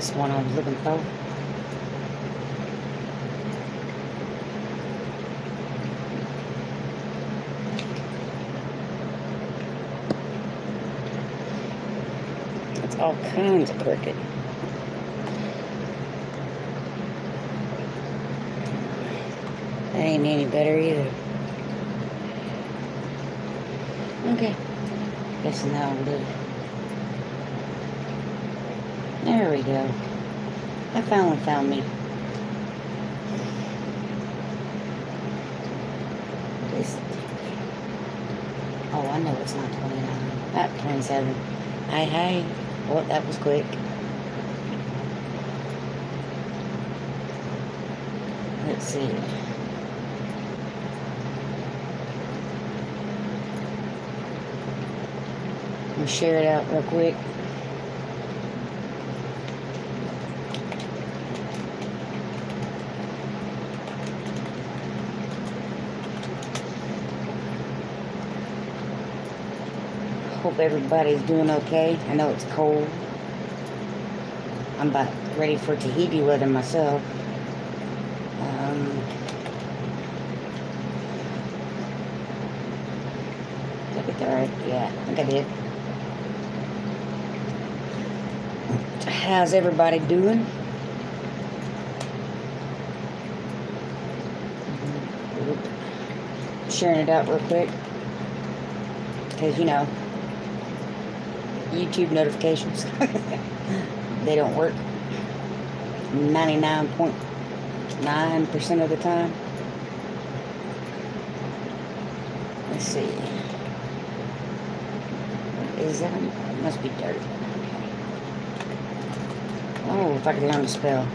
That's the one I was looking for. It's all kinds of crooked. That ain't any better either. Okay. Guessing that'll do. There we go. I finally found me. This. Oh, I know it's not 29. Not 27. Hi. Well, that was quick. Let's see. We'll share it out real quick. Hope everybody's doing okay. I know it's cold. I'm about ready for Tahiti weather myself. Did I get that right? Yeah, I think I did. How's everybody doing? Sharing it out real quick. Because, you know, YouTube notifications, they don't work 99.9% of the time. Let's see. What is that? It must be dirt. Oh, if I could learn to spell.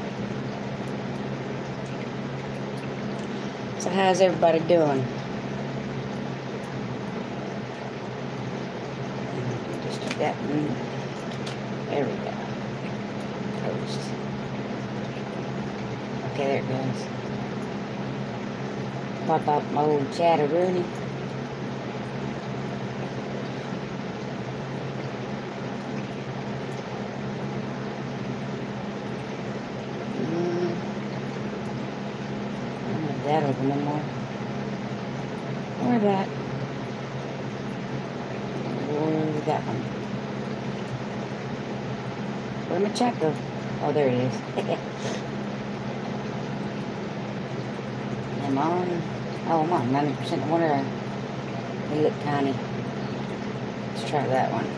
So how's everybody doing? Just do that one. There we go. Post. Okay, there it goes. Pop out my old chatteroonie. That open no more. Or that. Or that one. Where'd my chat go? Oh, there it is. Am I on? Oh, I'm on 90%. I wonder. They look tiny. Let's try that one.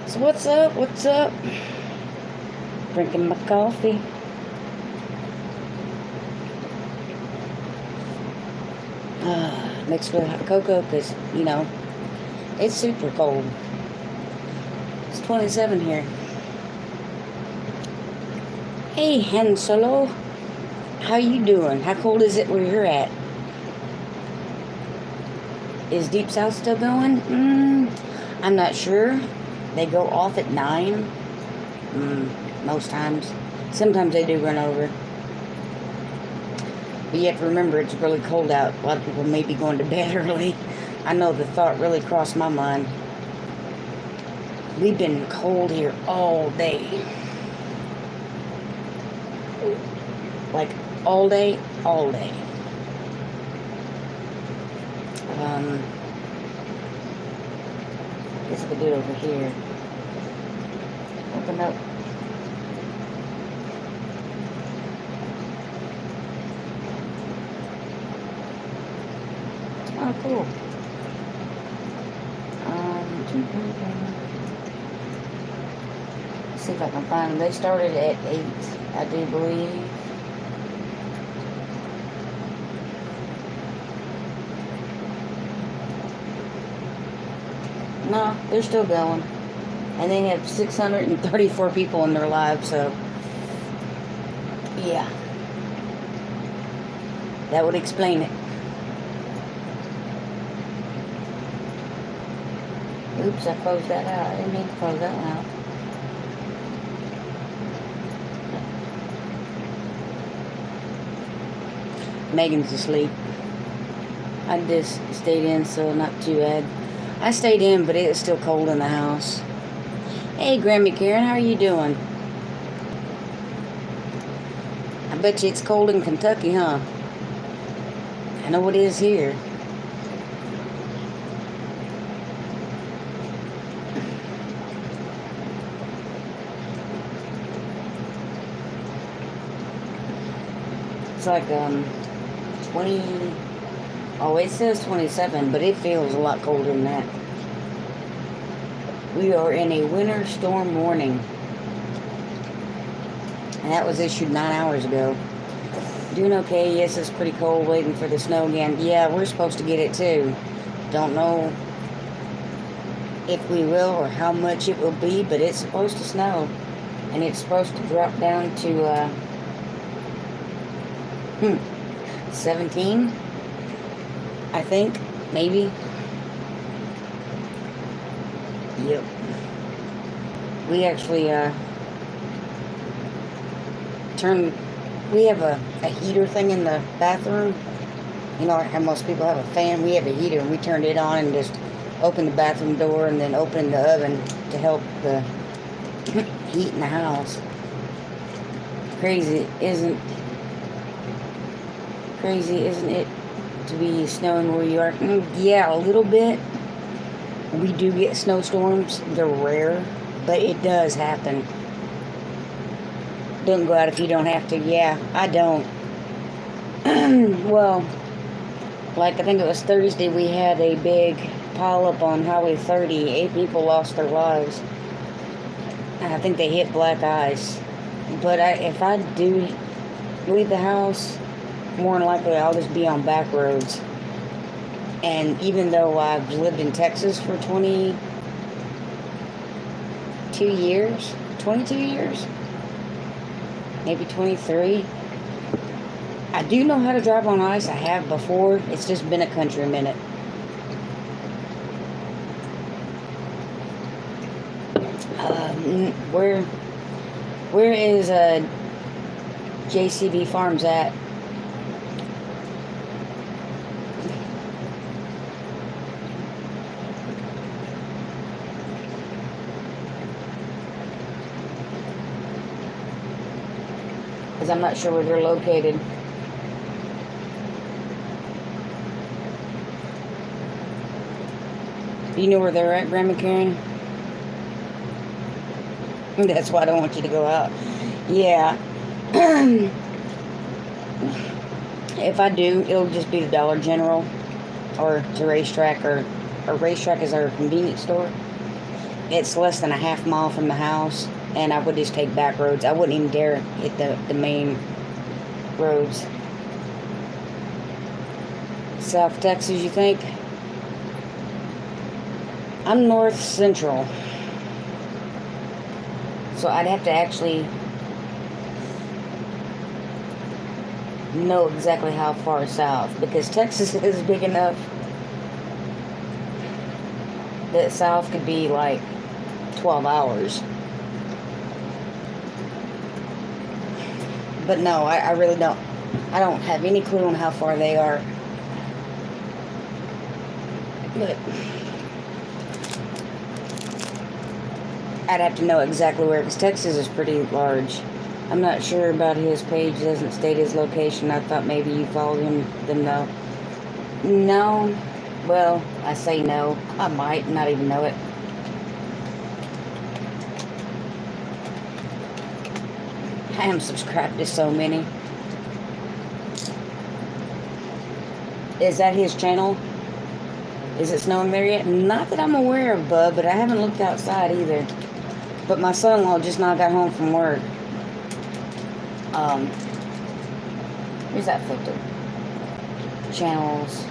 So what's up? What's up? Drinking my coffee. Mixed with hot cocoa because, you know, it's super cold. It's 27 here. Hey, Han Solo. How you doing? How cold is it where you're at? Is Deep South still going? I'm not sure. They go off at 9. Most times. Sometimes they do run over. But you have to remember it's really cold out. A lot of people may be going to bed early. I know the thought really crossed my mind. We've been cold here all day. Like all day, all day. Guess I could do it over here. Open up. Oh, cool. Let's see if I can find them. They started at 8, I do believe. No, they're still going. And they have 634 people in their live, so yeah. That would explain it. Oops, I closed that out. I didn't mean to close that one out. Megan's asleep. I just stayed in, so not too bad. I stayed in, but it was still cold in the house. Hey, Grandma Karen, how are you doing? I bet you it's cold in Kentucky, huh? I know it is here. It's like 20. Oh, it says 27, but it feels a lot colder than that. We are in a winter storm warning. And that was issued 9 hours ago. Doing okay. Yes, it's pretty cold. Waiting for the snow again. Yeah, we're supposed to get it too. Don't know if we will or how much it will be, but it's supposed to snow. And it's supposed to drop down to 17, I think, maybe. Yep. We actually we have a heater thing in the bathroom. You know how most people have a fan? We have a heater, and we turned it on and just opened the bathroom door and then opened the oven to help the heat in the house. Crazy, isn't it, to be snowing where you are? Yeah, a little bit. We do get snowstorms. They're rare, but it does happen. Don't go out if you don't have to. Yeah, I don't. Well, like I think it was Thursday, we had a big pile up on Highway 30. 8 people lost their lives. And I think they hit black ice. But if I do leave the house, more than likely I'll just be on back roads. And even though I've lived in Texas for 22 years, maybe 23, I do know how to drive on ice. I have before. It's just been a country minute. Where is JCB Farms at? Because I'm not sure where they're located. Do you know where they're at, Grandma Karen? That's why I don't want you to go out. Yeah. If I do, it'll just be the Dollar General or the Racetrack, or Racetrack is our convenience store. It's less than a half mile from the house, and I would just take back roads. I wouldn't even dare hit the main roads. South Texas, you think? I'm north central. So I'd have to actually know exactly how far south, because Texas is big enough that south could be like 12 hours. But no, I really don't. I don't have any clue on how far they are. But I'd have to know exactly where, because Texas is pretty large. I'm not sure about his page. It doesn't state his location. I thought maybe you followed him. Then no. No. Well, I say no. I might not even know it. I am subscribed to so many. Is that his channel? Is it snowing there yet? Not that I'm aware of, bud, but I haven't looked outside either. But my son-in-law just now got home from work. Where's that filter? Channels.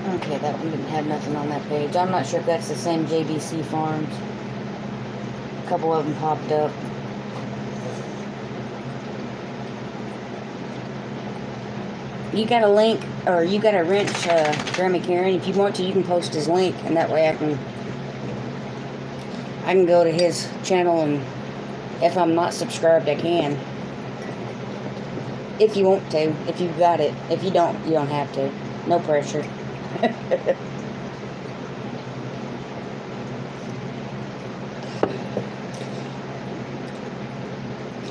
Okay, that one didn't have nothing on that page. I'm not sure if that's the same JBC Farms. A couple of them popped up. You got a link, or you got a wrench, Grandma Karen. If you want to, you can post his link, and that way I can I can go to his channel, and if I'm not subscribed, I can. If you want to, if you've got it. If you don't, you don't have to. No pressure.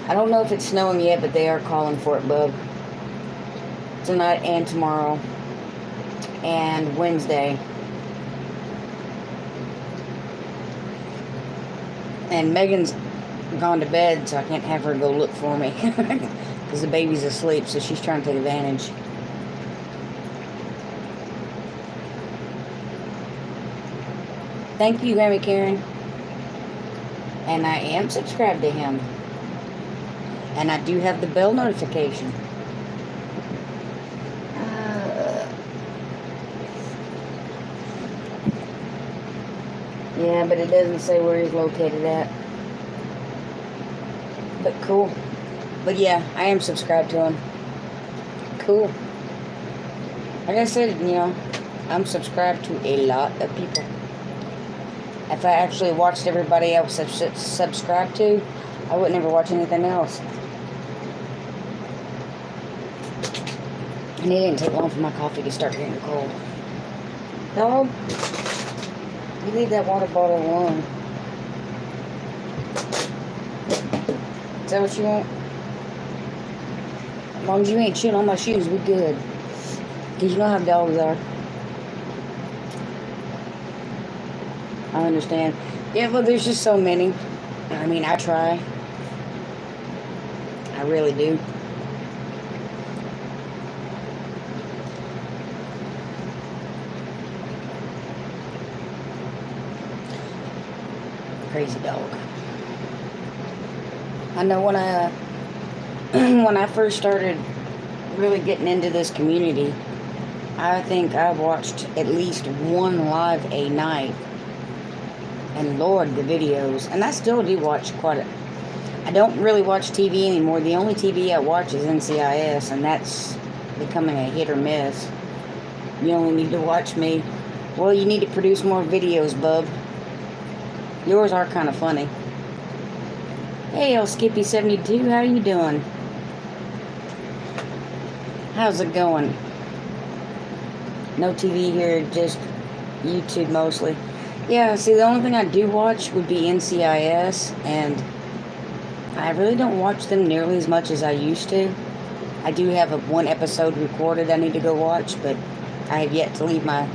I don't know if it's snowing yet, but they are calling for it, bub. Tonight and tomorrow. And Wednesday. And Megan's gone to bed, so I can't have her go look for me. Because the baby's asleep, so she's trying to take advantage. Thank you, Grammy Karen. And I am subscribed to him. And I do have the bell notification. Yeah, but it doesn't say where he's located at. But cool. But yeah, I am subscribed to him. Cool. Like I said, you know, I'm subscribed to a lot of people. If I actually watched everybody else subscribed to, I would never watch anything else. And it didn't take long for my coffee to start getting cold. Dog, you leave that water bottle alone. Is that what you want? As long as you ain't shitting on my shoes, we good. Because you know how dogs are. I understand. Yeah, well, there's just so many. I mean, I try. I really do. Crazy dog. I know when I when I first started really getting into this community, I think I watched at least one live a night. And Lord, the videos. And I still do watch quite a... I don't really watch TV anymore. The only TV I watch is NCIS, and that's becoming a hit or miss. You only need to watch me. Well, you need to produce more videos, bub. Yours are kind of funny. Hey, old Skippy72, how you doing? How's it going? No TV here, just YouTube mostly. Yeah, see, the only thing I do watch would be NCIS, and I really don't watch them nearly as much as I used to. I do have one episode recorded I need to go watch, but I have yet to leave my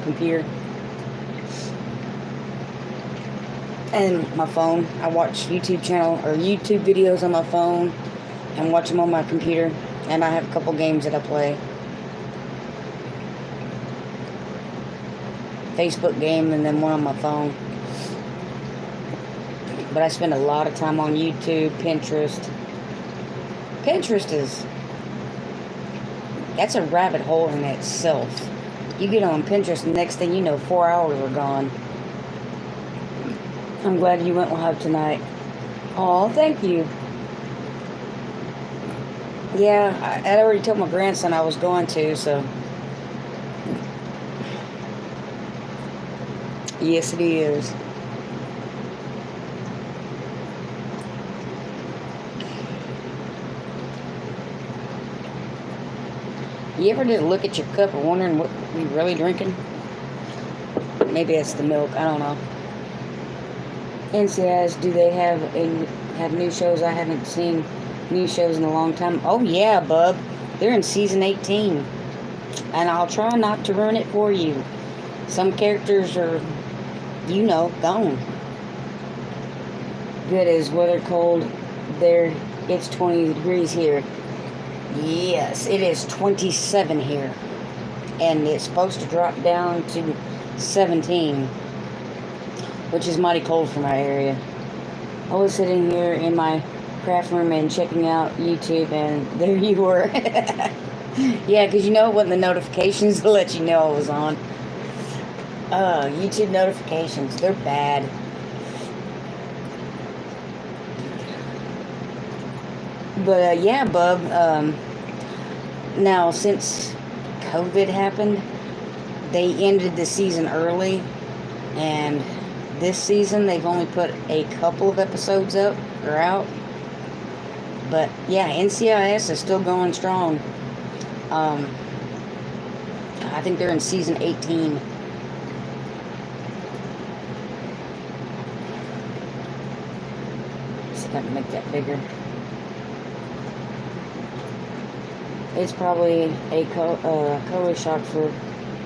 computer and my phone. I watch YouTube videos on my phone and watch them on my computer, and I have a couple games that I play. Facebook game and then one on my phone. But I spend a lot of time on YouTube, Pinterest. That's a rabbit hole in itself. You get on Pinterest, and next thing you know, 4 hours are gone. I'm glad you went live tonight. Oh, thank you. Yeah, I already told my grandson I was going to, so... Yes, it is. You ever just look at your cup and wondering what you're really drinking? Maybe it's the milk. I don't know. NCIS, do they have new shows? I haven't seen new shows in a long time. Oh yeah, bub. They're in season 18. And I'll try not to ruin it for you. Some characters are... You know, gone. Good as weather cold there. It's 20 degrees here. Yes, it is 27 here. And it's supposed to drop down to 17. Which is mighty cold for my area. I was sitting here in my craft room and checking out YouTube, and there you were. Yeah, because you know it wasn't the notifications to let you know I was on. YouTube notifications, they're bad. But, yeah, bub, now, since COVID happened, they ended the season early, and this season they've only put a couple of episodes up or out. But yeah, NCIS is still going strong. I think they're in season 18. See if I can make that bigger. It's probably a color shock for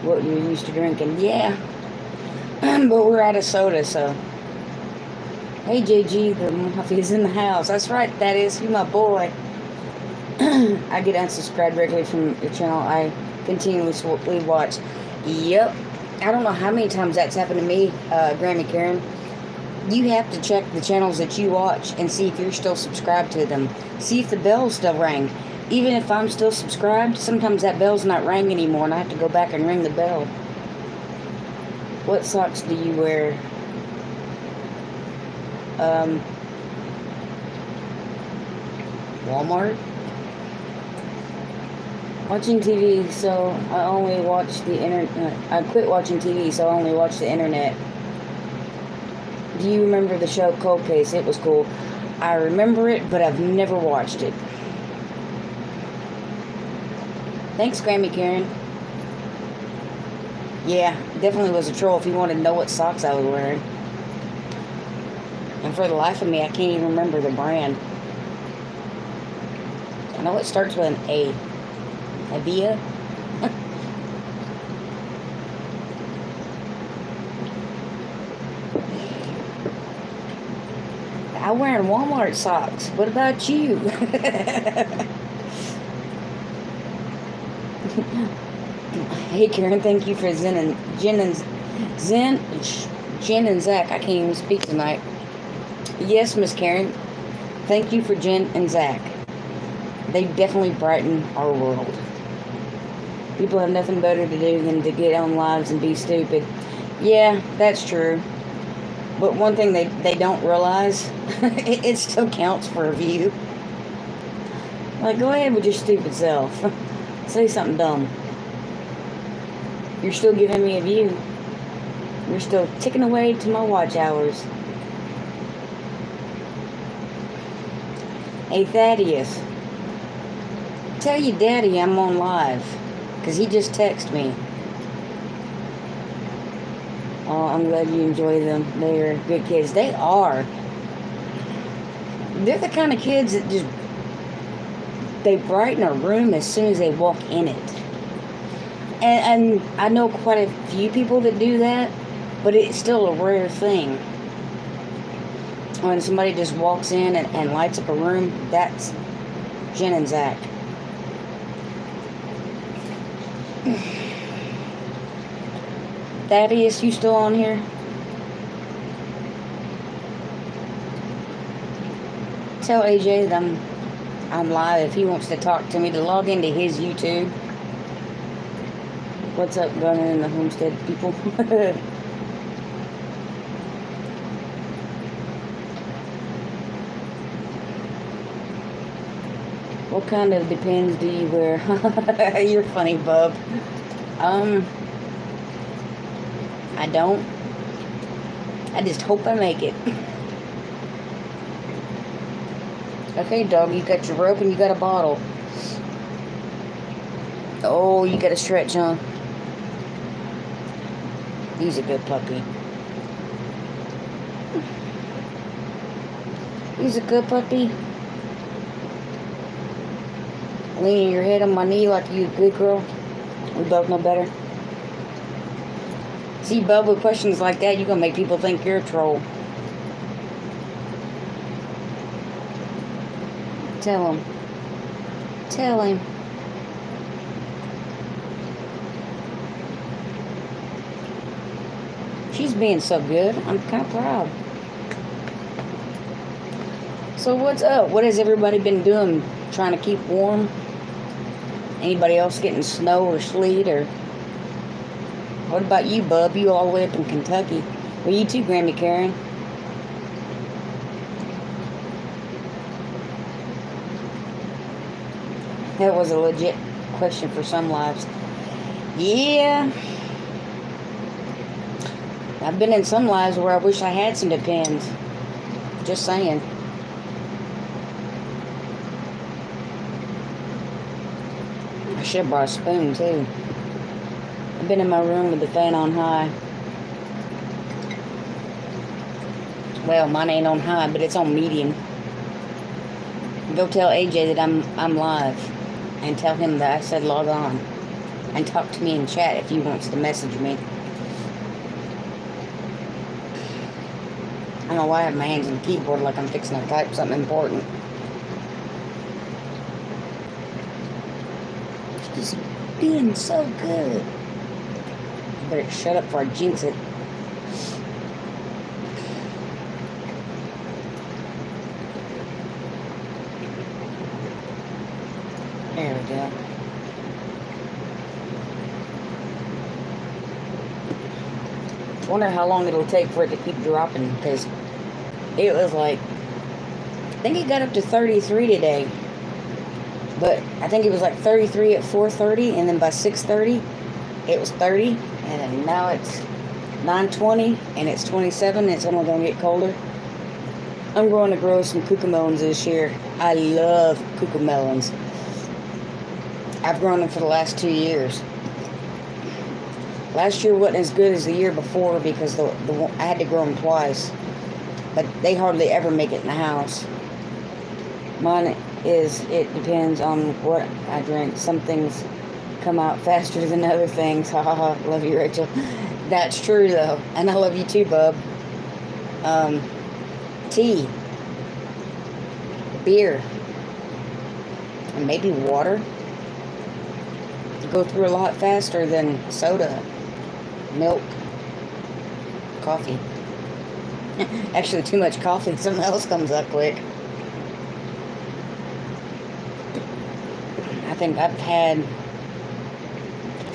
what you're used to drinking. Yeah. But we're out of soda, so. Hey, JG, the Muffy's in the house. That's right, that is. You my boy. I get unsubscribed regularly from your channel. I continuously watch. Yep. I don't know how many times that's happened to me, Grammy Karen. You have to check the channels that you watch and see if you're still subscribed to them. See if the bell still rang. Even if I'm still subscribed, sometimes that bell's not rang anymore and I have to go back and ring the bell. What socks do you wear? Walmart? Watching TV, so I only watch the internet. I quit watching TV, so I only watch the internet. Do you remember the show Cold Case? It was cool. I remember it, but I've never watched it. Thanks, Grammy Karen. Yeah, definitely was a troll if you wanted to know what socks I was wearing. And for the life of me, I can't even remember the brand. I know it starts with an A. Avia? I'm wearing Walmart socks. What about you? Hey Karen, thank you for Jen and Zach. I can't even speak tonight. Yes, Miss Karen. Thank you for Jen and Zach. They definitely brighten our world. People have nothing better to do than to get on lives and be stupid. Yeah, that's true. But one thing they don't realize, it still counts for a view. Like, go ahead with your stupid self. Say something dumb. You're still giving me a view. You're still ticking away to my watch hours. Hey, Thaddeus. Tell your daddy I'm on live. Because he just texted me. Oh, I'm glad you enjoy them. They're good kids. They are. They're the kind of kids that just... They brighten a room as soon as they walk in it. And I know quite a few people that do that, but it's still a rare thing. When somebody just walks in and lights up a room, that's Jen and Zach. Thaddeus, you still on here? Tell AJ that I'm live if he wants to talk to me, to log into his YouTube. What's up, Gunner and the Homestead people? What kind of Depends do you wear? You're funny, bub. I don't. I just hope I make it. Okay, dog, you got your rope and you got a bottle. Oh, you got to stretch, huh? He's a good puppy. He's a good puppy. Leaning your head on my knee like you a good girl. We both know better. See, Bub, with questions like that, you're going to make people think you're a troll. Tell him. Tell him. She's being so good. I'm kind of proud. So what's up? What has everybody been doing? Trying to keep warm? Anybody else getting snow or sleet? Or what about you, bub? You all the way up in Kentucky. Well, you too, Grammy Karen. That was a legit question for some lives. Yeah. I've been in some lives where I wish I had some Depends. Just saying. I should have brought a spoon too. I've been in my room with the fan on high. Well, mine ain't on high, but it's on medium. Go tell AJ that I'm live, and tell him that I said log on, and talk to me in chat if he wants to message me. I don't know why I have my hands on the keyboard like I'm fixing to type something important. Just being so good. I better shut up before I jinx it. There we go. I wonder how long it'll take for it to keep dropping, because it was like, I think it got up to 33 today, but I think it was like 33 at 4:30, and then by 6:30 it was 30, and then now it's 9:20 and it's 27. It's only going to get colder. I'm going to grow some cucamelons this year. I love cucamelons. I've grown them for the last 2 years. Last year wasn't as good as the year before because I had to grow them twice. But they hardly ever make it in the house. Mine it depends on what I drink. Some things come out faster than other things. Ha ha ha. Love you, Rachel. That's true, though. And I love you too, bub. Tea. Beer. And maybe water. Go through a lot faster than soda, milk, coffee. Actually, too much coffee, something else comes up quick. I think I've had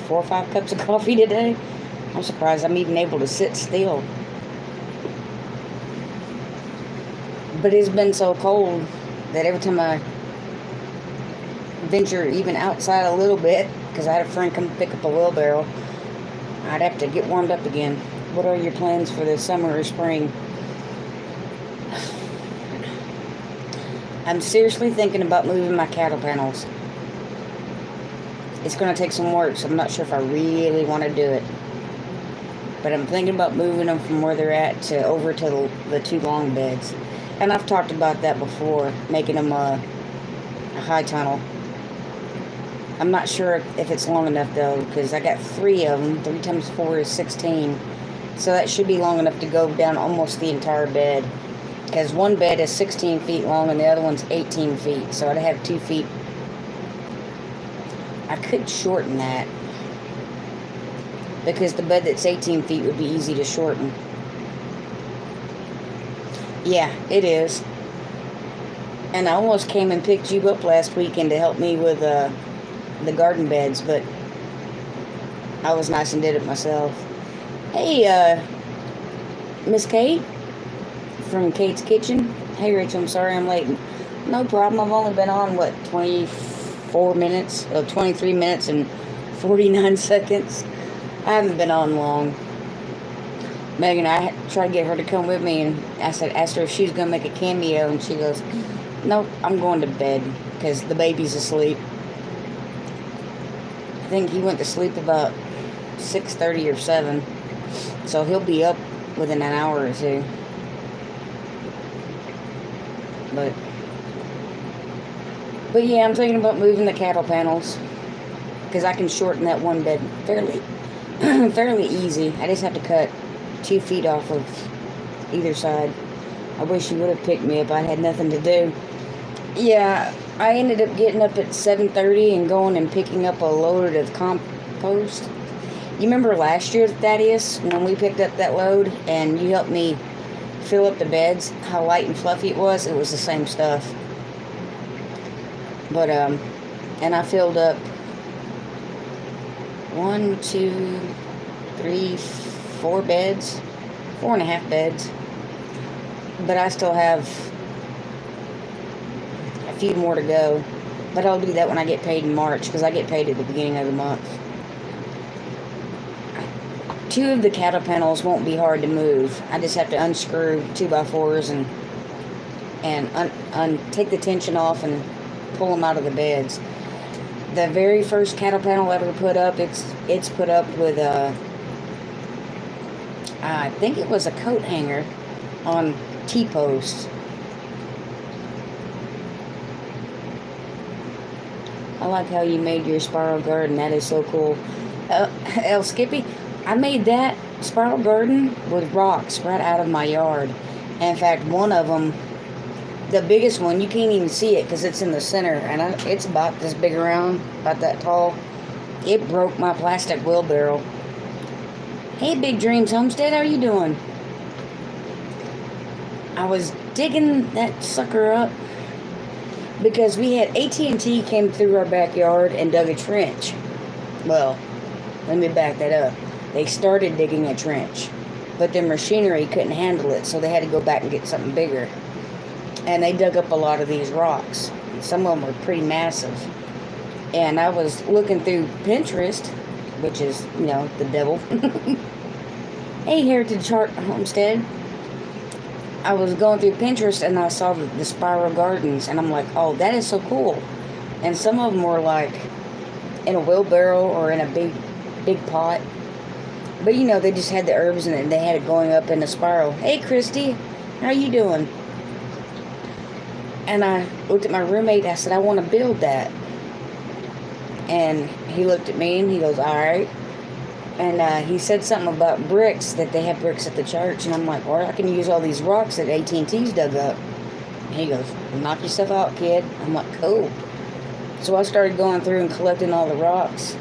4 or 5 cups of coffee today. I'm surprised I'm even able to sit still. But it's been so cold that every time I venture even outside a little bit, because I had a friend come pick up a wheelbarrow, I'd have to get warmed up again. What are your plans for the summer or spring? I'm seriously thinking about moving my cattle panels. It's going to take some work, so I'm not sure if I really want to do it. But I'm thinking about moving them from where they're at to over to the 2 long beds. And I've talked about that before, making them a high tunnel. I'm not sure if it's long enough, though, because I got 3 of them. 3 times 4 is 16. So that should be long enough to go down almost the entire bed. Because one bed is 16 feet long and the other one's 18 feet. So I'd have 2 feet. I could shorten that, because the bed that's 18 feet would be easy to shorten. Yeah, it is. And I almost came and picked you up last weekend to help me with the garden beds, but I was nice and did it myself. Hey, Miss Kate from Kate's Kitchen. Hey, Rachel, I'm sorry I'm late. No problem. I've only been on, 23 minutes and 49 seconds. I haven't been on long. Megan, I tried to get her to come with me, and I asked her if she was going to make a cameo, and she goes, nope, I'm going to bed because the baby's asleep. I think he went to sleep about 6:30 or 7, so he'll be up within an hour or 2. But yeah, I'm thinking about moving the cattle panels, because I can shorten that one bed fairly easy. I just have to cut 2 feet off of either side. I wish you would have picked me up. I had nothing to do. Yeah, I ended up getting up at 7:30 and going and picking up a load of compost. You remember last year, Thaddeus, when we picked up that load and you helped me fill up the beds, how light and fluffy it was? It was the same stuff. But, and I filled up 1, 2, 3, 4 beds, 4.5 beds. But I still have a few more to go. But I'll do that when I get paid in March, because I get paid at the beginning of the month. 2 of the cattle panels won't be hard to move. I just have to unscrew 2x4s and take the tension off and pull them out of the beds. The very first cattle panel I ever put up, it's put up with I think it was a coat hanger on T-posts. I like how you made your spiral garden. That is so cool. El Skippy, I made that spiral garden with rocks right out of my yard. And in fact, one of them, the biggest one, you can't even see it because it's in the center. And it's about this big around, about that tall. It broke my plastic wheelbarrow. Hey, Big Dreams Homestead, how are you doing? I was digging that sucker up because we had AT&T came through our backyard and dug a trench. Well, let me back that up. They started digging a trench, but their machinery couldn't handle it, so they had to go back and get something bigger. And they dug up a lot of these rocks. Some of them were pretty massive. And I was looking through Pinterest, which is, you know, the devil. Hey, Heritage Heart Homestead. I was going through Pinterest and I saw the spiral gardens, and I'm like, oh, that is so cool. And some of them were like in a wheelbarrow or in a big pot. But you know, they just had the herbs and they had it going up in a spiral. Hey, Christy, how you doing? And I looked at my roommate. I said, I want to build that. And he looked at me and he goes, all right. And he said something about bricks, that they have bricks at the church. And I'm like, well, I can use all these rocks that AT&T's dug up. And he goes, knock yourself out, kid. I'm like, cool. So I started going through and collecting all the rocks.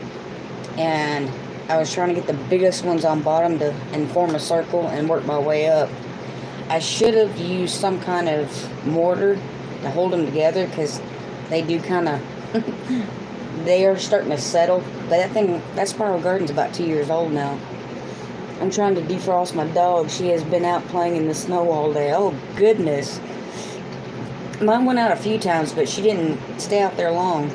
And I was trying to get the biggest ones on bottom and form a circle and work my way up. I should have used some kind of mortar to hold them together, because they do kind of... They are starting to settle. But that spiral garden's about 2 years old now. I'm trying to defrost my dog. She has been out playing in the snow all day. Oh, goodness. Mine went out a few times, but she didn't stay out there long.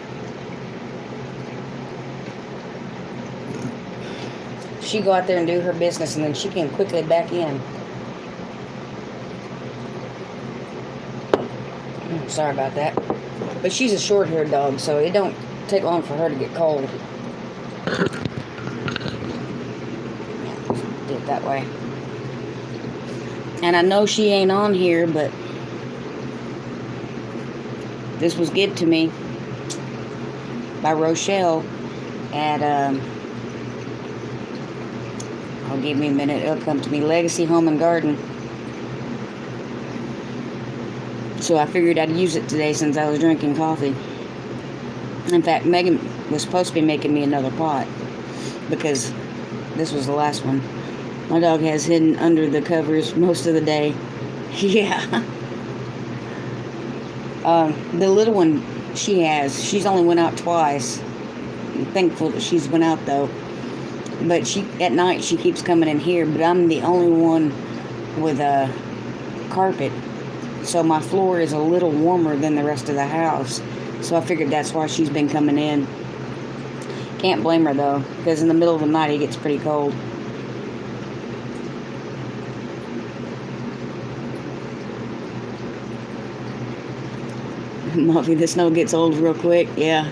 She'd go out there and do her business, and then she came quickly back in. Sorry about that. But she's a short-haired dog, so it don't take long for her to get cold. Do it that way. And I know she ain't on here, but this was given to me by Rochelle at I'll give me a minute, it'll come to me, Legacy Home and Garden. So I figured I'd use it today since I was drinking coffee. In fact, Megan was supposed to be making me another pot, because this was the last one. My dog has hidden under the covers most of the day. Yeah. The little one she's only went out twice. I'm thankful that she's went out though. But at night she keeps coming in here, but I'm the only one with a carpet. So my floor is a little warmer than the rest of the house. So I figured that's why she's been coming in. Can't blame her though, because in the middle of the night it gets pretty cold. Muffy, the snow gets old real quick, yeah.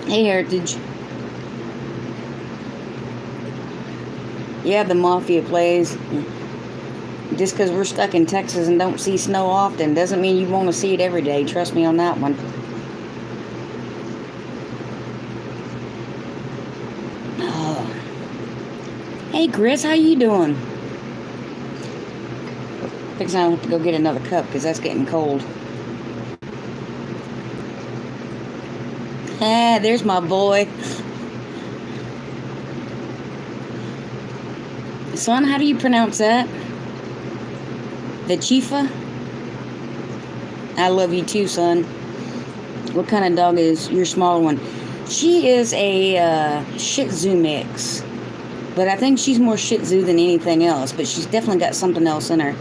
Hey, Heritage. Yeah, the Mafia plays. Just because we're stuck in Texas and don't see snow often doesn't mean you want to see it every day. Trust me on that one. Oh. Hey, Chris, how you doing? I think I'll have to go get another cup because that's getting cold. Ah, there's my boy. Son, how do you pronounce that? The Chifa? I love you too, son. What kind of dog is your smaller one? She is a Shih Tzu mix. But I think she's more Shih Tzu than anything else. But she's definitely got something else in her.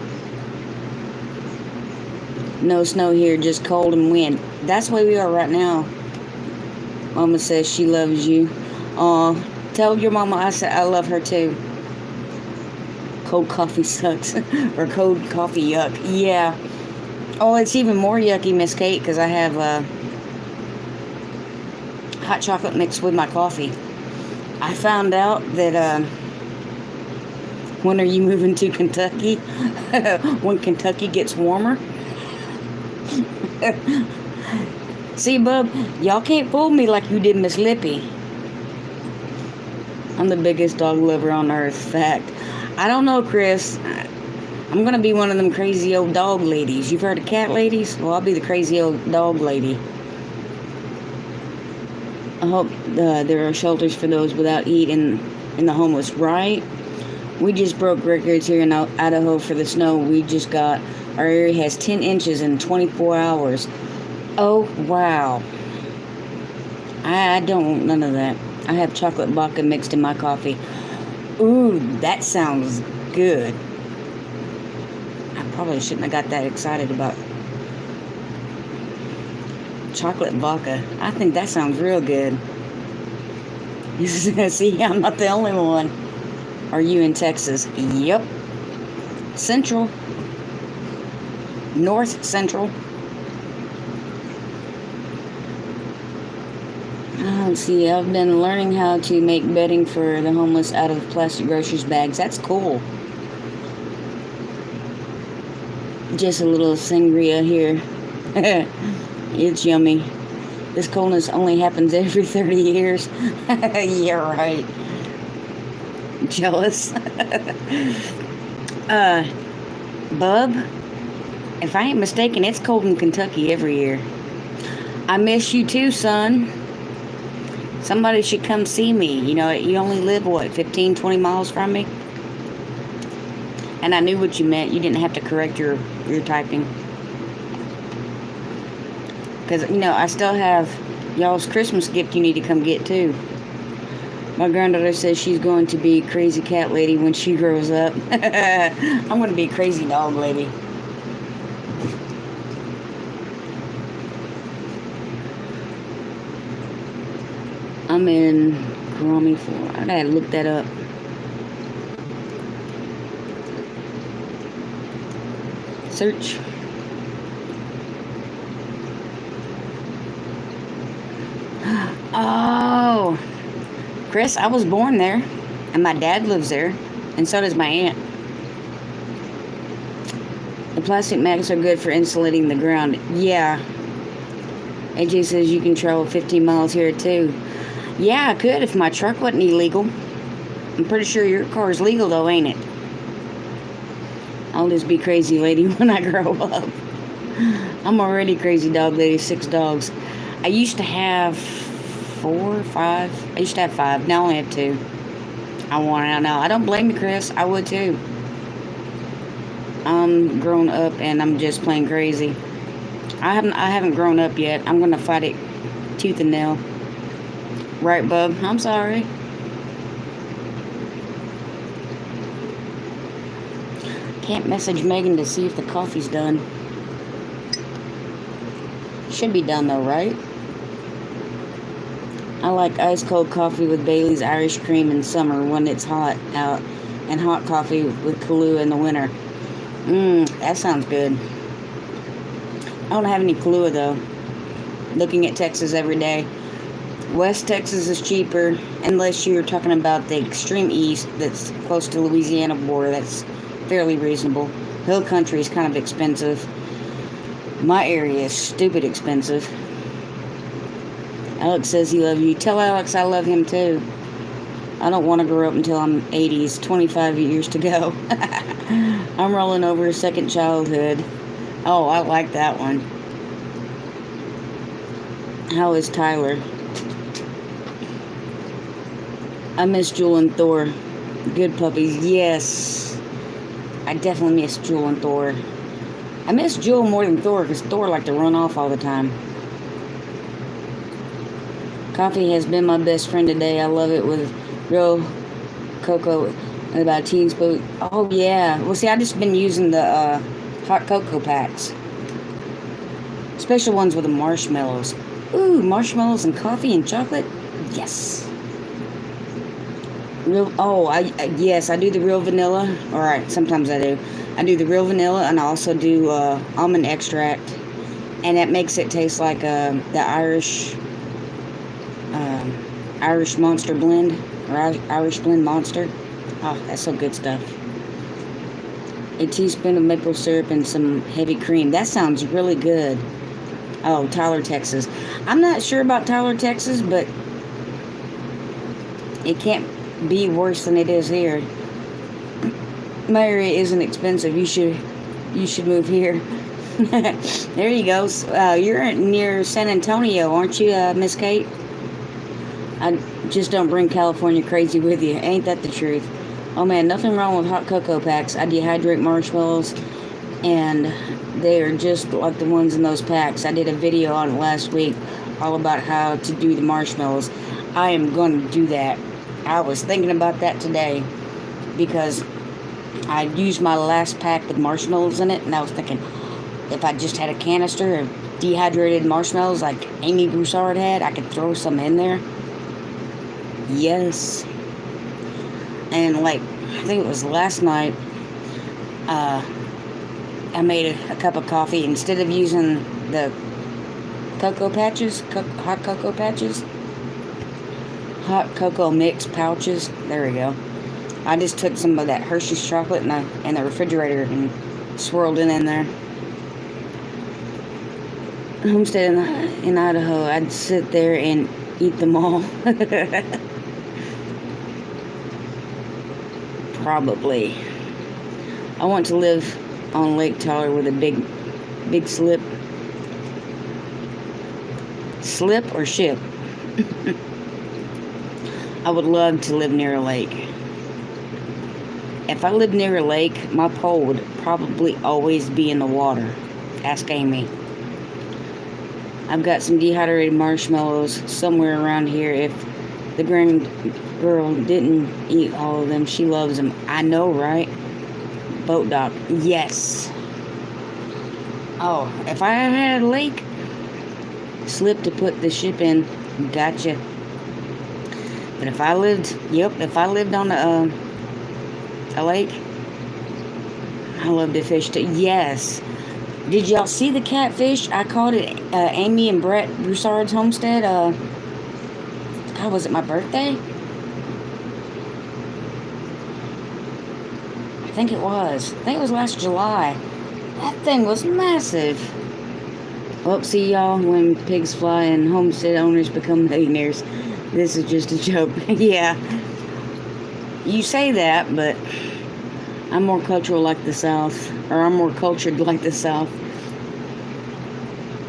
No snow here, just cold and wind. That's the way we are right now. Mama says she loves you. Tell your mama I said I love her too. Cold coffee sucks. Or cold coffee yuck. Yeah. Oh, it's even more yucky, Miss Kate, because I have hot chocolate mixed with my coffee. I found out that when are you moving to Kentucky? When Kentucky gets warmer. See, bub, y'all can't fool me like you did Miss Lippy. I'm the biggest dog lover on earth. Fact. I don't know, Chris. I'm going to be one of them crazy old dog ladies. You've heard of cat ladies? Well, I'll be the crazy old dog lady. I hope there are shelters for those without eating and the homeless, right? We just broke records here in Idaho for the snow we just got. Our area has 10 inches in 24 hours. Oh, wow. I don't want none of that. I have chocolate vodka mixed in my coffee. Ooh, that sounds good. I probably shouldn't have got that excited about chocolate vodka. I think that sounds real good. See, I'm not the only one. Are you in Texas? Yep. Central. North Central. Let's see, I've been learning how to make bedding for the homeless out of plastic groceries bags. That's cool. Just a little sangria here. It's yummy. This coldness only happens every 30 years. Yeah, right. Jealous. Bub, if I ain't mistaken, it's cold in Kentucky every year. I miss you too, son. Somebody should come see me. You know, you only live, what, 15, 20 miles from me? And I knew what you meant. You didn't have to correct your typing. Because, you know, I still have y'all's Christmas gift you need to come get, too. My granddaughter says she's going to be a crazy cat lady when she grows up. I'm going to be a crazy dog lady. I'm in Grammy 4. I gotta look that up. Search. Oh, Chris, I was born there, and my dad lives there, and so does my aunt. The plastic mags are good for insulating the ground. Yeah. AJ says you can travel 15 miles here too. Yeah, I could if my truck wasn't illegal. I'm pretty sure your car is legal though, ain't it? I'll just be crazy lady when I grow up. I'm already crazy dog lady, 6 dogs. I used to have 4 or 5. I used to have 5. Now I only have 2. I want out now. I don't blame you, Chris. I would too. I'm grown up and I'm just plain crazy. I haven't grown up yet. I'm gonna fight it tooth and nail. Right, bub? I'm sorry. Can't message Megan to see if the coffee's done. Should be done though, right? I like ice cold coffee with Bailey's Irish cream in summer when it's hot out, and hot coffee with Kahlua in the winter. That sounds good. I don't have any Kahlua though. Looking at Texas every day. West Texas is cheaper, unless you're talking about the extreme east that's close to Louisiana border. That's fairly reasonable. Hill country is kind of expensive. My area is stupid expensive. Alex says he loves you. Tell Alex I love him too. I don't want to grow up until I'm 80s. 25 years to go. I'm rolling over second childhood. Oh, I like that one. How is Tyler? I miss Jewel and Thor. Good puppies. Yes. I definitely miss Jewel and Thor. I miss Jewel more than Thor because Thor liked to run off all the time. Coffee has been my best friend today. I love it with real cocoa and about a teaspoon. Oh, yeah. Well, see, I've just been using the hot cocoa packs. Special ones with the marshmallows. Ooh, marshmallows and coffee and chocolate. Yes. Yes, I do the real vanilla. All right, sometimes I do. I do the real vanilla, and I also do almond extract, and that makes it taste like the um, Irish Monster blend, or Irish blend monster. Oh, that's so good stuff. A teaspoon of maple syrup and some heavy cream. That sounds really good. Oh, Tyler, Texas. I'm not sure about Tyler, Texas, but it can't be worse than it is here. My area isn't expensive. You should move here. There you go. You're near San Antonio, aren't you, Miss Kate? I just don't bring California crazy with you. Ain't that the truth? Oh man, nothing wrong with hot cocoa packs. I dehydrate marshmallows, and they are just like the ones in those packs. I did a video on it last week, all about how to do the marshmallows. I am going to do that. I was thinking about that today because I used my last pack with marshmallows in it, and I was thinking if I just had a canister of dehydrated marshmallows like Amy Broussard had, I could throw some in there. Yes. And like, I think it was last night, I made a cup of coffee. Instead of using the cocoa patches, hot cocoa patches, hot cocoa mix pouches, there we go. I just took some of that Hershey's chocolate in the refrigerator and swirled it in there. Homestead in Idaho, I'd sit there and eat them all. Probably. I want to live on Lake Tyler with a big slip. Slip or ship? I would love to live near a lake. If I lived near a lake, my pole would probably always be in the water. Ask Amy. I've got some dehydrated marshmallows somewhere around here. If the grand girl didn't eat all of them, she loves them. I know, right? Boat dock. Yes. Oh, if I had a lake, slip to put the ship in. Gotcha. But if I lived on a lake, I love to fish too. Yes. Did y'all see the catfish? I caught it Amy and Brett Broussard's homestead. God, was it my birthday? I think it was. I think it was last July. That thing was massive. Well, see y'all when pigs fly and homestead owners become millionaires. This is just a joke. Yeah. You say that, but I'm more cultural like the South. Or I'm more cultured like the South.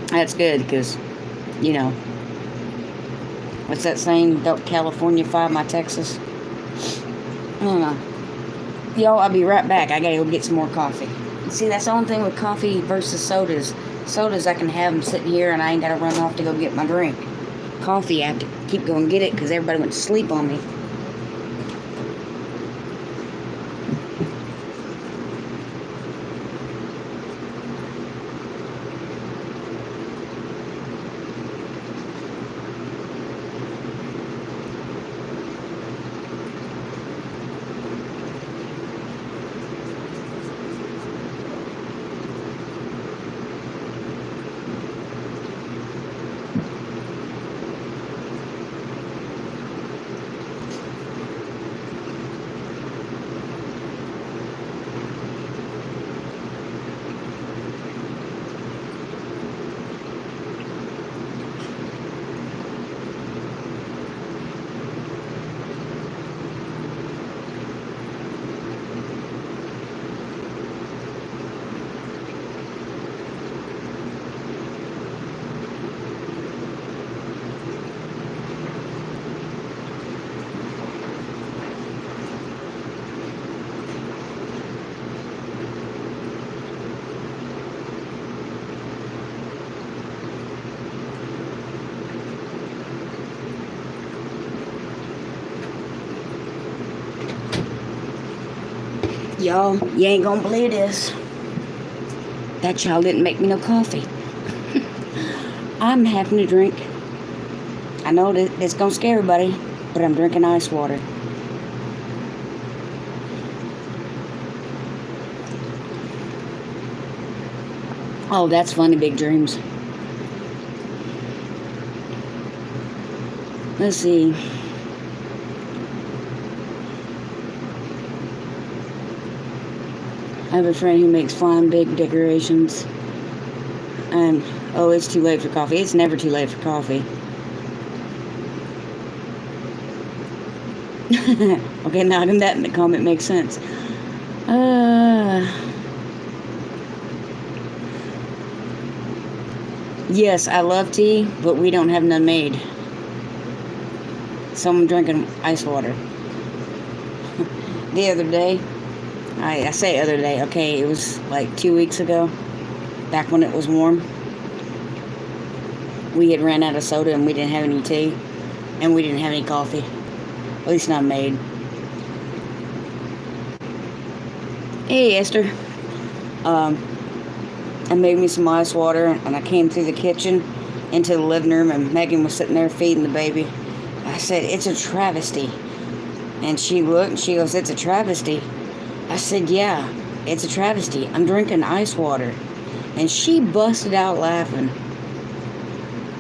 That's good, because, you know, what's that saying? Don't California-fy my Texas? I don't know. Y'all, I'll be right back. I gotta go get some more coffee. See, that's the only thing with coffee versus sodas. Sodas, I can have them sitting here and I ain't gotta run off to go get my drink. Coffee, I have to keep going and get it because everybody went to sleep on me. Y'all, you ain't gonna believe this. That child didn't make me no coffee. I'm having to drink. I know that it's gonna scare everybody, but I'm drinking ice water. Oh, that's funny, big dreams. Let's see. I have a friend who makes flying big decorations. And, oh, it's too late for coffee. It's never too late for coffee. Okay, now that comment makes sense. Yes, I love tea, but we don't have none made. So I'm drinking ice water. The other day, I say other day, okay, it was like 2 weeks ago, back when it was warm. We had ran out of soda and we didn't have any tea, and we didn't have any coffee. At least not made. Hey, Esther. I made me some ice water, and I came through the kitchen into the living room, and Megan was sitting there feeding the baby. I said, "It's a travesty." And she looked and she goes, "It's a travesty." I said, "Yeah, it's a travesty. I'm drinking ice water." And she busted out laughing.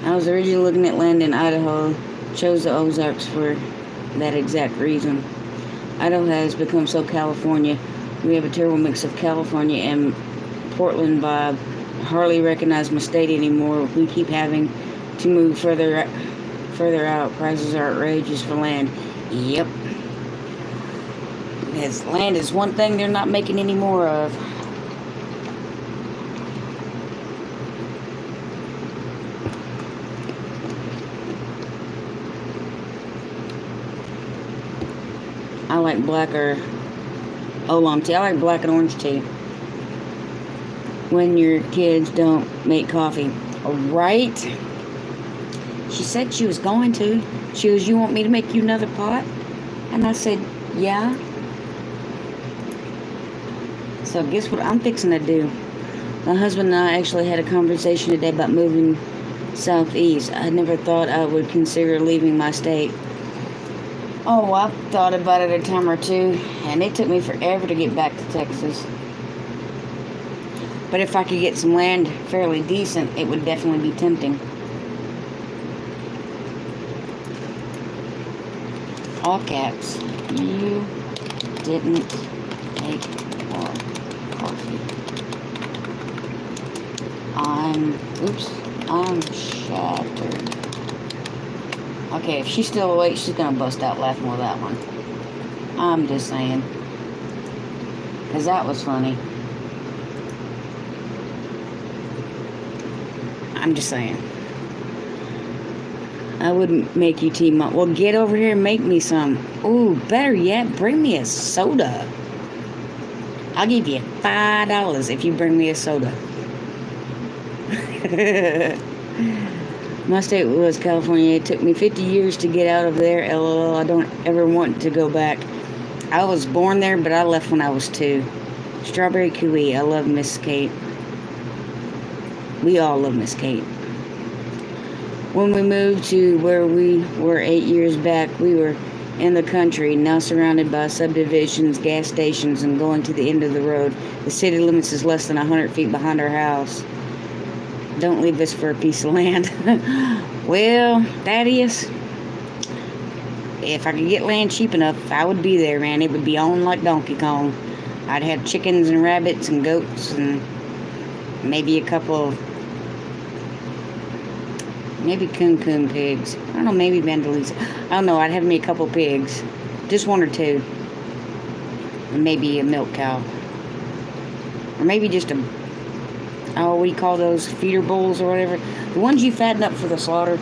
I was originally looking at land in Idaho, chose the Ozarks for that exact reason. Idaho has become so California. We have a terrible mix of California and Portland vibe. I hardly recognize my state anymore. We keep having to move further out. Prices are outrageous for land. Yep. Because land is one thing they're not making any more of. I like black or oolong tea. I like black and orange tea. When your kids don't make coffee. Right? She said she was going to. She goes, "You want me to make you another pot?" And I said, "Yeah." So guess what I'm fixing to do? My husband and I actually had a conversation today about moving southeast. I never thought I would consider leaving my state. Oh, I've thought about it a time or two, and it took me forever to get back to Texas. But if I could get some land fairly decent, it would definitely be tempting. All caps. You didn't take more coffee. I'm shattered. Okay, if she's still awake, she's gonna bust out laughing with that one. I'm just saying. Because that was funny. I'm just saying. I wouldn't make you tea, Mom. Well, get over here and make me some. Ooh, better yet, bring me a soda. I'll give you $5 if you bring me a soda. My state was California. It took me 50 years to get out of there. LOL, I don't ever want to go back. I was born there, but I left when I was 2. Strawberry Kiwi. I love Miss Kate. We all love Miss Kate. When we moved to where we were 8 years back, we were in the country, now surrounded by subdivisions, gas stations, and going to the end of the road. The city limits is less than 100 feet behind our house. Don't leave us for a piece of land. Well, Thaddeus, if I could get land cheap enough, I would be there, man. It would be on like Donkey Kong. I'd have chickens and rabbits and goats and maybe a couple of maybe coon pigs. I don't know, maybe Vandalisa. I don't know, I'd have me a couple pigs. Just 1 or 2. And maybe a milk cow. Or maybe just a, what do you call those, feeder bulls or whatever? The ones you fatten up for the slaughter.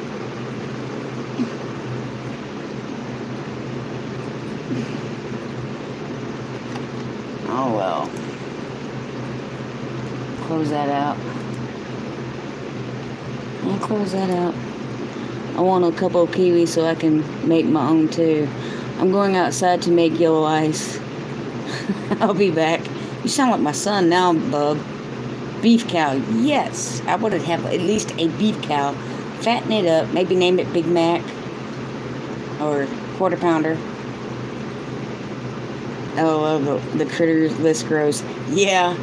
Oh well. Close that out. I'll close that out. I want a couple of kiwis so I can make my own too. I'm going outside to make yellow ice. I'll be back. You sound like my son now, bub. Beef cow. Yes. I would have at least a beef cow. Fatten it up. Maybe name it Big Mac. Or Quarter Pounder. Oh, the critters list gross. Yeah.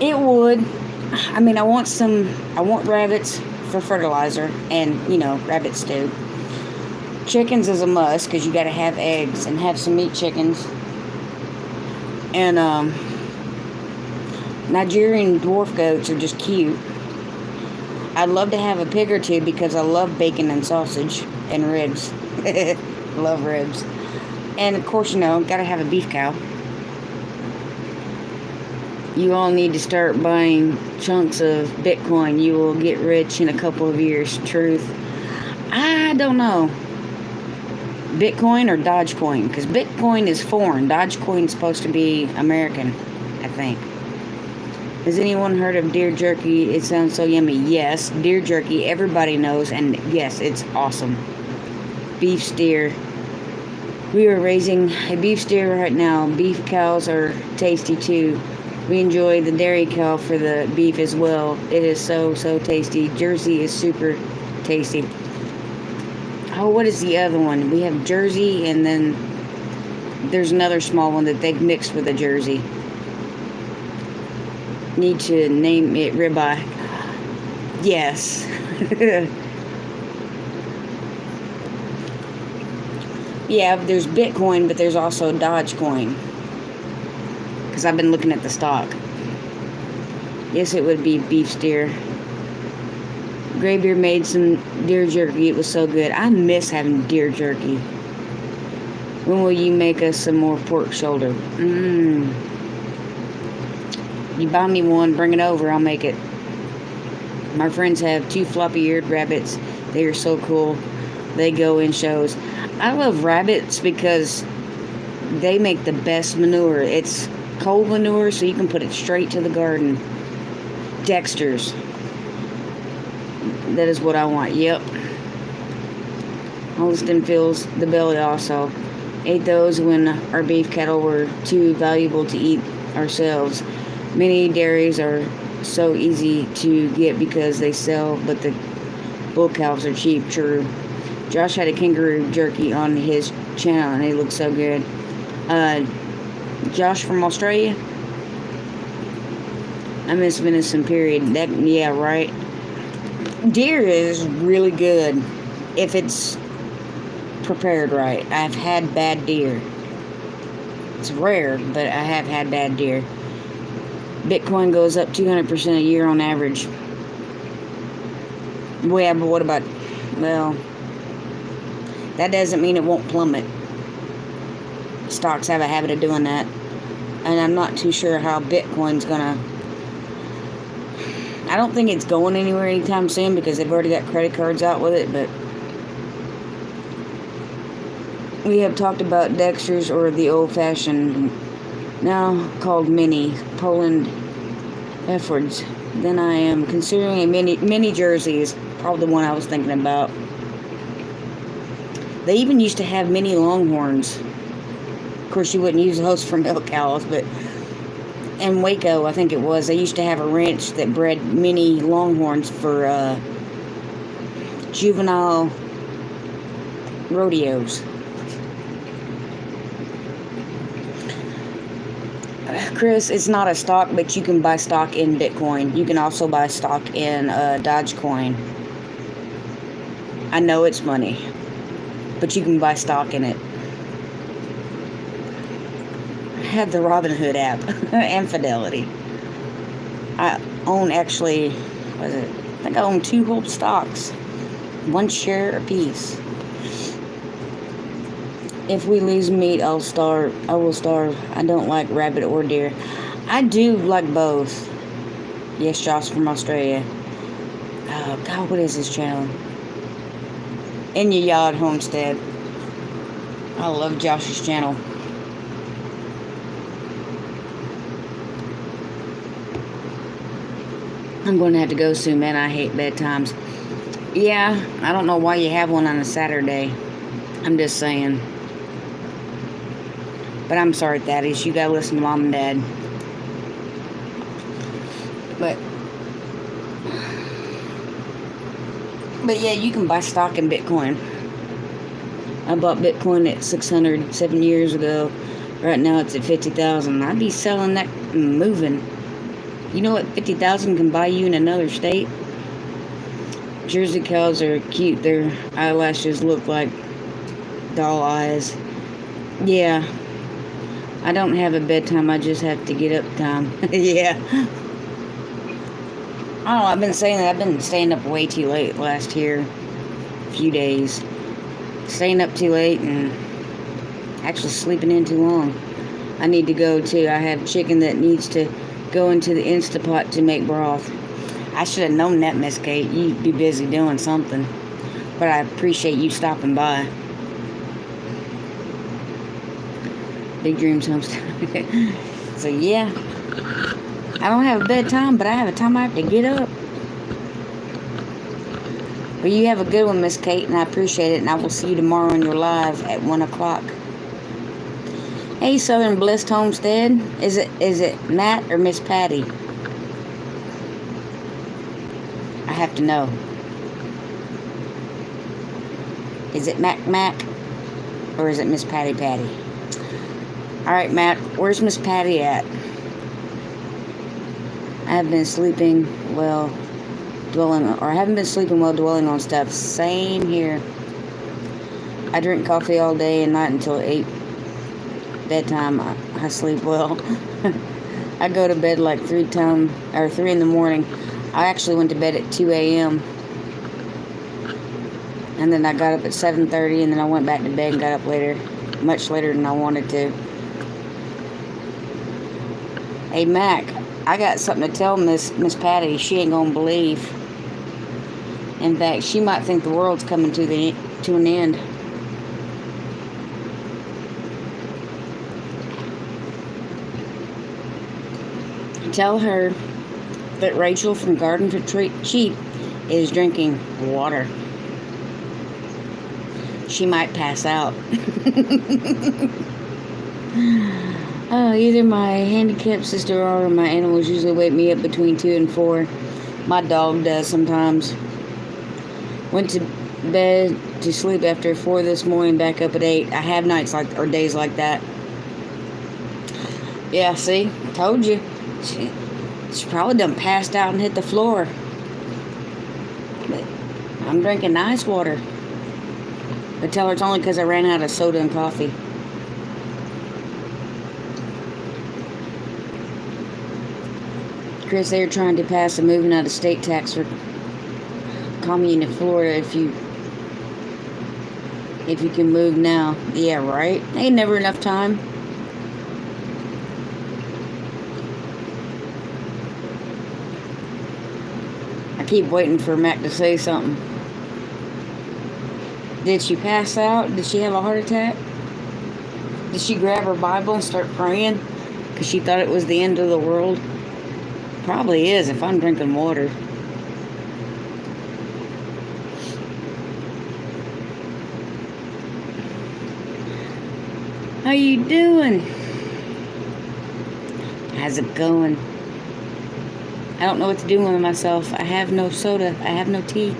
It would. I mean, I want rabbits for fertilizer and, rabbit stew. Chickens is a must because you got to have eggs and have some meat chickens. And Nigerian dwarf goats are just cute. I'd love to have a pig or two because I love bacon and sausage and ribs. Love ribs. And of course, gotta have a beef cow. You all need to start buying chunks of Bitcoin. You will get rich in a couple of years. Truth. I don't know. Bitcoin or Dogecoin? Because Bitcoin is foreign. Dogecoin is supposed to be American, I think. Has anyone heard of deer jerky? It sounds so yummy. Yes, deer jerky, everybody knows, and yes, it's awesome. Beef steer. We are raising a beef steer right now. Beef cows are tasty too. We enjoy the dairy cow for the beef as well. It is so tasty. Jersey is super tasty. Oh, what is the other one? We have Jersey, and then there's another small one that they've mixed with a Jersey. Need to name it ribeye. Yes. Yeah, there's Bitcoin, but there's also Dogecoin. Because I've been looking at the stock. Yes, it would be beef steer. Graybeard made some deer jerky. It was so good. I miss having deer jerky. When will you make us some more pork shoulder? You buy me one, bring it over, I'll make it. My friends have 2 floppy-eared rabbits. They are so cool. They go in shows. I love rabbits because they make the best manure. It's cold manure, so you can put it straight to the garden. Dexter's. That is what I want. Yep. Holston fills the belly also. Ate those when our beef cattle were too valuable to eat ourselves. Many dairies are so easy to get because they sell, but the bull calves are cheap. True. Josh had a kangaroo jerky on his channel, and it looked so good. Josh from Australia? I miss venison, period. Yeah, right. Deer is really good if it's prepared right. I've had bad deer. It's rare, but I have had bad deer. Bitcoin goes up 200% a year on average. Well, yeah, but what about... Well, that doesn't mean it won't plummet. Stocks have a habit of doing that. And I'm not too sure how Bitcoin's gonna... I don't think it's going anywhere anytime soon because they've already got credit cards out with it, but... We have talked about Dexter's or the old-fashioned, now called Mini, Poland Efforts. Then I am considering a mini Jersey is probably the one I was thinking about. They even used to have mini Longhorns. Of course, you wouldn't use those for milk cows, but in Waco, I think it was, they used to have a ranch that bred mini Longhorns for juvenile rodeos. Chris, it's not a stock, but you can buy stock in Bitcoin. You can also buy stock in Dogecoin. I know it's money, but you can buy stock in it. I have the Robinhood app and Fidelity. I own I think I own 2 whole stocks. 1 share apiece. If we lose meat, I will starve. I don't like rabbit or deer. I do like both. Yes, Josh from Australia. Oh, God, what is his channel? In Your Yard Homestead. I love Josh's channel. I'm going to have to go soon, man. I hate bedtimes. Yeah, I don't know why you have one on a Saturday. I'm just saying. But I'm sorry, Thaddeus. You gotta listen to Mom and Dad. But yeah, you can buy stock in Bitcoin. I bought Bitcoin at 600 7 years ago. Right now it's at 50,000. I'd be selling that and moving. You know what 50,000 can buy you in another state? Jersey cows are cute. Their eyelashes look like doll eyes. Yeah. I don't have a bedtime. I just have to get up time. Yeah. I don't know. I've been saying that. I've been staying up way too late last few days. Staying up too late and actually sleeping in too long. I need to go too. I have chicken that needs to go into the Instapot to make broth. I should have known that, Miss Kate. You'd be busy doing something. But I appreciate you stopping by. Big dreams, homestead. So yeah. I don't have a bedtime, but I have a time I have to get up. But you have a good one, Miss Kate, and I appreciate it. And I will see you tomorrow on your live at 1 o'clock. Hey, Southern Blissed Homestead. Is it Matt or Miss Patty? I have to know. Is it Mac or is it Miss Patty? All right, Matt. Where's Miss Patty at? I have been sleeping well, I haven't been sleeping well, dwelling on stuff. Same here. I drink coffee all day and not until 8 bedtime. I sleep well. I go to bed like 3 in the morning. I actually went to bed at 2 a.m. And then I got up at 7:30, and then I went back to bed and got up later, much later than I wanted to. Hey, Mac. I got something to tell Miss Patty. She ain't gonna believe. In fact, she might think the world's coming to an end. Tell her that Rachel from Garden for Cheap is drinking water. She might pass out. Either my handicapped sister or my animals usually wake me up between 2 and 4. My dog does sometimes. Went to bed to sleep after 4 this morning, back up at 8. I have nights or days like that. Yeah, see? Told you. She probably done passed out and hit the floor. But I'm drinking ice water. But tell her it's only because I ran out of soda and coffee. Chris, they're trying to pass a moving out of state tax for commune in Florida if you can move now. Yeah, right? Ain't never enough time. I keep waiting for Mac to say something. Did she pass out? Did she have a heart attack? Did she grab her Bible and start praying because she thought it was the end of the world? Probably is if I'm drinking water. How you doing? How's it going? I don't know what to do with myself. I have no soda. I have no tea.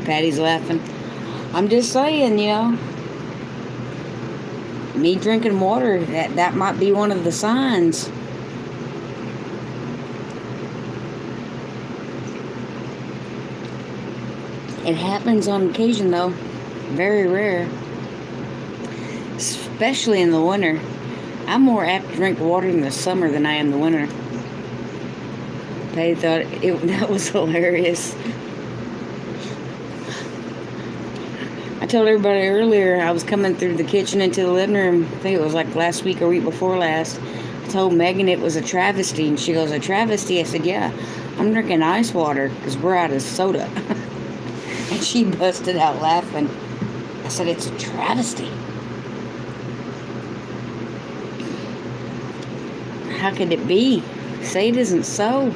Patty's laughing. I'm just saying, me drinking water, that might be one of the signs. It happens on occasion, though. Very rare. Especially in the winter. I'm more apt to drink water in the summer than I am the winter. Patty thought that was hilarious. I told everybody earlier I was coming through the kitchen into the living room. I think it was like last week or week before last. I told Megan it was a travesty, and she goes, "A travesty?" I said, "Yeah, I'm drinking ice water because we're out of soda." And she busted out laughing. I said, "It's a travesty. How could it be? Say it isn't so."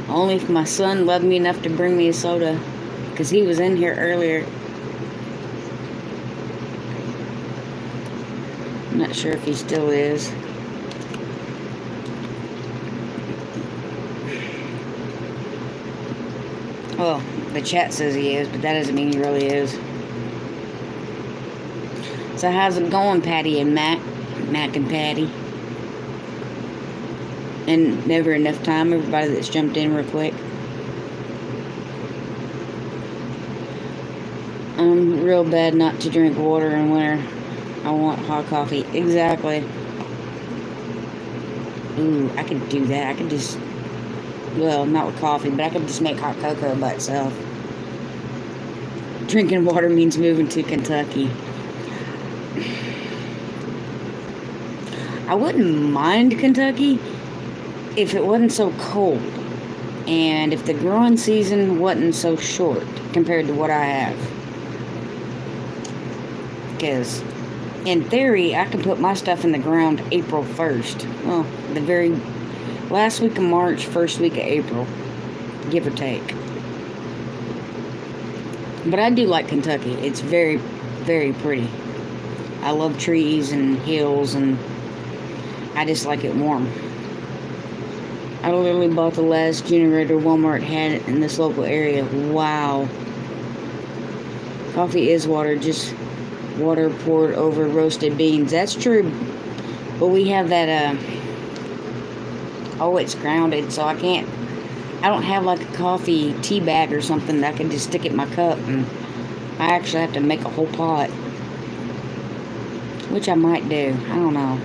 Only if my son loved me enough to bring me a soda, because he was in here earlier. I'm not sure if he still is. Well, the chat says he is, but that doesn't mean he really is. So how's it going, Patty and Mac? Mac and Patty. And never enough time, everybody that's jumped in real quick. I'm real bad not to drink water in winter. I want hot coffee. Exactly. Ooh, I could do that. I could just, well, not with coffee, but I could just make hot cocoa by itself. Drinking water means moving to Kentucky. I wouldn't mind Kentucky if it wasn't so cold and if the growing season wasn't so short compared to what I have. Because in theory, I can put my stuff in the ground April 1st. Well, the very last week of March, first week of April, give or take. But I do like Kentucky. It's very, very pretty. I love trees and hills, and I just like it warm. I literally bought the last generator Walmart had in this local area. Wow. Coffee is water, just water poured over roasted beans. That's true. But we have that, oh, it's grounded, so I don't have like a coffee tea bag or something that I can just stick it in my cup, and I actually have to make a whole pot. Which I might do. I don't know.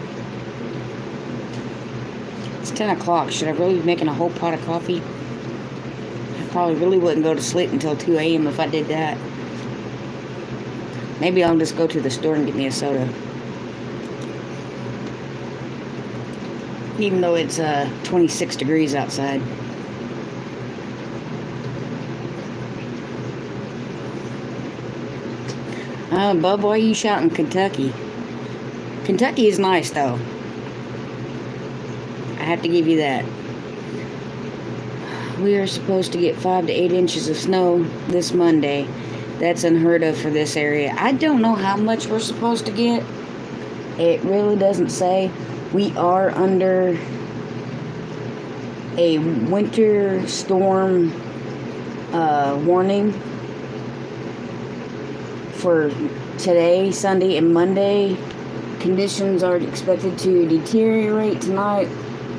It's 10 o'clock. Should I really be making a whole pot of coffee? I probably really wouldn't go to sleep until 2 a.m. if I did that. Maybe I'll just go to the store and get me a soda. Even though it's 26 degrees outside. Bub, why are you shouting Kentucky? Kentucky is nice, though. I have to give you that. We are supposed to get 5 to 8 inches of snow this Monday. That's unheard of for this area. I don't know how much we're supposed to get. It really doesn't say. We are under a winter storm warning for today, Sunday, and Monday. Conditions are expected to deteriorate tonight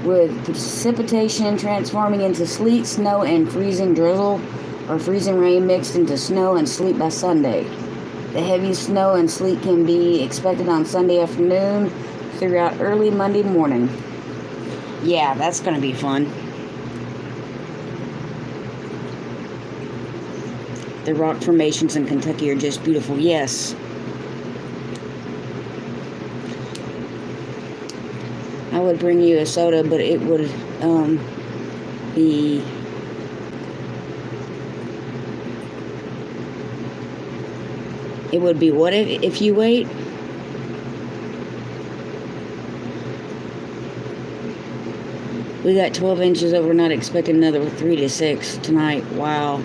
with precipitation transforming into sleet, snow, and freezing drizzle or freezing rain mixed into snow and sleet by Sunday. The heavy snow and sleet can be expected on Sunday afternoon throughout early Monday morning. Yeah, that's going to be fun. The rock formations in Kentucky are just beautiful. Yes. I would bring you a soda, but it would be... It would be what if you wait? We got 12 inches overnight, expecting another 3 to 6 tonight. Wow.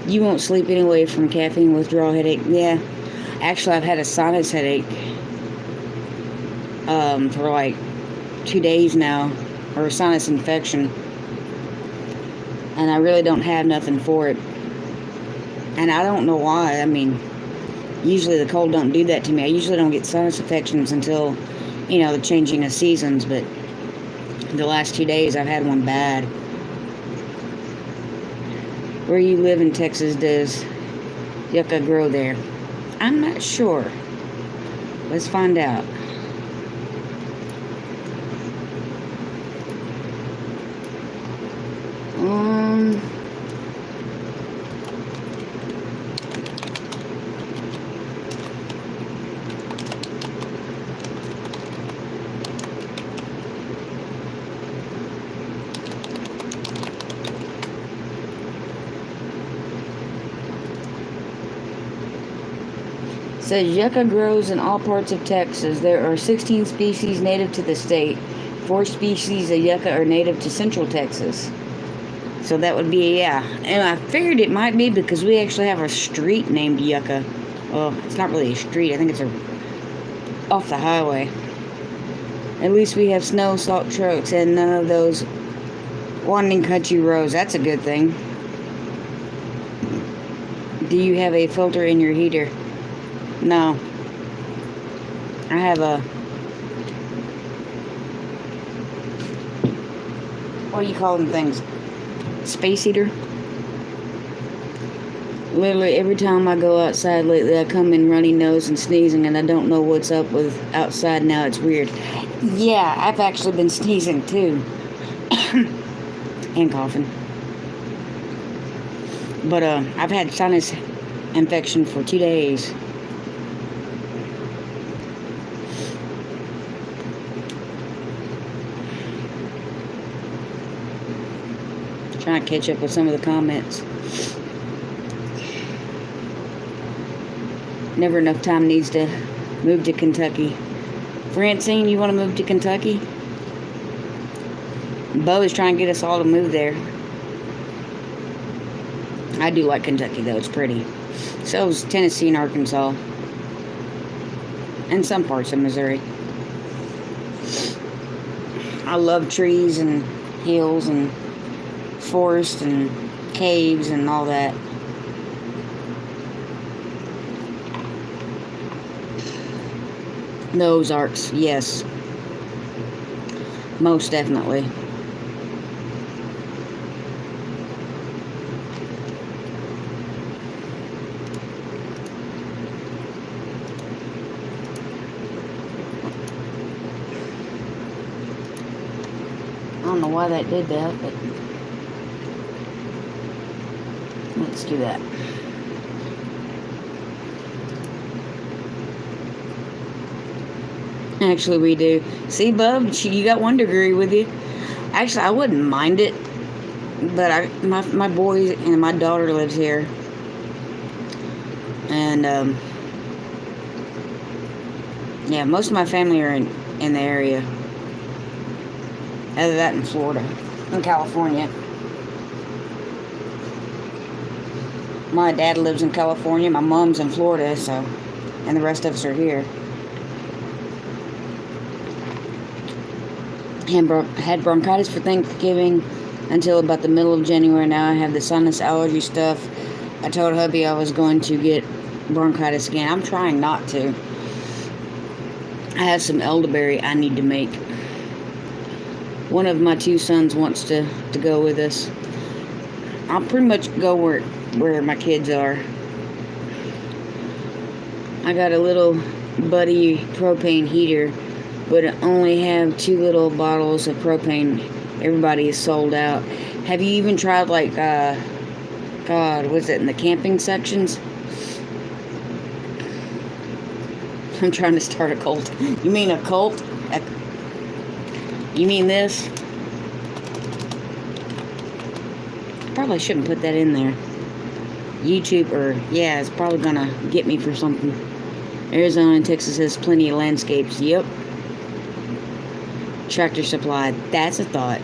You won't sleep anyway from caffeine withdrawal headache. Yeah. Actually, I've had a sinus headache for like 2 days now, or a sinus infection, and I really don't have nothing for it, and I don't know why. I mean, usually the cold don't do that to me. I usually don't get sinus infections until, the changing of seasons, but the last 2 days I've had one bad. Where you live in Texas, does yucca grow there? I'm not sure. Let's find out. Says yucca grows in all parts of Texas. There are 16 species native to the state. 4 species of yucca are native to central Texas. So that would be, yeah. And I figured it might be because we actually have a street named Yucca. Well, it's not really a street. I think it's off the highway. At least we have snow, salt trucks, and none of those winding country roads. That's a good thing. Do you have a filter in your heater? No. I have a, what do you call them things? Space heater. Literally every time I go outside lately, I come in runny nose and sneezing, and I don't know what's up with outside now. It's weird. Yeah, I've actually been sneezing too. And coughing. But I've had sinus infection for 2 days. Trying to catch up with some of the comments. Never enough time needs to move to Kentucky. Francine, you want to move to Kentucky? Bo is trying to get us all to move there. I do like Kentucky, though. It's pretty. So is Tennessee and Arkansas. And some parts of Missouri. I love trees and hills and forest and caves and all that. The Ozarks, yes. Most definitely. I don't know why that did that, but let's do that. Actually, we do. See, Bub, you got 1 degree with you. Actually, I wouldn't mind it, but my boy and my daughter lives here, and yeah, most of my family are in the area. Other than that, in Florida, in California. My dad lives in California. My mom's in Florida, so, and the rest of us are here. Had bronchitis for Thanksgiving until about the middle of January. Now I have the sinus allergy stuff. I told hubby I was going to get bronchitis again. I'm trying not to. I have some elderberry I need to make. One of my 2 sons wants to go with us. I'll pretty much go where my kids are. I got a little buddy propane heater, but I only have 2 little bottles of propane. Everybody is sold out. Have you even tried, like, God, what's it, in the camping sections? I'm trying to start a cult. You mean a cult? You mean this? Probably shouldn't put that in there. YouTube, yeah, it's probably gonna get me for something. Arizona and Texas has plenty of landscapes. Yep. Tractor Supply, that's a thought.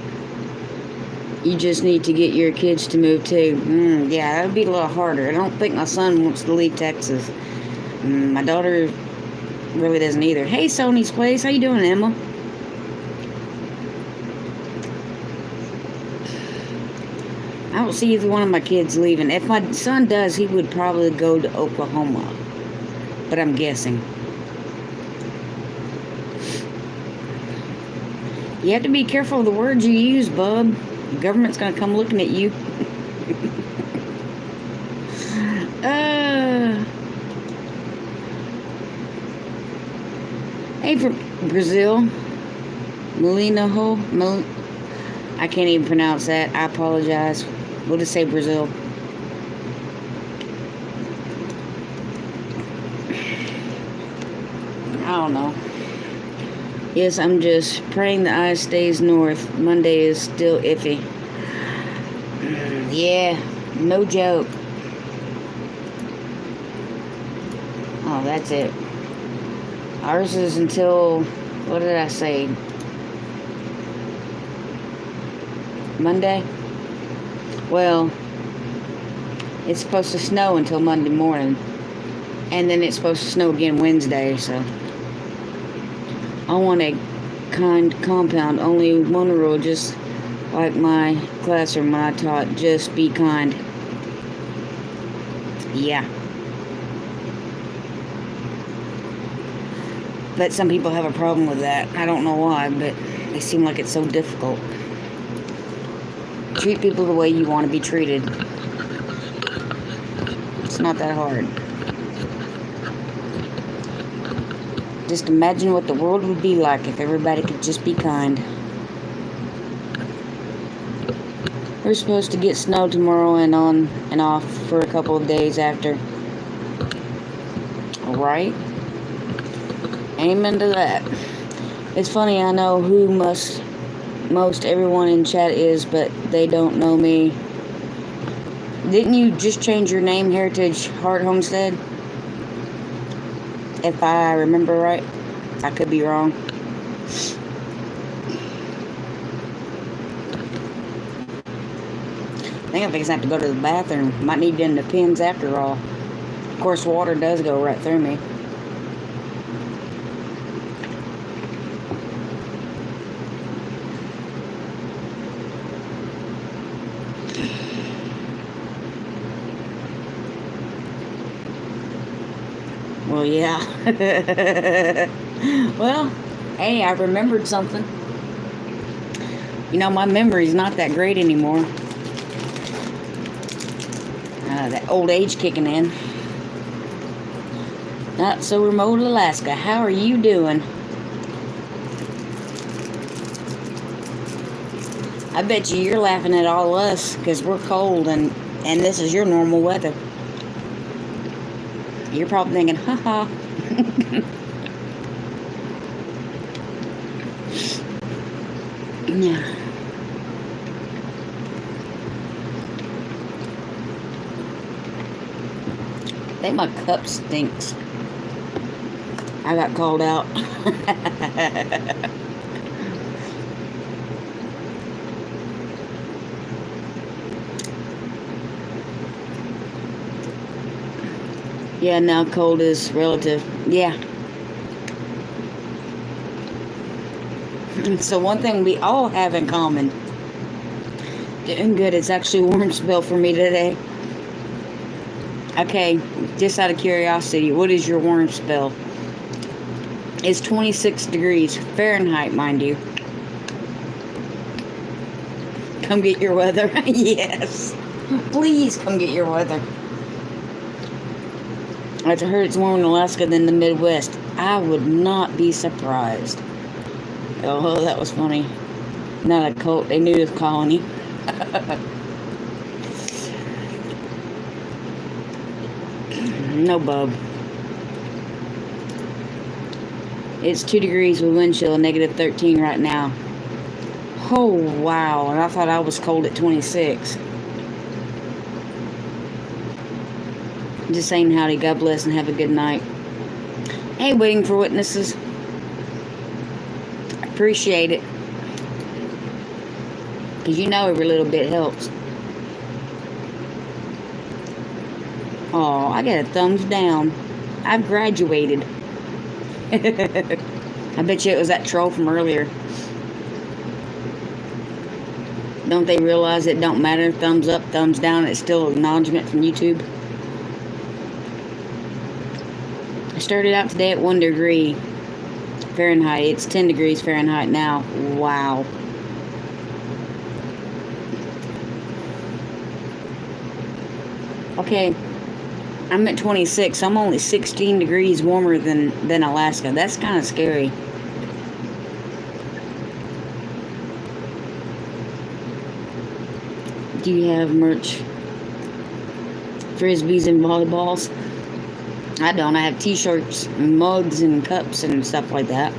You just need to get your kids to move too. Yeah, that would be a little harder. I don't think my son wants to leave Texas. My daughter really doesn't either. Hey, Sony's Place, how you doing, Emma? I don't see either one of my kids leaving. If my son does, he would probably go to Oklahoma. But I'm guessing. You have to be careful of the words you use, bub. The government's going to come looking at you. Hey, from Brazil. I can't even pronounce that. I apologize. We'll just say Brazil. I don't know. Yes, I'm just praying the ice stays north. Monday is still iffy. Yeah, no joke. Oh, that's it. Ours is until, what did I say? Monday? Well, it's supposed to snow until Monday morning. And then it's supposed to snow again Wednesday, so. I want a kind compound. Only one rule, just like my classroom when I taught, just be kind. Yeah. But some people have a problem with that. I don't know why, but they seem like it's so difficult. Treat people the way you want to be treated. It's not that hard. Just imagine what the world would be like if everybody could just be kind. We're supposed to get snow tomorrow and on and off for a couple of days after. Alright? Amen to that. It's funny, I know who most everyone in chat is, but they don't know me. Didn't you just change your name, Heritage Heart Homestead? If I remember right. I could be wrong. I think I'm going to have to go to the bathroom. Might need to end the pins after all. Of course, water does go right through me. Well, yeah. Well, hey, I remembered something. You know, my memory's not that great anymore. That old age kicking in. Not so remote Alaska. How are you doing? I bet you're laughing at all of us because we're cold and this is your normal weather. You're probably thinking, haha. Yeah. I think my cup stinks. I got called out. Yeah, now cold is relative. Yeah. So one thing we all have in common. Doing good. It's actually a warm spell for me today. Okay, just out of curiosity, what is your warm spell? It's 26 degrees Fahrenheit, mind you. Come get your weather. Yes. Please come get your weather. I heard it's warmer in Alaska than the Midwest. I would not be surprised. Oh, that was funny. Not a cult. They knew it was colony. No, bub. It's 2 degrees with wind chill, negative 13 right now. Oh, wow. And I thought I was cold at 26. Just saying howdy, God bless, and have a good night. Hey, waiting for witnesses. Appreciate it. Because you know every little bit helps. Oh, I got a thumbs down. I've graduated. I bet you it was that troll from earlier. Don't they realize it don't matter? Thumbs up, thumbs down, it's still acknowledgement from YouTube. I started out today at 1 degree Fahrenheit. It's 10 degrees Fahrenheit now. Wow. Okay. I'm at 26. I'm only 16 degrees warmer than Alaska. That's kind of scary. Do you have merch? Frisbees and volleyballs? I don't. I have t-shirts and mugs and cups and stuff like that.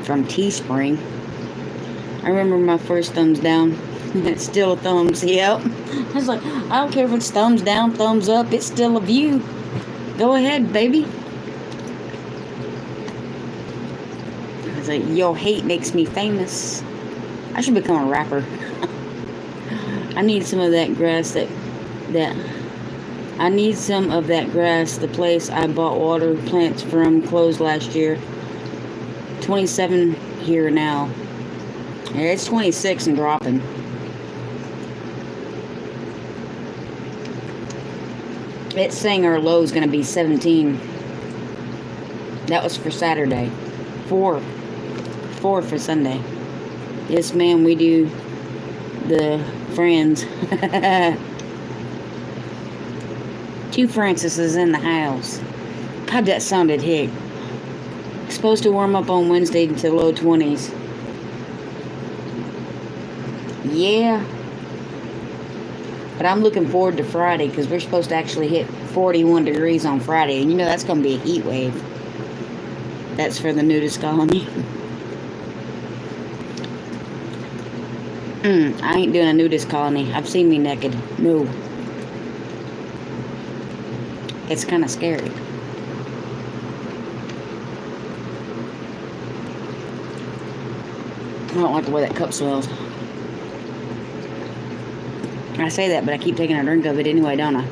From Teespring. I remember my first thumbs down. It's still a thumbs, yep. I was like, I don't care if it's thumbs down, thumbs up, it's still a view. Go ahead, baby. I was like, your hate makes me famous. I should become a rapper. I need some of that grass I need some of that grass. The place I bought water plants from closed last year. 27 here now. Yeah, it's 26 and dropping. It's saying our low is going to be 17. That was for Saturday. 4. 4 for Sunday. Yes, ma'am, we do the Friends. 2 Francis's in the house. God, that sounded hick. Supposed to warm up on Wednesday to low 20s. Yeah. But I'm looking forward to Friday because we're supposed to actually hit 41 degrees on Friday. And you know that's going to be a heat wave. That's for the nudist colony. I ain't doing a nudist colony. I've seen me naked. No. It's kind of scary. I don't like the way that cup smells. I say that, but I keep taking a drink of it anyway, don't I?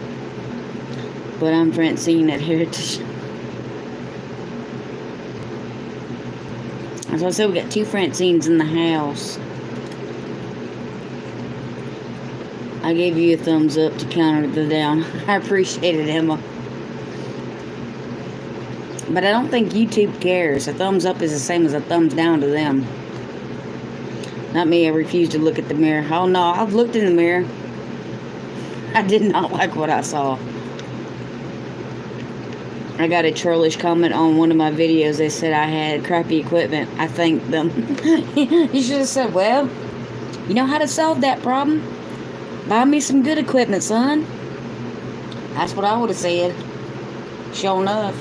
But I'm Francine at Heritage. As I said, we got 2 Francines in the house. I gave you a thumbs up to counter the down. I appreciate it, Emma. But I don't think YouTube cares. A thumbs up is the same as a thumbs down to them. Not me, I refuse to look at the mirror. Oh no, I've looked in the mirror. I did not like what I saw. I got a trollish comment on one of my videos. They said I had crappy equipment. I thanked them. You should have said, well, you know how to solve that problem? Buy me some good equipment, son. That's what I would have said. Sure enough.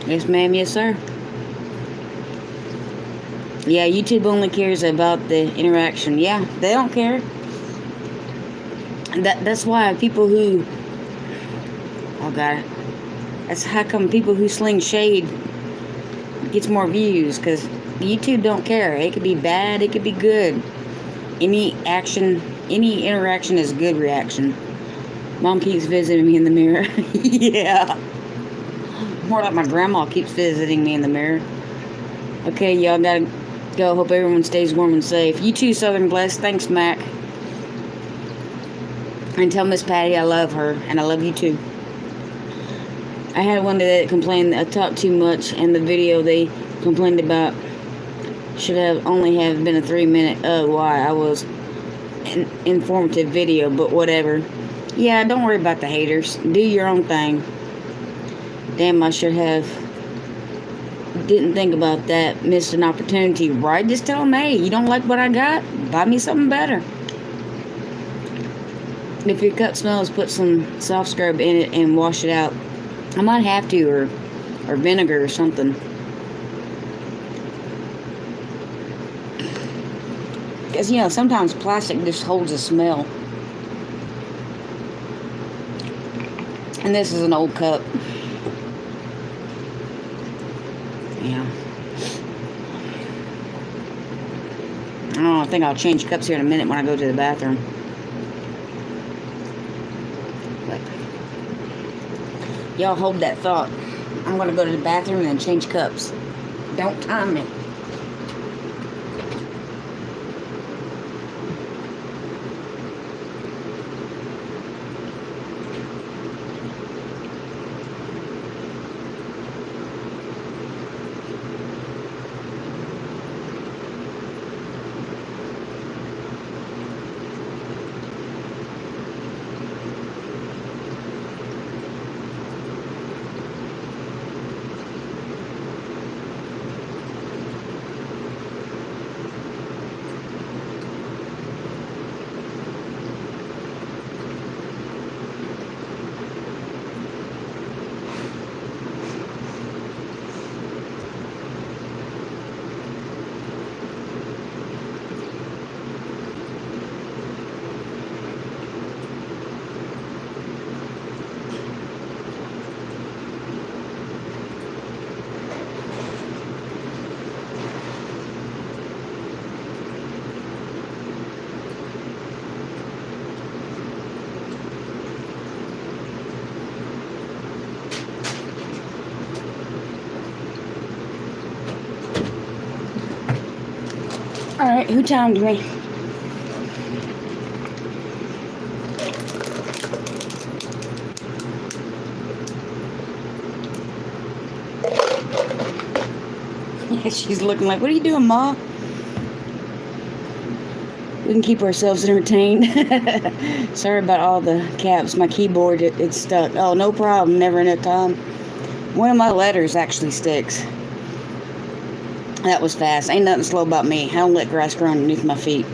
Yes, ma'am. Yes, sir. Yeah, YouTube only cares about the interaction. Yeah, they don't care. That's why people who... Oh, God. That's how come people who sling shade gets more views. Because YouTube don't care. It could be bad. It could be good. Any action... Any interaction is good reaction. Mom keeps visiting me in the mirror. Yeah. More like my grandma keeps visiting me in the mirror. Okay, y'all gotta go. Hope everyone stays warm and safe. You too, Southern Blessed. Thanks, Mac. And tell Miss Patty I love her. And I love you too. I had one that complained that I talked too much. And the video they complained about should have only have been a 3-minute. Oh, why? I was... informative video, but whatever. Yeah, don't worry about the haters. Do your own thing. Damn, I should have didn't think about that. Missed an opportunity, right? Just tell them, hey, you don't like what I got? Buy me something better. If your cup smells, put some soft scrub in it and wash it out. I might have to, or vinegar or something. Because, you know, sometimes plastic just holds a smell. And this is an old cup. Yeah. I don't know, I think I'll change cups here in a minute when I go to the bathroom. But y'all hold that thought. I'm going to go to the bathroom and then change cups. Don't time me. Alright, who timed me? She's looking like, what are you doing, Ma? We can keep ourselves entertained. Sorry about all the caps. My keyboard, it's stuck. Oh, no problem. Never enough time. One of my letters actually sticks. That was fast. Ain't nothing slow about me. I don't let grass grow underneath my feet.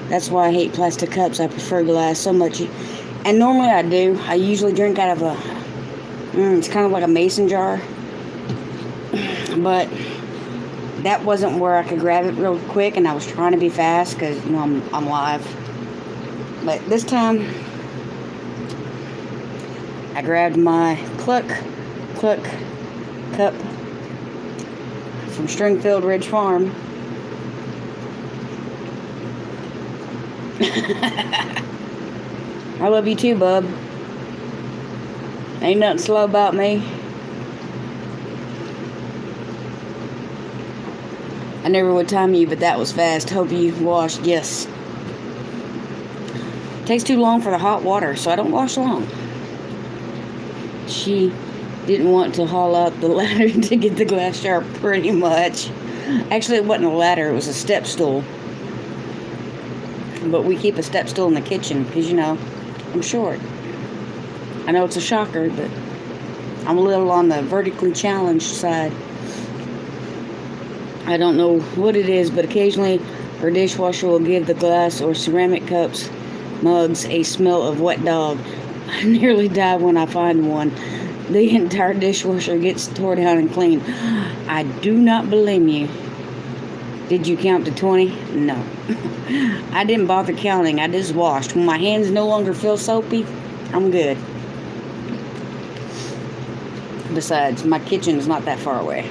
That's why I hate plastic cups. I prefer glass so much. And normally I do. I usually drink out of a... it's kind of like a mason jar. But that wasn't where I could grab it real quick. And I was trying to be fast because, you know, I'm live. But this time, I grabbed my Cluck cup from Stringfield Ridge Farm. I love you too, bub. Ain't nothing slow about me. I never would time you, but that was fast. Hope you washed. Yes. Takes too long for the hot water, so I don't wash long. She didn't want to haul out the ladder to get the glass jar pretty much. Actually, it wasn't a ladder, it was a step stool. But we keep a step stool in the kitchen because, you know, I'm short. I know it's a shocker, but I'm a little on the vertically challenged side. I don't know what it is, but occasionally her dishwasher will give the glass or ceramic cups, mugs, a smell of wet dog. I nearly die when I find one. The entire dishwasher gets tore down and cleaned. I do not blame you. Did you count to 20? No. I didn't bother counting. I just washed. When my hands no longer feel soapy, I'm good. Besides, my kitchen is not that far away.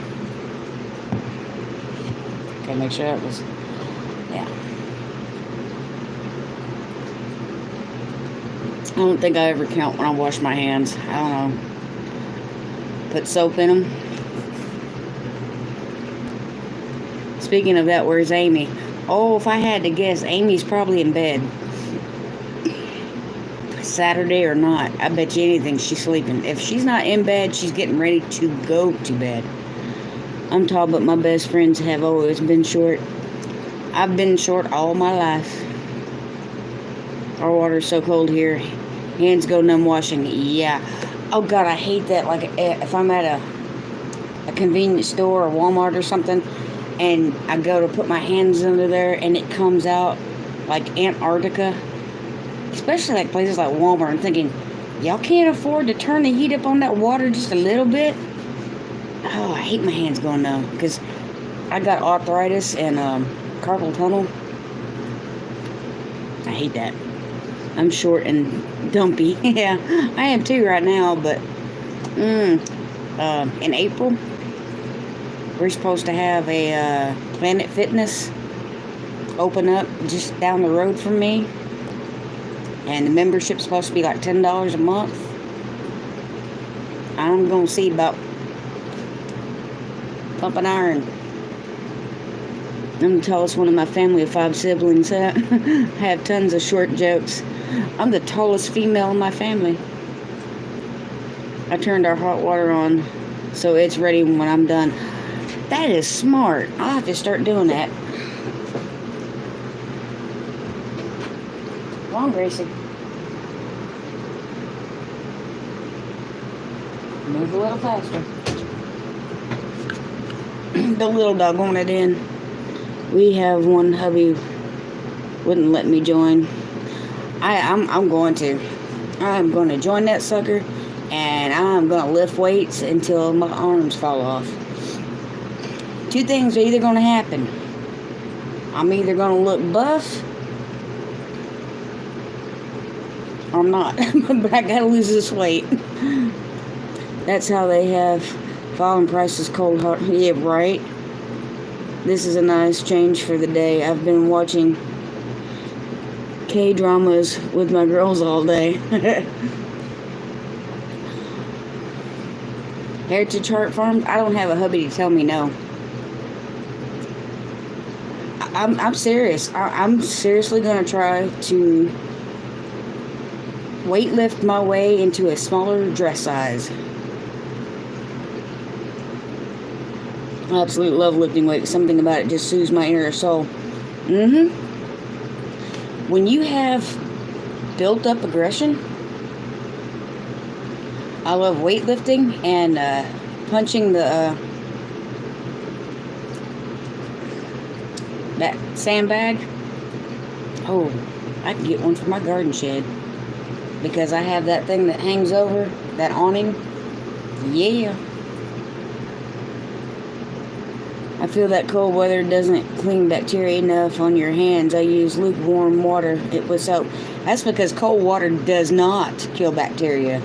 Okay, make sure it was... Yeah. I don't think I ever count when I wash my hands. I don't know. Put soap in them. Speaking of that, where's Amy? Oh, if I had to guess, Amy's probably in bed. Saturday or not, I bet you anything she's sleeping. If she's not in bed, she's getting ready to go to bed. I'm tall, but my best friends have always been short. I've been short all my life. Our water's so cold here. Hands go numb washing. Yeah. Oh, God, I hate that. Like, if I'm at a convenience store or Walmart or something, and I go to put my hands under there, and it comes out like Antarctica. Especially like places like Walmart. I'm thinking, y'all can't afford to turn the heat up on that water just a little bit? Oh, I hate my hands going numb because I got arthritis and carpal tunnel. I hate that. I'm short and dumpy. Yeah, I am too right now, but in April, we're supposed to have a Planet Fitness open up just down the road from me. And the membership's supposed to be like $10 a month. I'm going to see about pumping iron. I'm the tallest one of my family of 5 siblings. I have tons of short jokes. I'm the tallest female in my family. I turned our hot water on so it's ready when I'm done. That is smart. I'll have to start doing that. Come on, Gracie. Move a little faster. The little dog wanted in. We have one hubby wouldn't let me join. I'm going to. I'm going to join that sucker, and I'm going to lift weights until my arms fall off. 2 things are either going to happen. I'm either going to look buff, or I'm not. But I got to lose this weight. That's how they have fallen prices cold hard. Yeah, right. This is a nice change for the day. I've been watching K-dramas with my girls all day. Heritage Heart Farms, I don't have a hubby to tell me no. I'm serious. I'm seriously going to try to weightlift my way into a smaller dress size. I absolutely love lifting weights. Something about it just soothes my inner soul. When you have built up aggression, I love weightlifting and punching the that sandbag. Oh, I can get one for my garden shed because I have that thing that hangs over that awning. Yeah. I feel that cold weather doesn't clean bacteria enough on your hands. I use lukewarm water with soap. That's because cold water does not kill bacteria.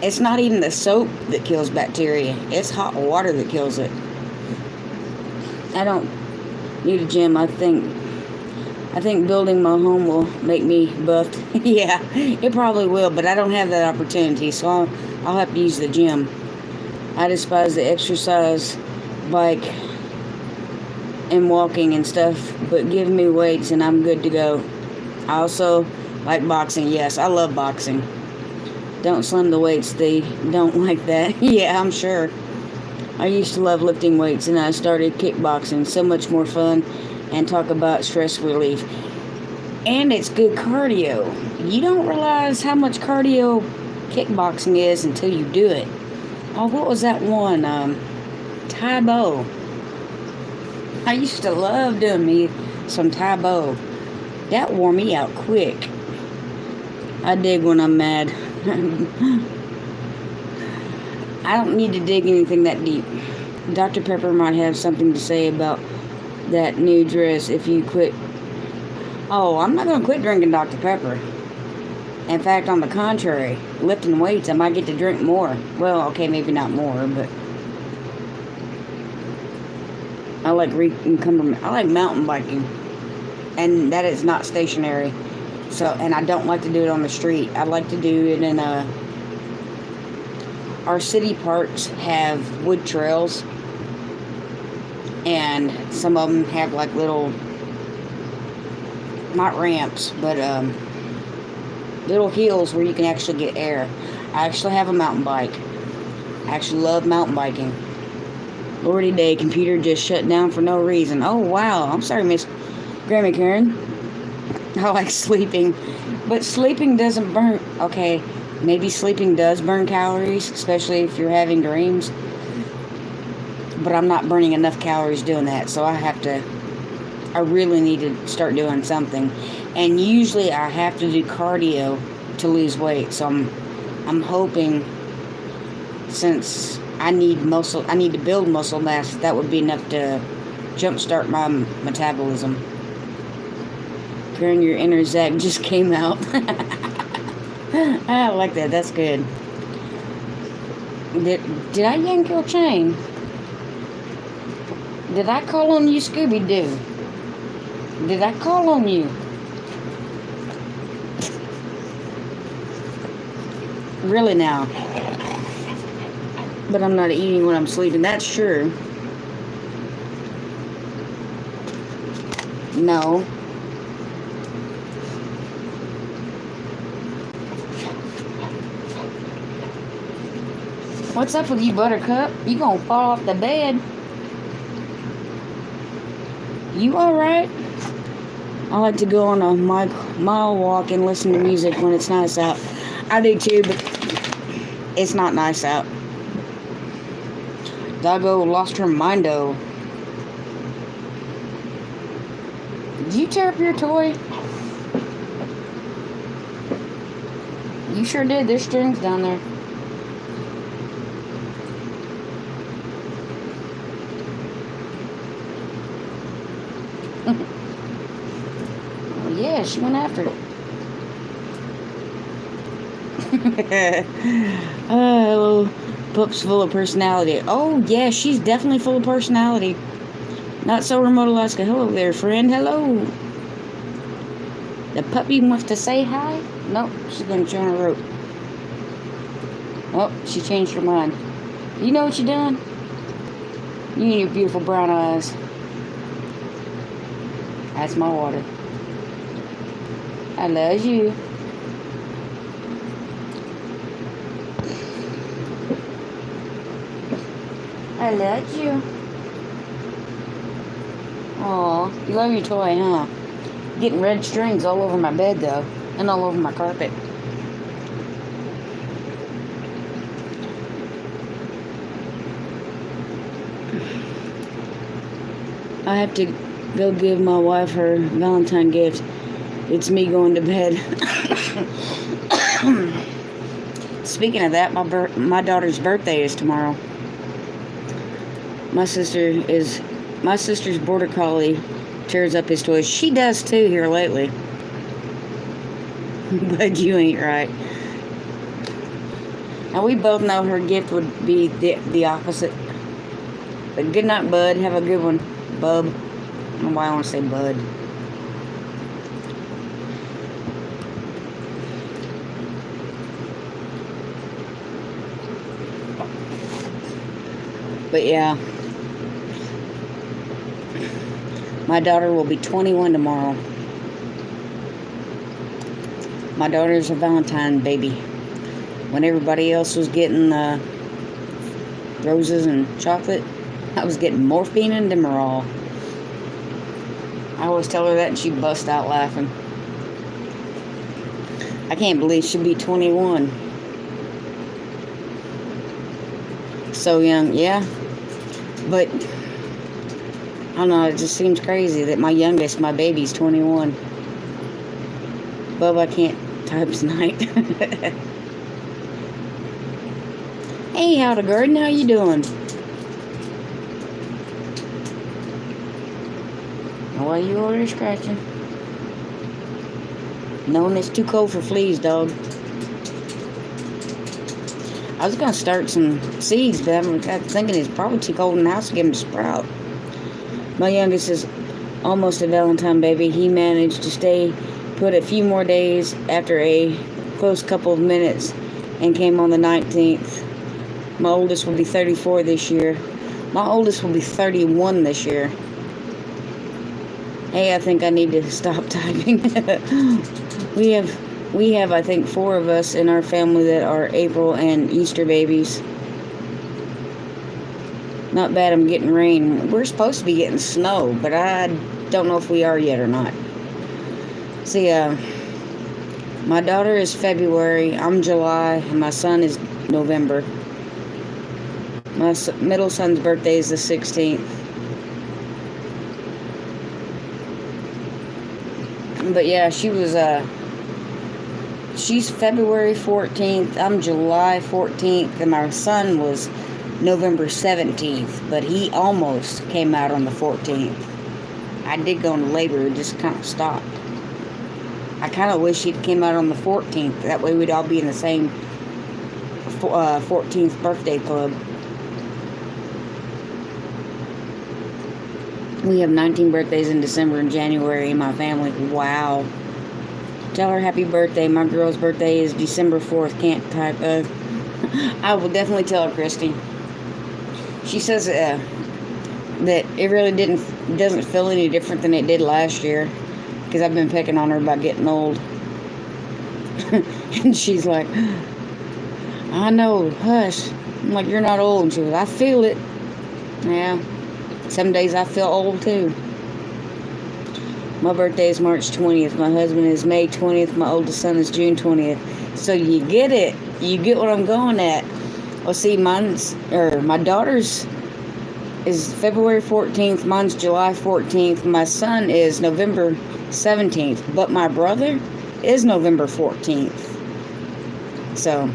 It's not even the soap that kills bacteria. It's hot water that kills it. I don't need a gym. I think building my home will make me buffed. Yeah, it probably will, but I don't have that opportunity, so I'll have to use the gym. I despise the exercise bike and walking and stuff, but give me weights and I'm good to go. I also like boxing. Yes, I love boxing. Don't slim the weights. They don't like that. Yeah, I'm sure. I used to love lifting weights and I started kickboxing. So much more fun, and talk about stress relief. And it's good cardio. You don't realize how much cardio kickboxing is until you do it. Oh, what was that one? Tai Bo. I used to love doing me some Tai Bo. That wore me out quick. I dig when I'm mad. I don't need to dig anything that deep. Dr. Pepper might have something to say about that new dress if you quit. Oh, I'm not going to quit drinking Dr. Pepper. In fact, on the contrary, lifting weights, I might get to drink more. Well, okay, maybe not more, but I like mountain biking, and that is not stationary. So, and I don't like to do it on the street. I like to do it in our city parks have wood trails, and some of them have like little, not ramps, but little hills where you can actually get air. I actually have a mountain bike. I actually love mountain biking. Lordy day, computer just shut down for no reason. Oh, wow. I'm sorry, Miss Grandma Karen. I like sleeping. But sleeping doesn't burn. Okay, maybe sleeping does burn calories, especially if you're having dreams. But I'm not burning enough calories doing that. So I really need to start doing something. And usually I have to do cardio to lose weight. So I'm hoping, since I need to build muscle mass, that would be enough to jumpstart my metabolism. Karen, your inner Zach just came out. I like that. That's good. Did I yank your chain? Did I call on you, Scooby-Doo? Did I call on you? Really now? But I'm not eating when I'm sleeping, that's sure. No. What's up with you, Buttercup? You gonna fall off the bed? You alright? I like to go on a mile walk and listen to music when it's nice out. I do too, but it's not nice out. Doggo lost her mindo. Did you tear up your toy? You sure did. There's strings down there. Oh, yeah, she went after it. Oh, Pup's full of personality. Oh, yeah, she's definitely full of personality. Not so remote Alaska. Hello there, friend. Hello. The puppy wants to say hi? Nope, she's going to chew on her rope. Oh, she changed her mind. You know what you're doing? You and your beautiful brown eyes. That's my water. I love you. I love you. Aw, you love your toy, huh? Getting red strings all over my bed, though. And all over my carpet. I have to go give my wife her Valentine gift. It's me going to bed. Speaking of that, my daughter's birthday is tomorrow. My sister's border collie tears up his toys. She does too here lately. But you ain't right. Now we both know her gift would be the opposite. But good night, bud. Have a good one, bub. I don't know why I want to say bud. But yeah, my daughter will be 21 tomorrow. My daughter's a Valentine baby. When everybody else was getting roses and chocolate, I was getting morphine and Demerol. I always tell her that and she busts out laughing. I can't believe she'll be 21. So young, yeah. But, I don't know, it just seems crazy that my youngest, my baby's 21. Bub, I can't type tonight. Hey, howdy, Gordon, how you doing? Why are you over there scratching? Knowing it's too cold for fleas, dog. I was going to start some seeds, but I'm thinking it's probably too cold in the house to get them to sprout. My youngest is almost a Valentine baby. He managed to stay put a few more days after a close couple of minutes and came on the 19th. My oldest will be 34 this year. My oldest will be 31 this year. Hey, I think I need to stop typing. We have, I think, 4 of us in our family that are April and Easter babies. Not bad I'm getting rain. We're supposed to be getting snow, but I don't know if we are yet or not. See, my daughter is February, I'm July, and my son is November. My middle son's birthday is the 16th. But yeah, she's February 14th, I'm July 14th, and my son was November 17th, but he almost came out on the 14th. I did go into labor, it just kind of stopped. I kind of wish he'd came out on the 14th, that way we'd all be in the same 14th birthday club. We have 19 birthdays in December and January in my family. Wow. Tell her happy birthday. My girl's birthday is December 4th. Can't type. I will definitely tell her, Christy. She says that it really doesn't feel any different than it did last year. Because I've been picking on her about getting old. And she's like, I know, hush. I'm like, you're not old. And she goes, I feel it. Yeah. Some days I feel old too. My birthday is March 20th. My husband is May 20th. My oldest son is June 20th. So you get it. You get what I'm going at. Well, see, my daughter's is February 14th. Mine's July 14th. My son is November 17th. But my brother is November 14th. So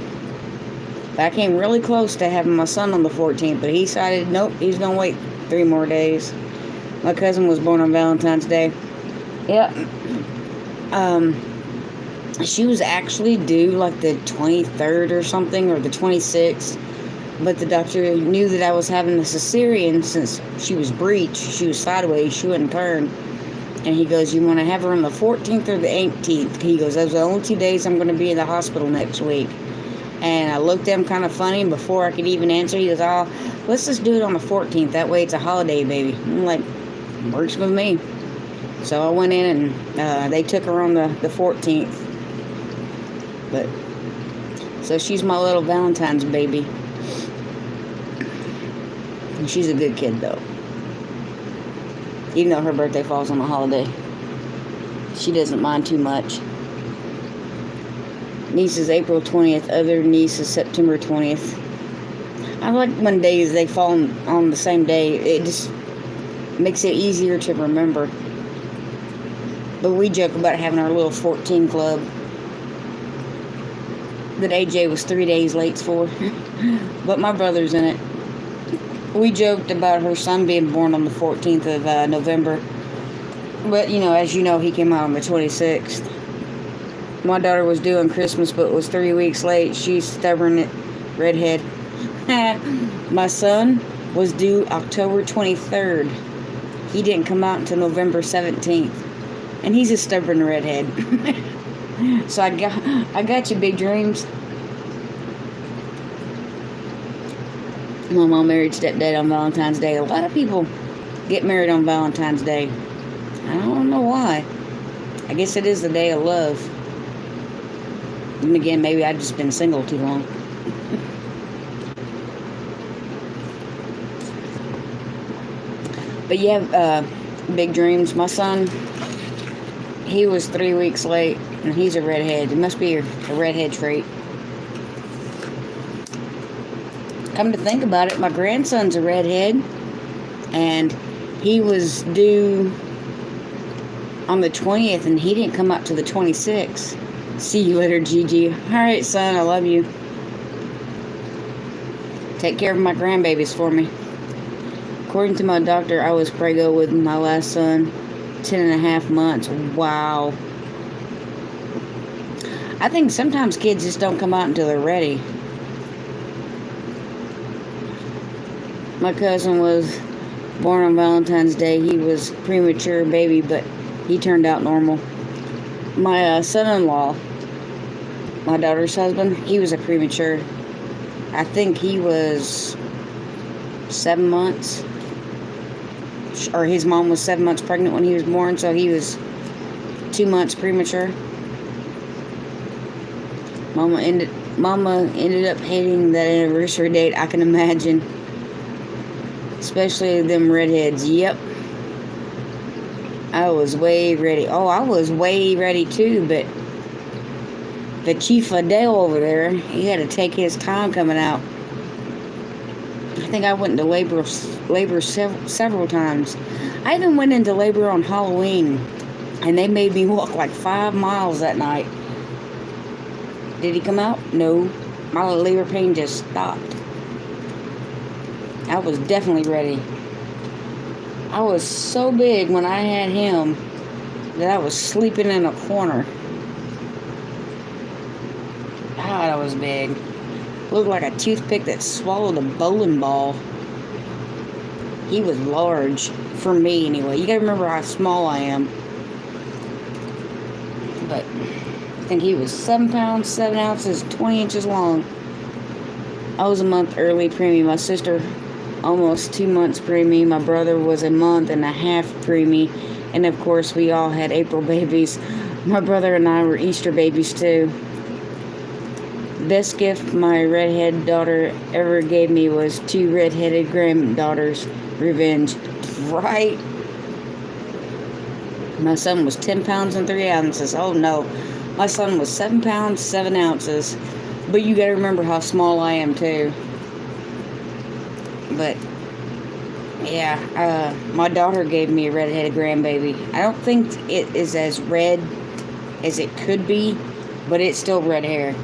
I came really close to having my son on the 14th. But he decided, nope, he's going to wait 3 more days. My cousin was born on Valentine's Day. Yep. She was actually due like the 23rd or something, or the 26th. But the doctor knew that I was having a cesarean since she was breech. She was sideways. She wouldn't turn. And he goes, you want to have her on the 14th or the 18th? He goes, those are the only 2 days I'm going to be in the hospital next week. And I looked at him kind of funny. Before I could even answer, he goes, oh, let's just do it on the 14th. That way it's a holiday, baby. I'm like, works with me. So I went in and they took her on the 14th. But, so she's my little Valentine's baby. And she's a good kid, though. even though her birthday falls on a holiday. She doesn't mind too much. Niece is April 20th. Other niece is September 20th. I like when days they fall on the same day. It just makes it easier to remember. But we joke about having our little 14 club that AJ was 3 days late for. But my brother's in it. We joked about her son being born on the 14th of November. But, as you know, he came out on the 26th. My daughter was due on Christmas, but was 3 weeks late. She's stubborn redhead. My son was due October 23rd. He didn't come out until November 17th. And he's a stubborn redhead. So I got you, big dreams. My mom married stepdad on Valentine's Day. A lot of people get married on Valentine's Day. I don't know why. I guess it is the day of love. And again, maybe I've just been single too long. But yeah, big dreams. My son, he was 3 weeks late, and he's a redhead. It must be a redhead trait. Come to think about it, my grandson's a redhead, and he was due on the 20th, and he didn't come out till the 26th. See you later, Gigi. All right, son, I love you. Take care of my grandbabies for me. According to my doctor, I was preggo with my last son, 10.5 months. Wow. I think sometimes kids just don't come out until they're ready. My cousin was born on Valentine's Day. He was a premature baby, but he turned out normal. My son-in-law, my daughter's husband, he was a premature. I think he was 7 months. Or his mom was 7 months pregnant when he was born, so he was 2 months premature. Mama ended up hating that anniversary date, I can imagine. Especially them redheads. Yep. I was way ready. Oh, I was way ready too, but the Chief Adele over there, he had to take his time coming out. I think I went into labor several times. I even went into labor on Halloween, and they made me walk like 5 miles that night. Did he come out? No. My labor pain just stopped. I was definitely ready. I was so big when I had him that I was sleeping in a corner. God, I was big. Looked like a toothpick that swallowed a bowling ball. He was large. For me, anyway. You gotta remember how small I am. But I think he was 7 pounds, 7 ounces, 20 inches long. I was a month early preemie. My sister, almost 2 months preemie. My brother was a month and a half preemie. And of course, we all had April babies. My brother and I were Easter babies too. Best gift my redhead daughter ever gave me was 2 redheaded granddaughters. Revenge. Right? My son was 10 pounds and 3 ounces. Oh no. My son was 7 pounds, 7 ounces. But you gotta remember how small I am too. But yeah, my daughter gave me a redheaded grandbaby. I don't think it is as red as it could be, but it's still red hair.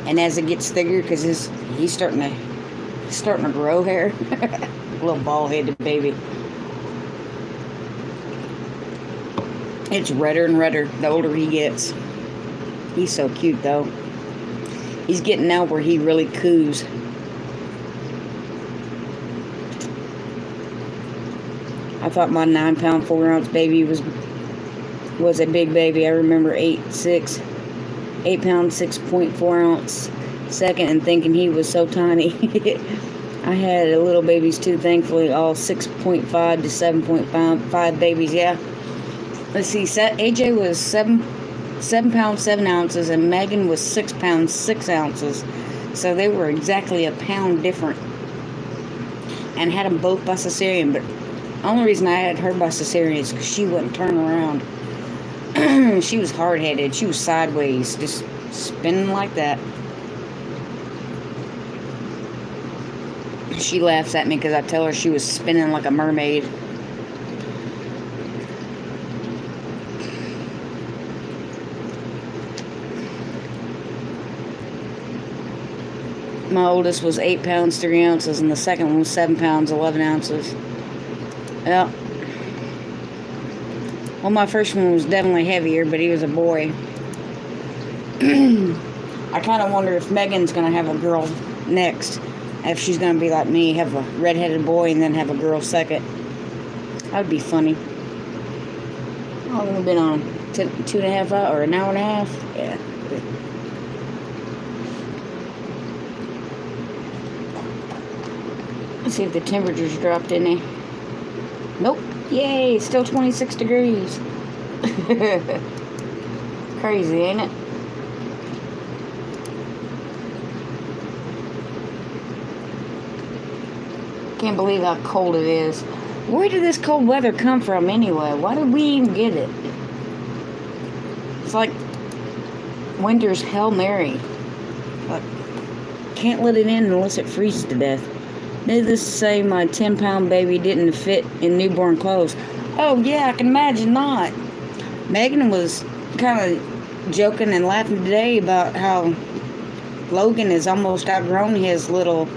And as it gets thicker, because he's starting to grow hair. Little bald-headed baby. It's redder and redder the older he gets. He's so cute though. He's getting now where he really coos. I thought my 9 pound 4 ounce baby was a big baby. I remember 8 pound 6.4 ounce second and thinking he was so tiny. I had little babies too, thankfully, all 6.5 to 7.5 babies. Yeah. Let's see, AJ was 7 pounds 7 ounces and Megan was 6 pounds 6 ounces. So they were exactly a pound different. And had them both by cesarean, but Only reason I had her by cesarean is because she wouldn't turn around. She was hard-headed. She was sideways, just spinning like that. She laughs at me because I tell her she was spinning like a mermaid. My oldest was 8 pounds, 3 ounces, and the second one was 7 pounds, 11 ounces. Yep. Well, my first one was definitely heavier, but he was a boy. I kind of wonder if Megan's going to have a girl next. If she's going to be like me, have a redheaded boy and then have a girl second. That would be funny. How long have we been on? 2.5 hours or an hour and a half? Yeah. Let's see if the temperature's dropped any. Nope. Yay, it's still 26 degrees. Crazy, ain't it? Can't believe how cold it is. Where did this cold weather come from anyway? Why did we even get it? It's like winter's Hail Mary. Like, can't let it in unless it freezes to death. Needless to say, my 10-pound baby didn't fit in newborn clothes. Oh, yeah, I can imagine not. Megan was kind of joking and laughing today about how Logan has almost outgrown his little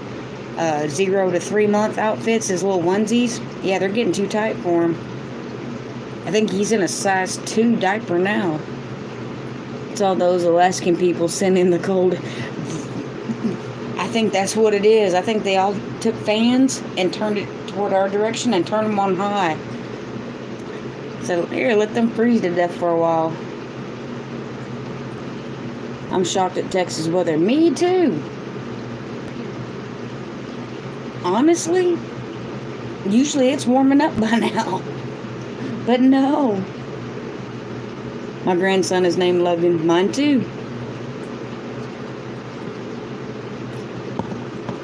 0 to 3 month outfits, his little onesies. Yeah, they're getting too tight for him. I think he's in a size 2 diaper now. It's all those Alaskan people sending the cold. I think that's what it is. I think they all took fans and turned it toward our direction and turned them on high. So here, let them freeze to death for a while. I'm shocked at Texas weather. Me too. Honestly, usually it's warming up by now. But no. My grandson is named Logan. Mine too.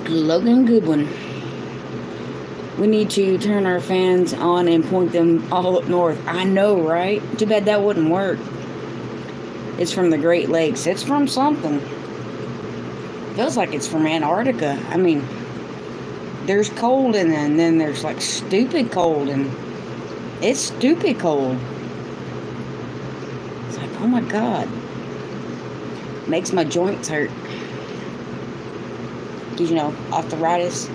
Logan Goodwin. We need to turn our fans on and point them all up north. I know, right? Too bad that wouldn't work. It's from the Great Lakes. It's from something. Feels like it's from Antarctica. I mean, there's cold and then there's like stupid cold, and it's stupid cold. It's like, oh my God. Makes my joints hurt. You know, arthritis.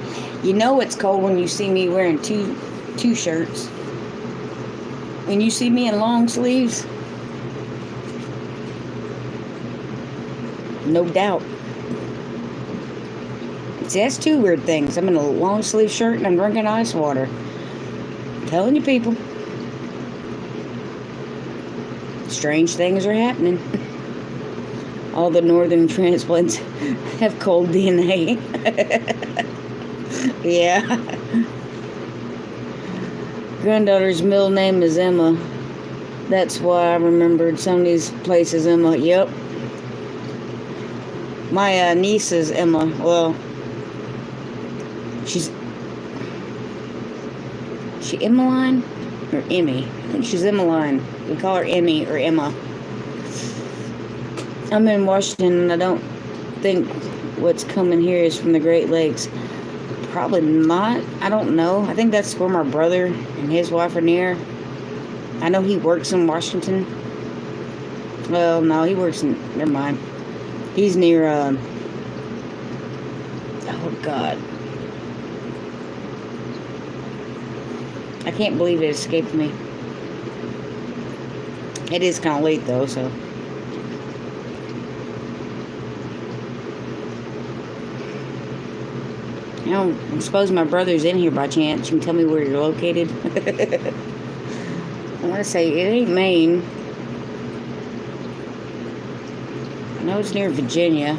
You know it's cold when you see me wearing two shirts. When you see me in long sleeves, no doubt. See, that's two weird things. I'm in a long sleeve shirt and I'm drinking ice water. I'm telling you, people. Strange things are happening. All the northern transplants have cold DNA. Yeah. Granddaughter's middle name is Emma. That's why I remembered some of these places. Emma. Yep. My niece is Emma. Well, she Emmeline or Emmy? I think she's Emmeline. We call her Emmy or Emma. I'm in Washington, and I don't think what's coming here is from the Great Lakes. Probably not. I don't know. I think that's where my brother and his wife are near. I know he works in Washington. Well, no, he works in... Never mind. He's near, oh, God. I can't believe it escaped me. It is kind of late, though, so... You know, I suppose my brother's in here by chance. You can tell me where you're located. I want to say it ain't Maine. I know it's near Virginia.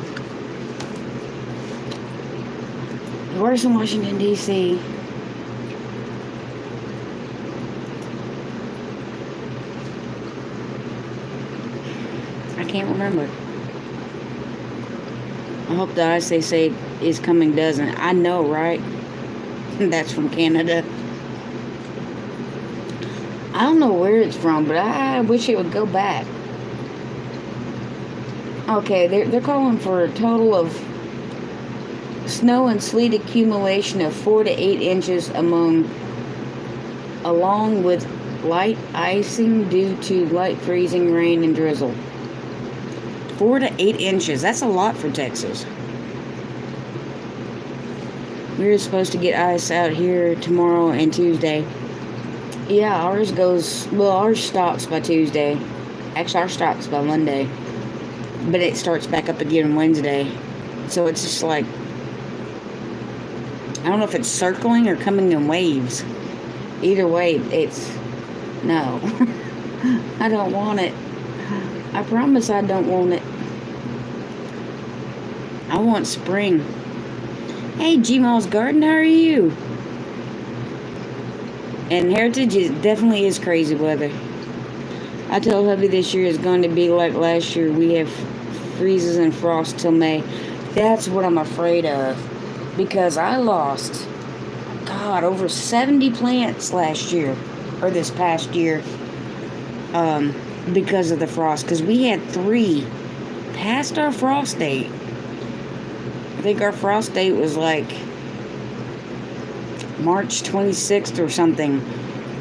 Where's in Washington, D.C.? I can't remember. I hope the ice they say is coming doesn't. I know, right? That's from Canada. I don't know where it's from, but I wish it would go back. Okay, they're calling for a total of snow and sleet accumulation of 4 to 8 inches along with light icing due to light freezing rain and drizzle. 4 to 8 inches. That's a lot for Texas. We were supposed to get ice out here tomorrow and Tuesday. Yeah, ours stops by Tuesday. Actually, ours stops by Monday. But it starts back up again Wednesday. So it's just like, I don't know if it's circling or coming in waves. Either way, it's, no. I don't want it. I promise I don't want it. I want spring. Hey, Gmal's Garden, how are you? And Heritage definitely is crazy weather. I told hubby this year is going to be like last year. We have freezes and frost till May. That's what I'm afraid of. Because I lost, God, over 70 plants last year. Or this past year. Because of the frost. Because we had 3 past our frost date. I think our frost date was like March 26th or something.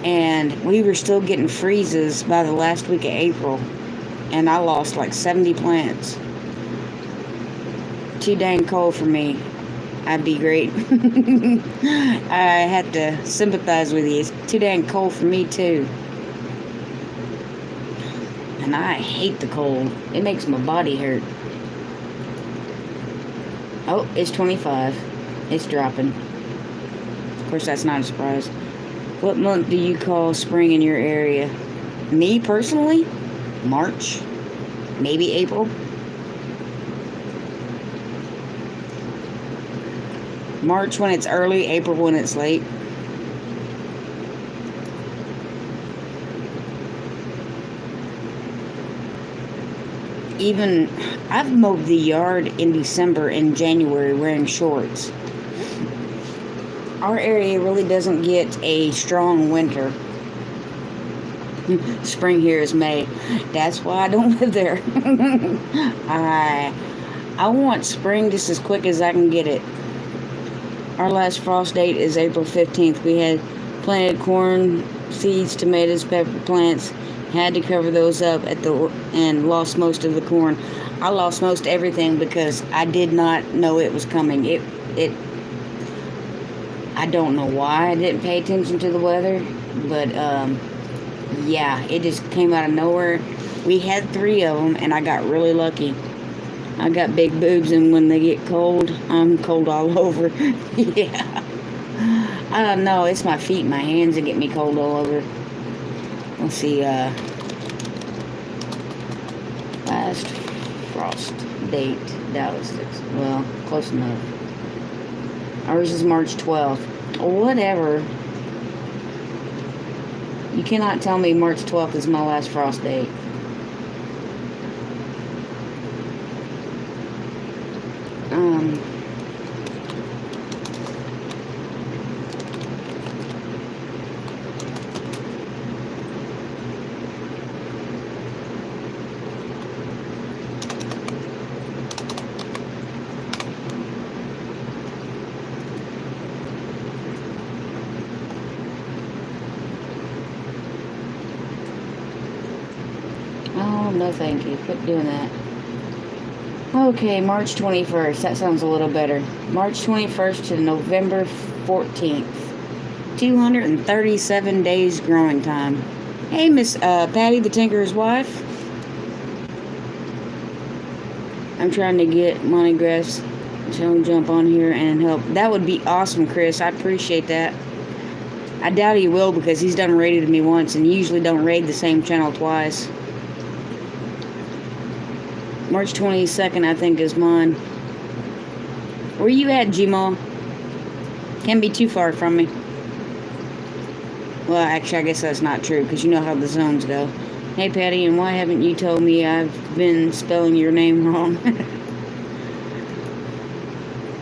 And we were still getting freezes by the last week of April. And I lost like 70 plants. Too dang cold for me. I'd be great. I had to sympathize with you. It's too dang cold for me too. And I hate the cold. It makes my body hurt. Oh, it's 25. It's dropping. Of course, that's not a surprise. What month do you call spring in your area? Me, personally? March. Maybe April. March when it's early, April when it's late. Even, I've mowed the yard in December and January wearing shorts. Our area really doesn't get a strong winter. Spring here is May. That's why I don't live there. I want spring just as quick as I can get it. Our last frost date is April 15th. We had planted corn, seeds, tomatoes, pepper plants. Had to cover those up and lost most of the corn. I lost most everything because I did not know it was coming. I don't know why I didn't pay attention to the weather, but yeah, it just came out of nowhere. We had 3 of them, and I got really lucky. I got big boobs, and when they get cold, I'm cold all over. Yeah. I don't know. It's my feet and my hands that get me cold all over. Let's see. Last frost date, Dallas. Well, close enough. Ours is March 12th. Whatever. You cannot tell me March 12th is my last frost date. Oh, no thank you. Quit doing that. Okay, March 21st. That sounds a little better. March 21st to November 14th. 237 days growing time. Hey, Miss Patty the Tinker's wife. I'm trying to get Monty Grass to jump on here and help. That would be awesome, Chris. I appreciate that. I doubt he will because he's done raided me once and usually don't raid the same channel twice. March 22nd, I think, is mine. Where you at, Gmal? Can't be too far from me. Well, actually, I guess that's not true, because you know how the zones go. Hey, Patty, and why haven't you told me I've been spelling your name wrong?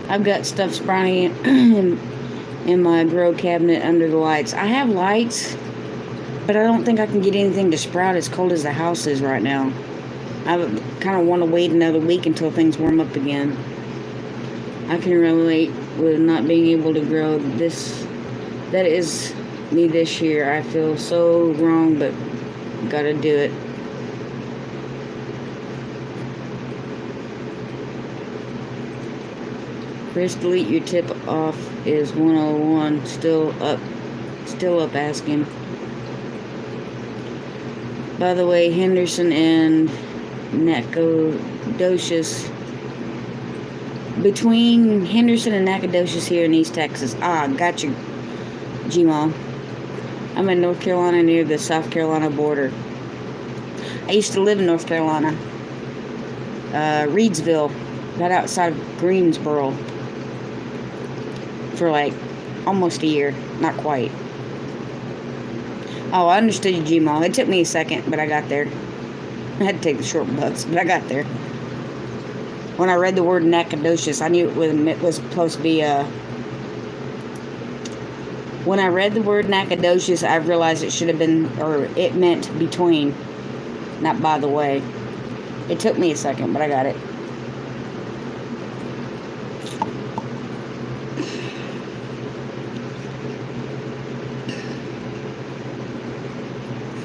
I've got stuff sprouting in my grow cabinet under the lights. I have lights, But I don't think I can get anything to sprout as cold as the house is right now. I kind of want to wait another week until things warm up again. I can relate with not being able to grow this. That is me this year. I feel so wrong, but gotta do it. Chris, delete your tip off is 101. Still up asking. By the way, Henderson and Nacogdoches. Between Henderson and Nacogdoches here in East Texas. Got you, G-Mom. I'm in North Carolina near the South Carolina border. I used to live in North Carolina. Reedsville, right outside of Greensboro. For like almost a year. Not quite. Oh, I understood you, G-Mom. It took me a second, but I got there. I had to take the short bus, but I got there. When I read the word Nacogdoches, I knew it was supposed to be when I read the word Nacogdoches, I realized it should have been, or it meant between, not by the way. It took me a second, but I got it.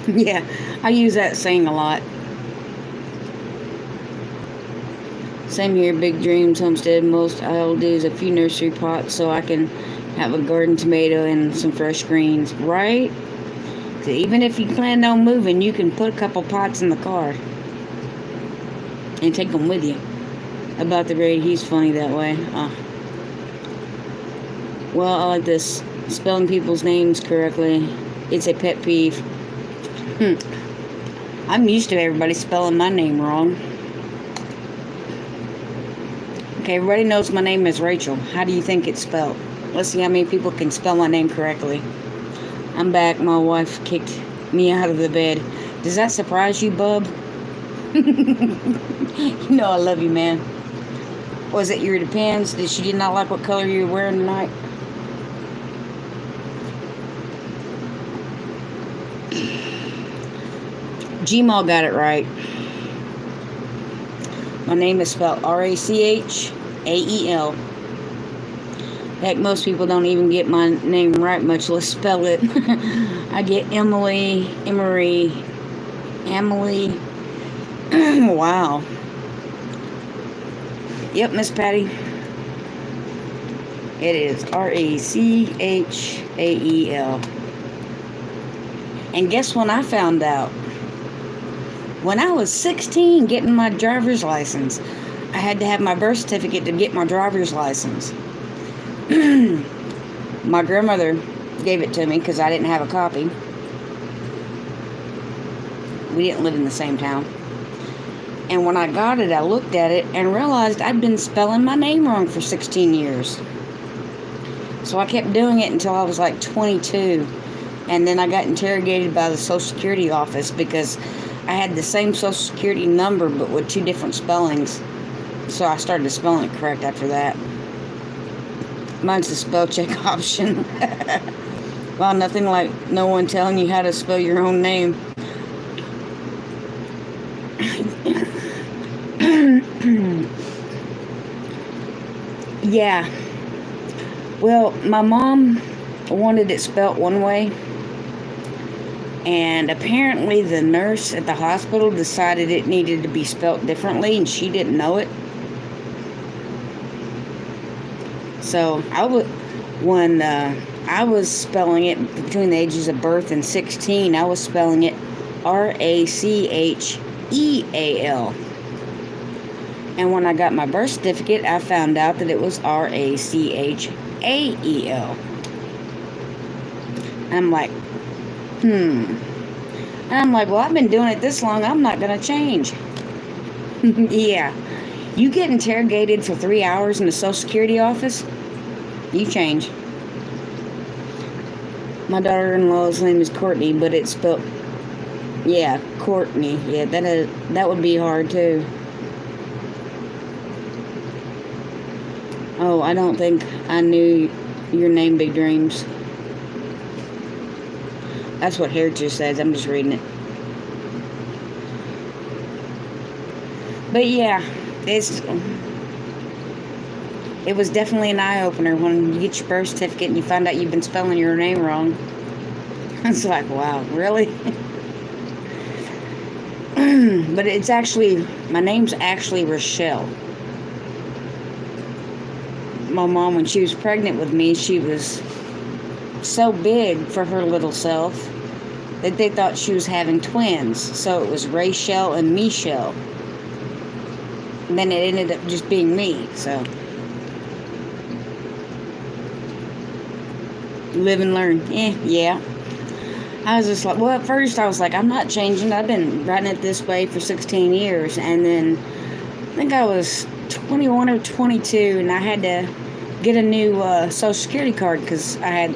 Yeah, I use that saying a lot. Same here, big dreams, homestead. Most I'll do is a few nursery pots so I can have a garden tomato and some fresh greens, right? So even if you plan on moving, you can put a couple pots in the car and take them with you. About the grade, he's funny that way. Well, I like this. Spelling people's names correctly. It's a pet peeve. I'm used to everybody spelling my name wrong. Okay, everybody knows my name is Rachel. How do you think it's spelled? Let's see how many people can spell my name correctly. I'm back. My wife kicked me out of the bed. Does that surprise you, bub? You know I love you, man. Was it your depends? Did she not like what color you were wearing tonight? Gmail got it right. My name is spelled Rachael. Heck, most people don't even get my name right, much less spell it. I get Emily. Wow. Yep, Miss Patty. It is Rachael. And guess when I found out? When I was 16 getting my driver's license. I had to have my birth certificate to get my driver's license. My grandmother gave it to me because I didn't have a copy. We didn't live in the same town. And when I got it, I looked at it and realized I'd been spelling my name wrong for 16 years. So I kept doing it until I was like 22. And then I got interrogated by the Social Security office because I had the same Social Security number but with two different spellings. So I started spelling it correct after that. Mine's the spell check option. Well, nothing like no one telling you how to spell your own name. Yeah. Well, my mom wanted it spelt one way. And apparently the nurse at the hospital decided it needed to be spelt differently, and she didn't know it. So when I was spelling it between the ages of birth and 16, I was spelling it Racheal. And when I got my birth certificate, I found out that it was Rachael. I'm like, And I'm like, well, I've been doing it this long, I'm not going to change. Yeah. You get interrogated for 3 hours in the Social Security office, you change. My daughter-in-law's name is Courtney, but it's spelled, yeah, Courtney. Yeah, that would be hard, too. Oh, I don't think I knew your name, Big Dreams. That's what Heritage says. I'm just reading it. But yeah, it was definitely an eye-opener when you get your birth certificate and you find out you've been spelling your name wrong. It's like, wow, really? But it's actually, my name's actually Rochelle. My mom, when she was pregnant with me, she was so big for her little self that they thought she was having twins. So it was Rachel and Michelle. And then it ended up just being me, so. Live and learn. Yeah. I was just like, well, at first I was like, I'm not changing. I've been writing it this way for 16 years. And then I think I was 21 or 22, and I had to get a new Social Security card because I had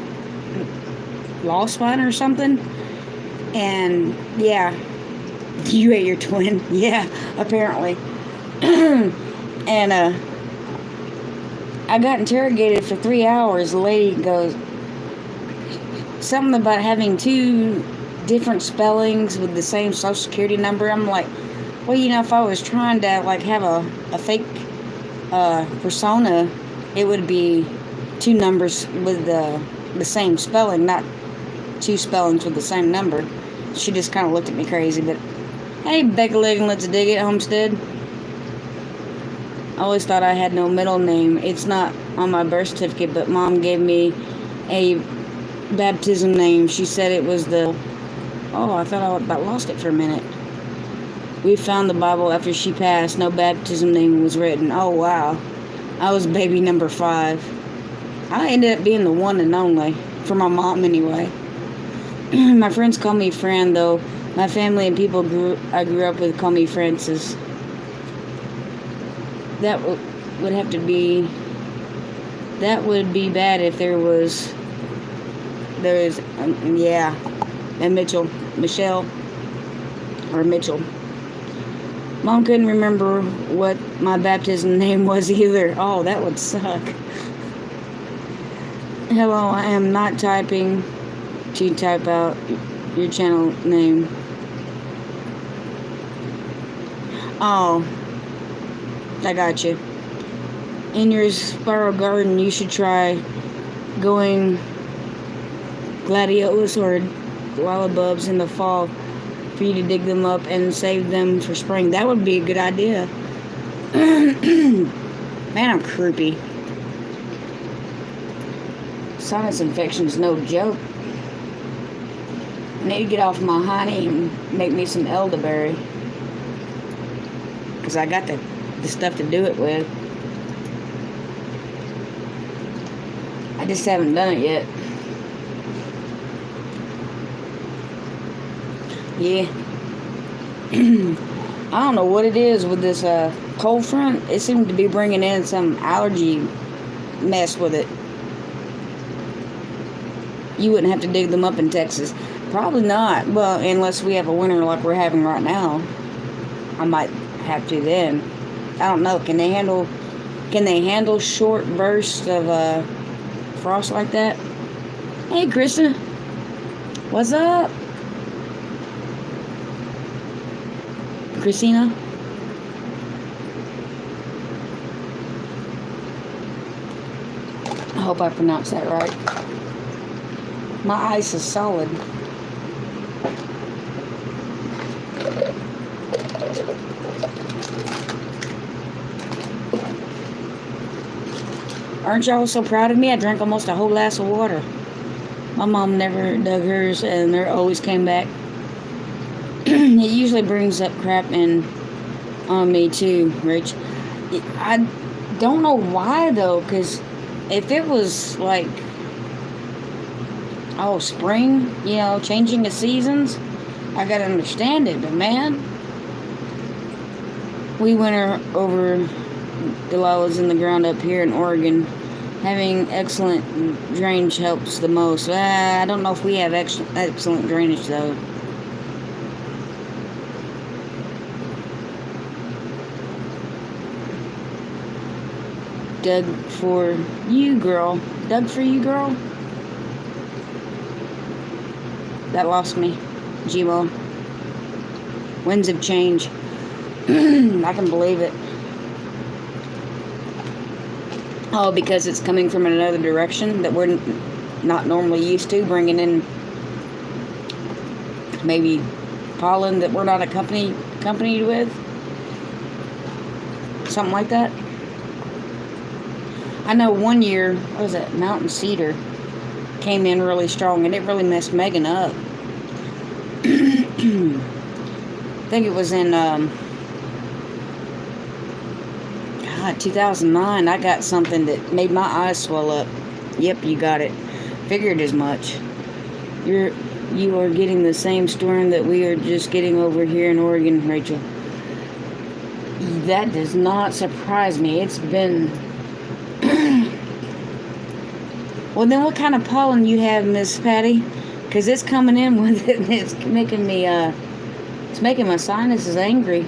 lost mine or something. And yeah, you ate your twin. Yeah, apparently. And I got interrogated for 3 hours. The lady goes, something about having 2 different spellings with the same Social Security number. I'm like, well, you know, if I was trying to like have a fake persona, it would be 2 numbers with the same spelling, not 2 spellings with the same number. She just kind of looked at me crazy. But hey, Becca Leg and Let's Dig It, Homestead. I always thought I had no middle name. It's not on my birth certificate, but Mom gave me a baptism name. She said it was I thought I about lost it for a minute. We found the Bible after she passed. No baptism name was written. Oh, wow. I was baby number 5. I ended up being the one and only, for my mom anyway. My friends call me Fran, though. My family and people I grew up with call me Francis. That would be bad if there is, and Michelle, or Mitchell. Mom couldn't remember what my baptism name was either. Oh, that would suck. Hello, I am not typing to type out your channel name. Oh, I got you. In your spiral garden, you should try going gladiolus or lullabubs in the fall for you to dig them up and save them for spring. That would be a good idea. Man, I'm croupy. Sinus infection is no joke. I need to get off my honey and make me some elderberry, because I got the stuff to do it with. I just haven't done it yet. Yeah. I don't know what it is with this cold front. It seemed to be bringing in some allergy mess with it. You wouldn't have to dig them up in Texas. Probably not. Well, unless we have a winter like we're having right now. I might have to then. I don't know. Can they handle short bursts of frost like that? Hey, Krista. What's up? Christina? I hope I pronounced that right. My ice is solid. Aren't y'all so proud of me? I drank almost a whole glass of water. My mom never dug hers, and there always came back. It usually brings up crap on me too, Rich. I don't know why though, because if it was like, spring, changing the seasons, I gotta understand it. But man, we went over Delilah's in the ground up here in Oregon. Having excellent drainage helps the most. I don't know if we have excellent drainage though. Doug for you, girl. Doug for you, girl. that lost me. Gmo. Winds of change. I can believe it. Oh, because it's coming from another direction that we're not normally used to, bringing in maybe pollen that we're not accompanied with. Something like that. I know one year, what was it, mountain cedar came in really strong, and it really messed Megan up. I think it was in 2009. I got something that made my eyes swell up. Yep, you got it. Figured as much. You are getting the same storm that we are just getting over here in Oregon, Rachel. That does not surprise me. It's been... Well, then what kind of pollen you have, Miss Patty? Because it's coming in with it, and it's making me, it's making my sinuses angry.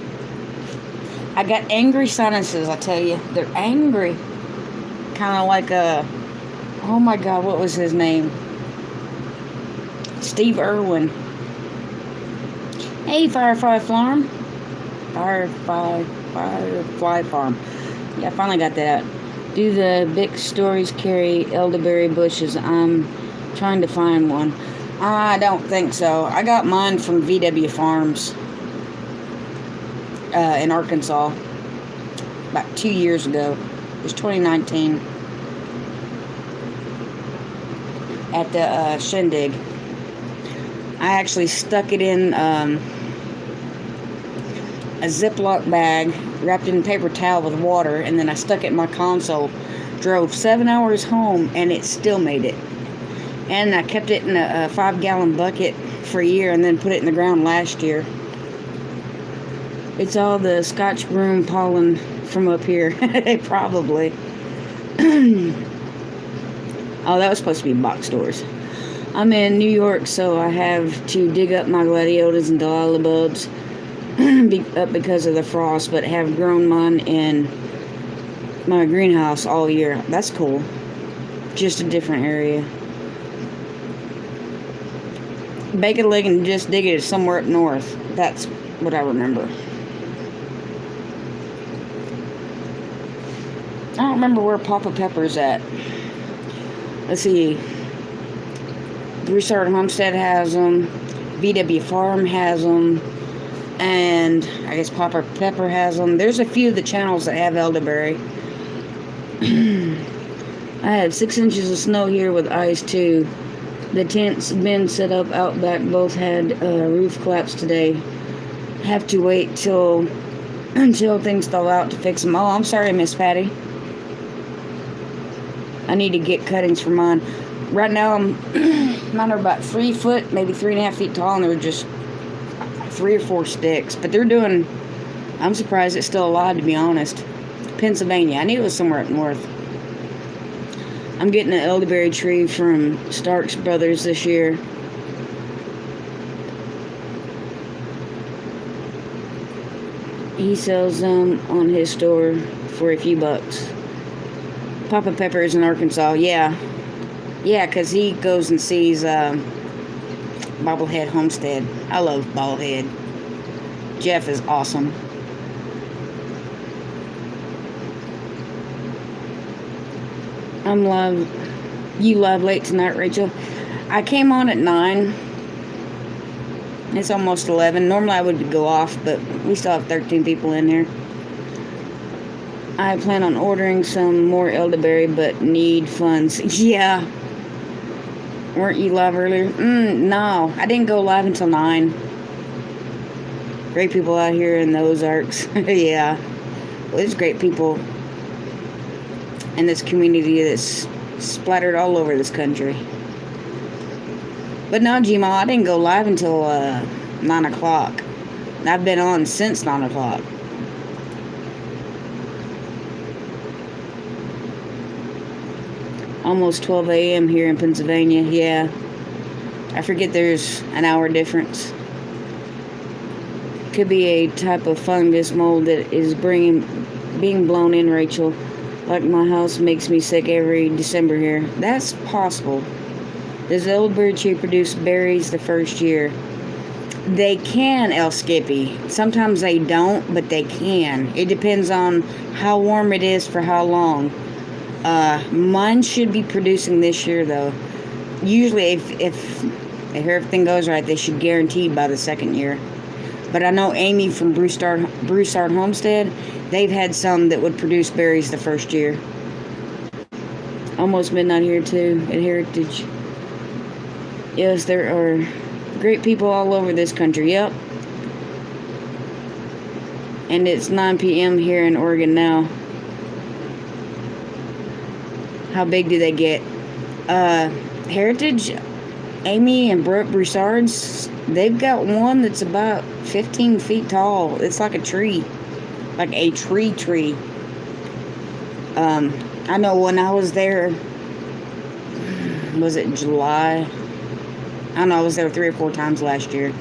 I got angry sinuses, I tell you. They're angry. Kind of like oh my God, what was his name? Steve Irwin. Hey, Firefly Farm. Firefly Farm. Yeah, I finally got that out. Do the big stories carry elderberry bushes? I'm trying to find one. I don't think so. I got mine from VW Farms in Arkansas about 2 years ago. It was 2019 at the shindig. I actually stuck it in a Ziploc bag wrapped in paper towel with water, and then I stuck it in my console. Drove 7 hours home, and it still made it. And I kept it in a 5-gallon bucket for a year, and then put it in the ground last year. It's all the Scotch broom pollen from up here. Probably. Oh, that was supposed to be box stores. I'm in New York, so I have to dig up my gladiolas and dahlia bulbs up because of the frost, but have grown mine in my greenhouse all year. That's cool. Just a different area. Bake a leg and just dig it somewhere up north. That's what I remember. I don't remember where Papa Pepper's at. Let's see. Broussard Homestead has them. VW Farm has them. And I guess Papa Pepper has them. There's a few of the channels that have elderberry. I had 6 inches of snow here with ice too. The tents been set up out back both had roof collapse today. Have to wait until things thaw out to fix them. Oh, I'm sorry, Miss Patty. I need to get cuttings for mine. Right now, mine are about 3 foot, maybe 3.5 feet tall, and they're just 3 or 4 sticks. But they're doing... I'm surprised it's still alive, to be honest. Pennsylvania. I knew it was somewhere up north. I'm getting an elderberry tree from Stark's Brothers this year. He sells them on his store for a few bucks. Papa Pepper is in Arkansas. Yeah, because he goes and sees Bobblehead Homestead. I love Bobblehead. Jeff is awesome. I'm live. You live late tonight, Rachel. I came on at 9. It's almost 11. Normally I would go off, but we still have 13 people in here. I plan on ordering some more elderberry, but need funds. Yeah. Weren't you live earlier? No, I didn't go live until 9. Great people out here in the Ozarks. Yeah. Well, there's great people in this community that's splattered all over this country. But no, Gma, I didn't go live until 9 o'clock. I've been on since 9 o'clock. Almost 12 a.m. here in Pennsylvania. Yeah. I forget there's an hour difference. Could be a type of fungus mold that is being blown in, Rachel. Like my house makes me sick every December here. That's possible. Does the old bird tree produce berries the first year? They can, El Skippy. Sometimes they don't, but they can. It depends on how warm it is for how long. Mine should be producing this year, though. Usually, if everything goes right, they should guarantee by the second year. But I know Amy from Broussard Homestead, they've had some that would produce berries the first year. Almost midnight here, too, at Heritage. Yes, there are great people all over this country. Yep. And it's 9 p.m. here in Oregon now. How big do they get? Heritage, Amy and Broussard's, they've got one that's about 15 feet tall. It's like a tree. Like a tree. I know when I was there, was it July? I don't know, I was there 3 or 4 times last year.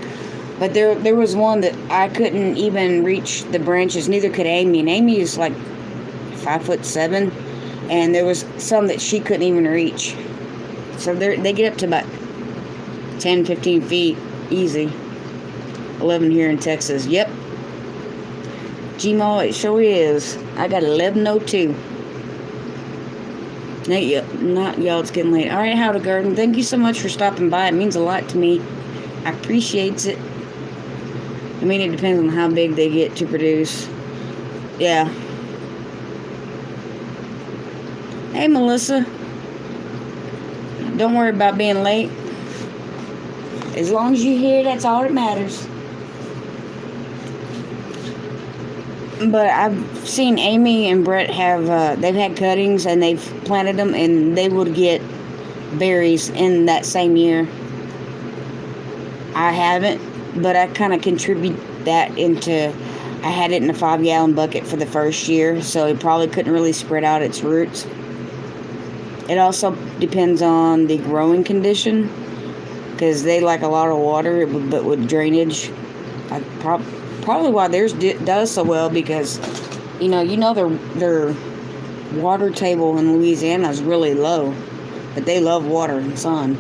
But there was one that I couldn't even reach the branches. Neither could Amy. And Amy is like 5'7", and there was some that she couldn't even reach. So they get up to about 10, 15 feet easy. 11 here in Texas. Yep. Gmo, it sure is. I got 1102. Not y'all, it's getting late. Alright, How to Garden, thank you so much for stopping by. It means a lot to me. I appreciate it. I mean, it depends on how big they get to produce. Yeah. Hey, Melissa. Don't worry about being late. As long as you're here, that's all that matters. But I've seen Amy and Brett have, they've had cuttings and they've planted them and they would get berries in that same year. I haven't, but I kind of contribute that into, I had it in a 5-gallon bucket for the first year, so it probably couldn't really spread out its roots. It also depends on the growing condition, because they like a lot of water, but with drainage, probably why theirs does so well, because you know their water table in Louisiana is really low, but they love water and sun.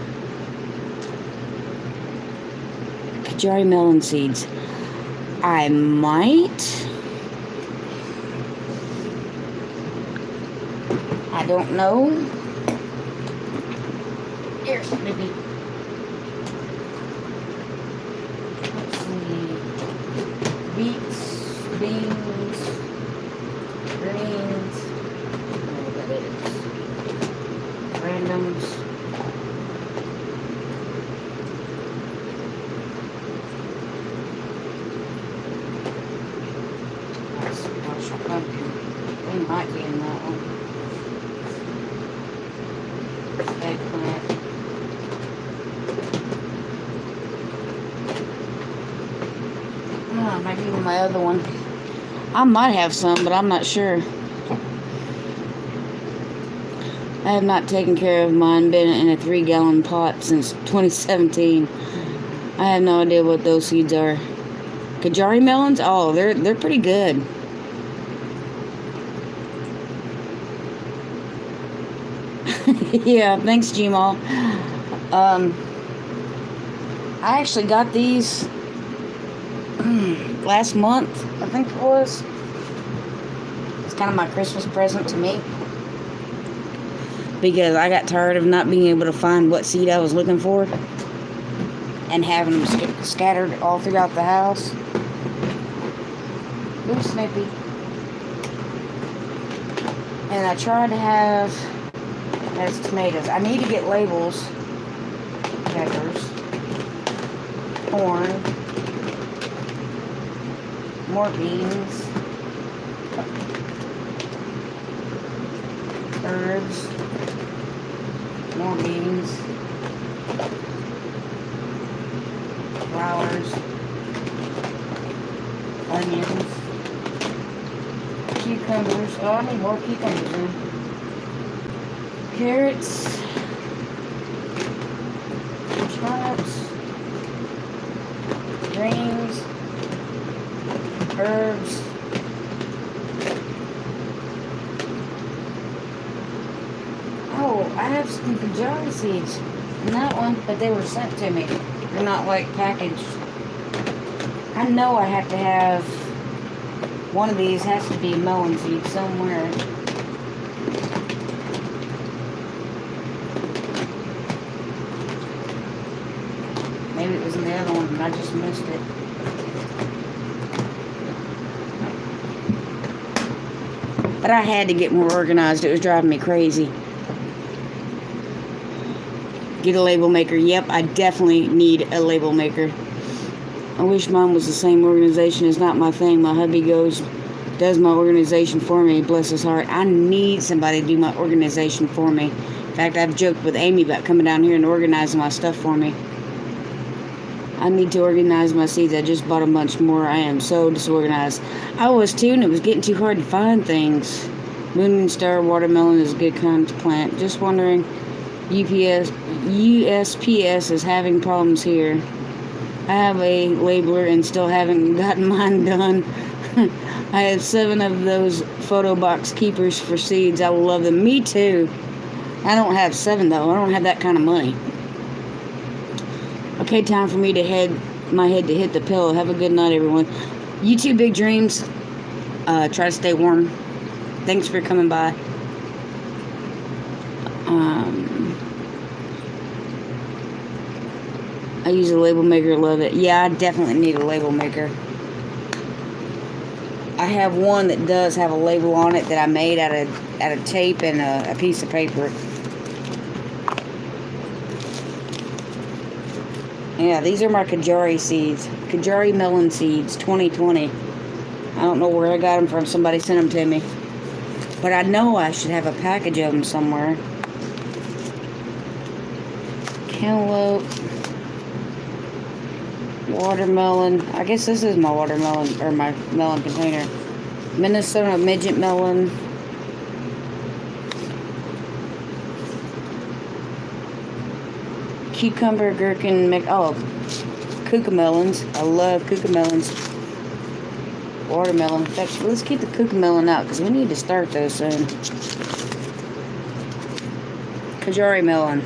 Kajari melon seeds. I might. I don't know. Here's maybe. Beets, beans, greens, randoms. That's pumpkin. They might be in that one. Eggplant. Might be my other one. I might have some, but I'm not sure. I have not taken care of mine. Been in a 3-gallon pot since 2017. I have no idea what those seeds are. Kajari melons? Oh, they're pretty good. Yeah, thanks, Gmal. I actually got these last month, I think it was. It's kind of my Christmas present to me, because I got tired of not being able to find what seed I was looking for and having them scattered all throughout the house. Ooh, Snippy. And I tried to have, as tomatoes, I need to get labels. Peppers, corn, more beans, herbs, more beans, flowers, onions, cucumbers. Oh, I need more cucumbers in. Carrots, turnips, greens, herbs, oh, I have some kajari seeds. And that one, but they were sent to me. They're not like packaged. I know I have to have one of these. Has to be melon seed somewhere. Maybe it was in the other one and I just missed it. But I had to get more organized. It was driving me crazy. Get a label maker. Yep, I definitely need a label maker. I wish mine was the same organization. It's not my thing. My hubby does my organization for me. Bless his heart. I need somebody to do my organization for me. In fact, I've joked with Amy about coming down here and organizing my stuff for me. I need to organize my seeds. I just bought a bunch more. I am so disorganized. I was too, and it was getting too hard to find things. Moon and Star watermelon is a good kind to plant. Just wondering, USPS is having problems here. I have a labeler and still haven't gotten mine done. I have 7 of those photo box keepers for seeds. I love them. Me too. I don't have 7 though. I don't have that kind of money. Okay, time for me to my head to hit the pillow. Have a good night, everyone. You too, big dreams. Try to stay warm. Thanks for coming by. I use a label maker. Love it. Yeah, I definitely need a label maker. I have one that does have a label on it that I made out of tape and a piece of paper. Yeah, these are my Kajari seeds. Kajari melon seeds, 2020. I don't know where I got them from. Somebody sent them to me. But I know I should have a package of them somewhere. Cantaloupe. Watermelon. I guess this is my watermelon, or my melon container. Minnesota midget melon. Cucumber, gherkin, cucamelons. I love cucamelons. Watermelon. In fact, let's keep the cucamelon out because we need to start those soon. Kajari melon.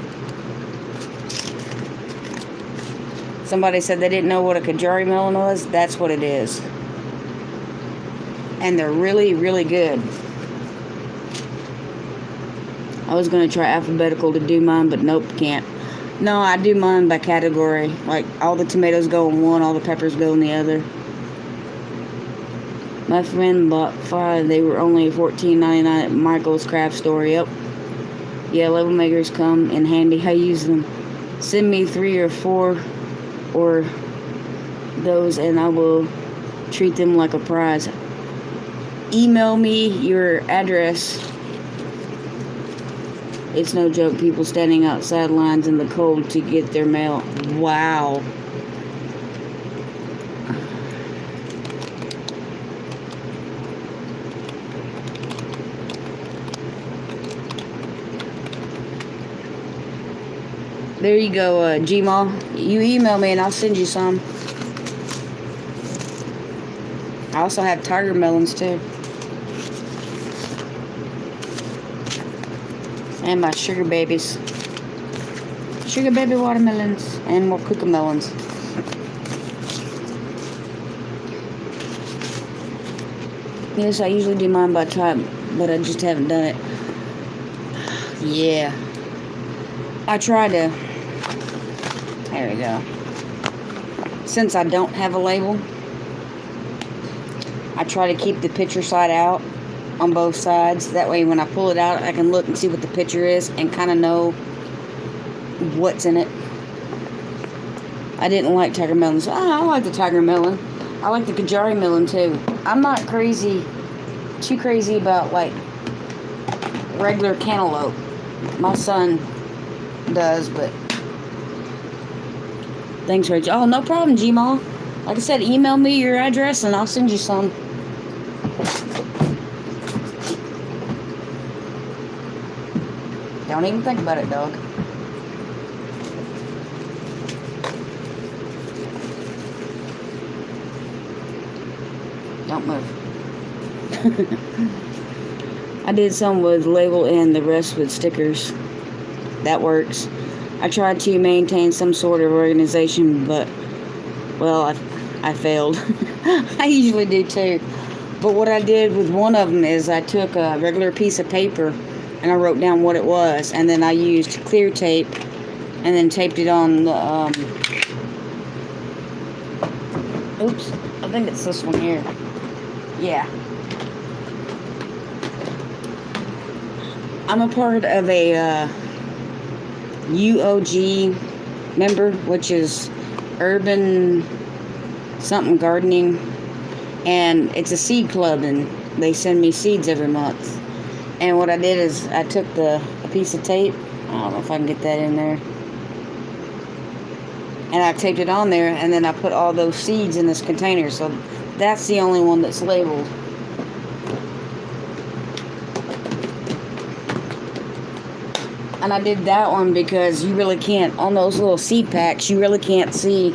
Somebody said they didn't know what a Kajari melon was. That's what it is. And they're really, really good. I was going to try alphabetical to do mine, but nope, can't. No, I do mine by category. Like, all the tomatoes go in one, all the peppers go in the other. My friend bought 5. They were only $14.99 at Michael's craft store. Yep. Yeah, label makers come in handy. I use them. Send me 3 or 4 or those, and I will treat them like a prize. Email me your address. It's no joke, people standing outside lines in the cold to get their mail. Wow. There you go, Gmail. You email me and I'll send you some. I also have tiger melons too. And my sugar babies. Sugar baby watermelons. And more cucamelons. Yes, I usually do mine by type, but I just haven't done it. Yeah. I try to... There we go. Since I don't have a label, I try to keep the picture side out on both sides. That way when I pull it out, I can look and see what the picture is and kind of know what's in it. I didn't like tiger melons. I like the tiger melon. I like the Kajari melon too. I'm not too crazy about like regular cantaloupe. My son does, but thanks, Rachel. Oh, no problem, Gmail. Like I said, email me your address and I'll send you some. Don't even think about it, dog. Don't move. I did some with label and the rest with stickers. That works. I tried to maintain some sort of organization, but, well, I failed. I usually do too. But what I did with one of them is I took a regular piece of paper and I wrote down what it was, and then I used clear tape and then taped it on the, oops, I think it's this one here. Yeah. I'm a part of a UOG member, which is Urban something gardening, and it's a seed club, and they send me seeds every month. And what I did is I took a piece of tape, I don't know if I can get that in there, and I taped it on there, and then I put all those seeds in this container. So that's the only one that's labeled. And I did that one because you really can't, on those little seed packs, you really can't see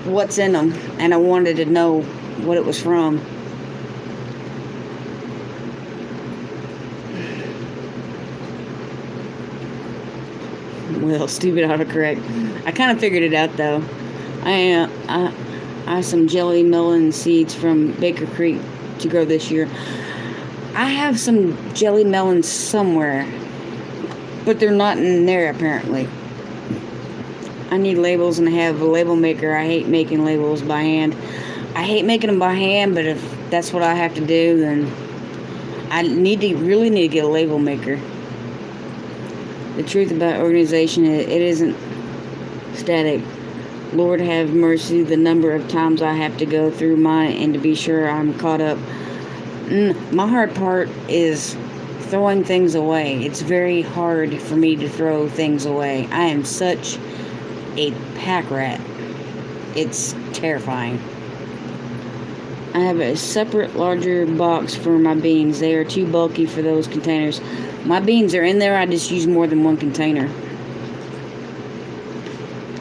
what's in them. And I wanted to know what it was from. Well, stupid autocorrect. I kind of figured it out, though. I have some jelly melon seeds from Baker Creek to grow this year. I have some jelly melons somewhere, but they're not in there, apparently. I need labels, and I have a label maker. I hate making labels by hand. I hate making them by hand, but if that's what I have to do, then I really need to get a label maker. The truth about organization, it isn't static. Lord have mercy, the number of times I have to go through mine and to be sure I'm caught up. My hard part is throwing things away. It's very hard for me to throw things away. I am such a pack rat. It's terrifying. I have a separate larger box for my beans. They are too bulky for those containers. My beans are in there. I just use more than one container.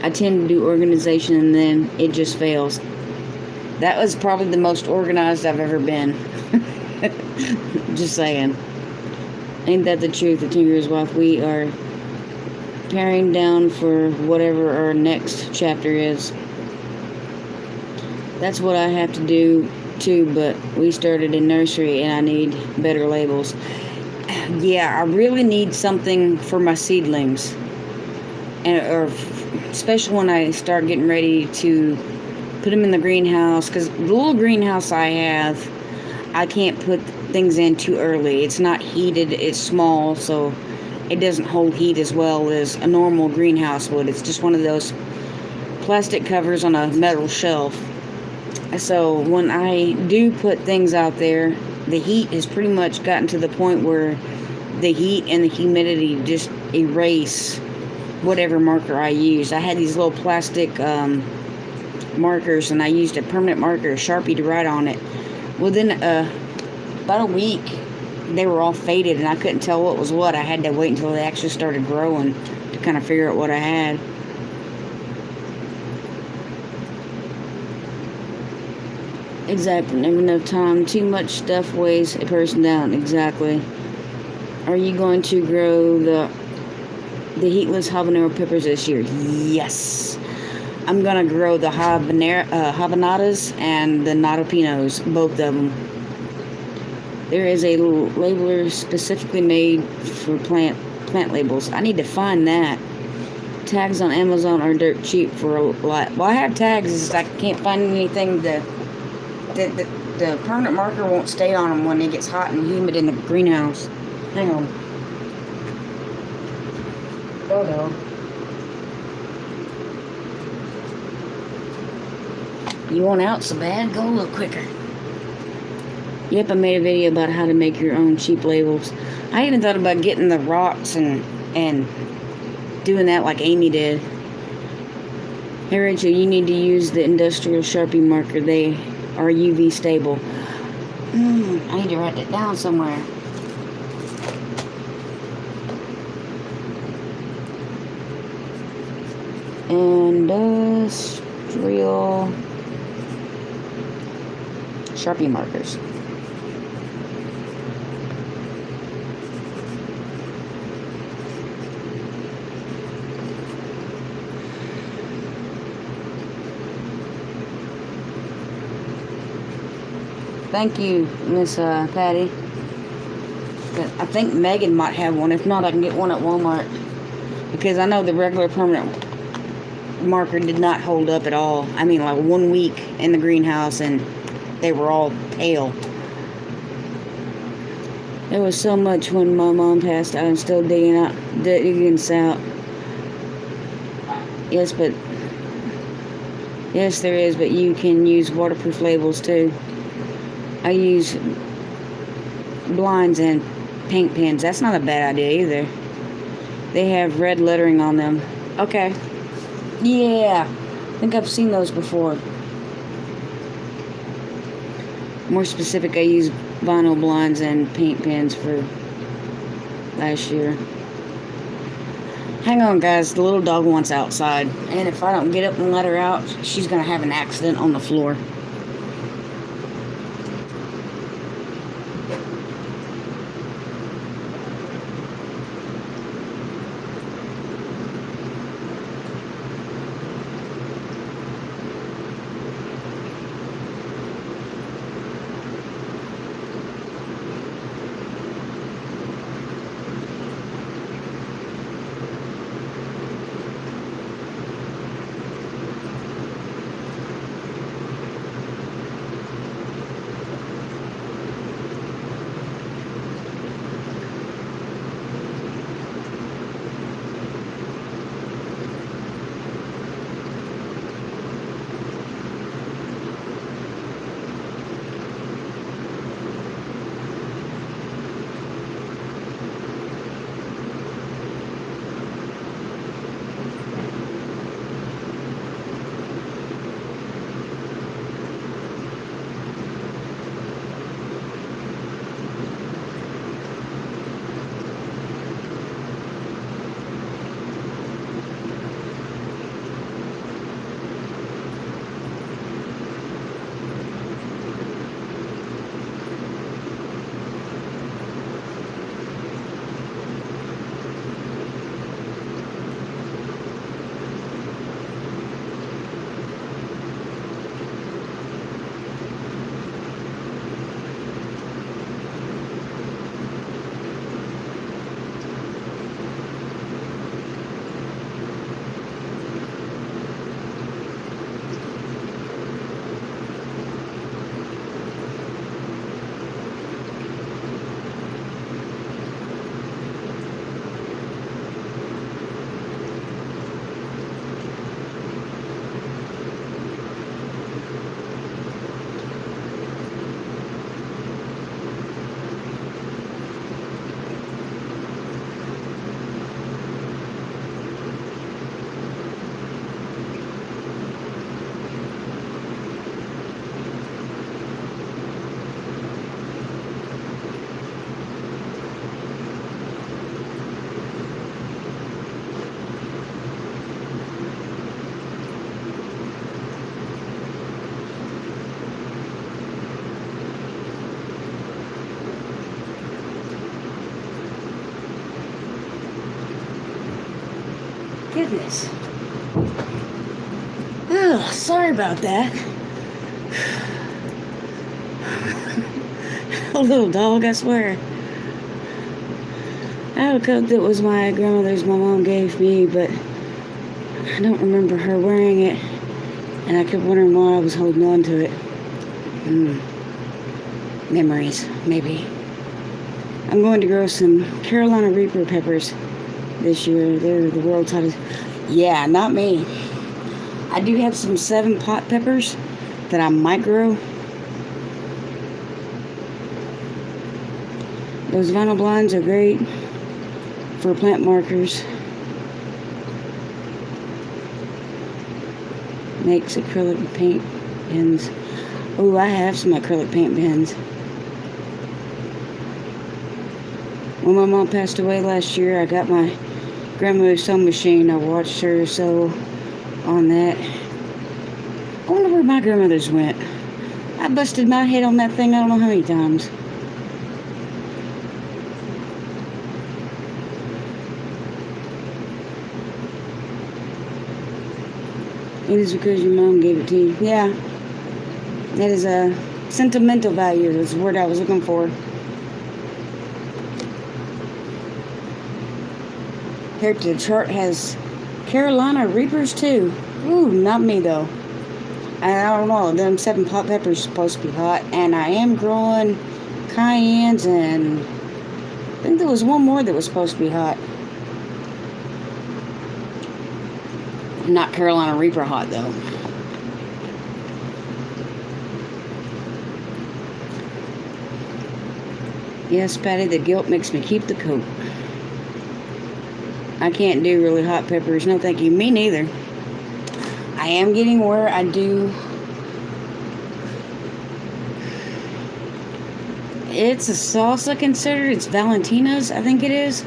I tend to do organization, and then it just fails. That was probably the most organized I've ever been. Just saying. Ain't that the truth? The Tinker's Wife. We are paring down for whatever our next chapter is. That's what I have to do too, but we started in nursery and I need better labels. Yeah, I really need something for my seedlings, or especially when I start getting ready to put them in the greenhouse, because the little greenhouse I have, I can't put things in too early. It's not heated, it's small, so it doesn't hold heat as well as a normal greenhouse would. It's just one of those plastic covers on a metal shelf. So when I do put things out there, the heat has pretty much gotten to the point where the heat and the humidity just erase whatever marker I use. I had these little plastic markers, and I used a permanent marker, a Sharpie, to write on it. Within about a week, they were all faded, and I couldn't tell what was what. I had to wait until they actually started growing to kind of figure out what I had. Exactly. Never enough time. Too much stuff weighs a person down. Exactly. Are you going to grow the Heatless Habanero peppers this year? Yes. I'm going to grow the Habanadas and the Natapinos, both of them. There is a labeler specifically made for plant labels. I need to find that. Tags on Amazon are dirt cheap for a lot. Well, I have tags, it's just I can't find anything the permanent marker won't stay on them when it gets hot and humid in the greenhouse. Hang on. Oh no. You want out so bad? Go a little quicker. Yep, I made a video about how to make your own cheap labels. I even thought about getting the rocks and doing that like Amy did. Hey Rachel, you need to use the industrial Sharpie marker. They are UV stable. I need to write that down somewhere. Industrial Sharpie markers. Thank you, Miss Patty. But I think Megan might have one. If not, I can get one at Walmart. Because I know the regular permanent marker did not hold up at all. I mean, like 1 week in the greenhouse and they were all pale. There was so much when my mom passed. I'm still digging out. Yes, there is, but you can use waterproof labels too. I use blinds and paint pens. That's not a bad idea either. They have red lettering on them. Okay. Yeah. I think I've seen those before. More specific, I use vinyl blinds and paint pens for last year. Hang on, guys. The little dog wants outside. And if I don't get up and let her out, she's going to have an accident on the floor. Goodness. Oh, sorry about that. A little dog, I swear. I had a coat that was my grandmother's my mom gave me, but I don't remember her wearing it, and I kept wondering why I was holding on to it. Memories, maybe. I'm going to grow some Carolina Reaper peppers this year. They're the world's hottest. Yeah, not me. I do have some 7-pot peppers that I might grow. Those vinyl blinds are great for plant markers. Makes acrylic paint pens. Oh, I have some acrylic paint pens. When my mom passed away last year, I got my grandmother's sewing machine. I watched her sew on that. I wonder where my grandmother's went. I busted my head on that thing I don't know how many times. It is because your mom gave it to you. Yeah. That is Sentimental value is the word I was looking for. Here the chart has Carolina Reapers too. Ooh, not me though. I don't know. Them 7 hot peppers supposed to be hot, and I am growing cayennes, and I think there was one more that was supposed to be hot. Not Carolina Reaper hot though. Yes, Patty, the guilt makes me keep the coat. I can't do really hot peppers. No, thank you. Me neither. I am getting where I do. It's a salsa considered. It's Valentina's, I think it is.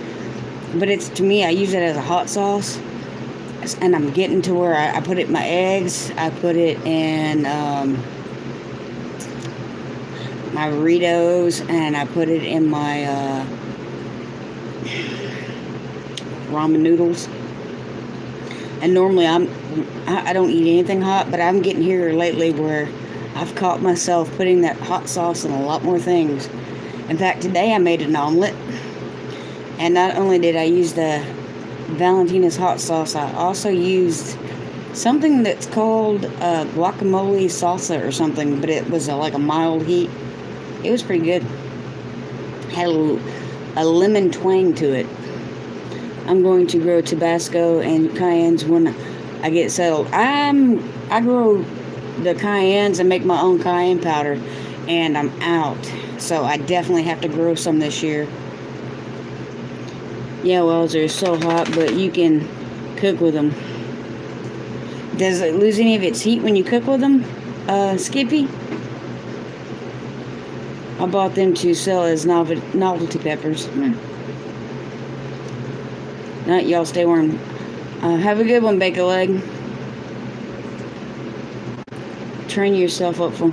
But it's, to me, I use it as a hot sauce. And I'm getting to where I put it in my eggs. I put it in my burritos, and I put it in my ramen noodles. And normally I don't eat anything hot, but I'm getting here lately where I've caught myself putting that hot sauce in a lot more things. In fact, today I made an omelet, and not only did I use the Valentina's hot sauce, I also used something that's called guacamole salsa or something, but it was like a mild heat. It was pretty good. Had a lemon twang to it. I'm going to grow Tabasco and cayennes when I get settled. I grow the cayennes and make my own cayenne powder, and I'm out. So I definitely have to grow some this year. Yeah, well, they're so hot, but you can cook with them. Does it lose any of its heat when you cook with them, Skippy? I bought them to sell as novelty peppers. Not y'all, stay warm. Have a good one, Bake a Leg. Train yourself up for.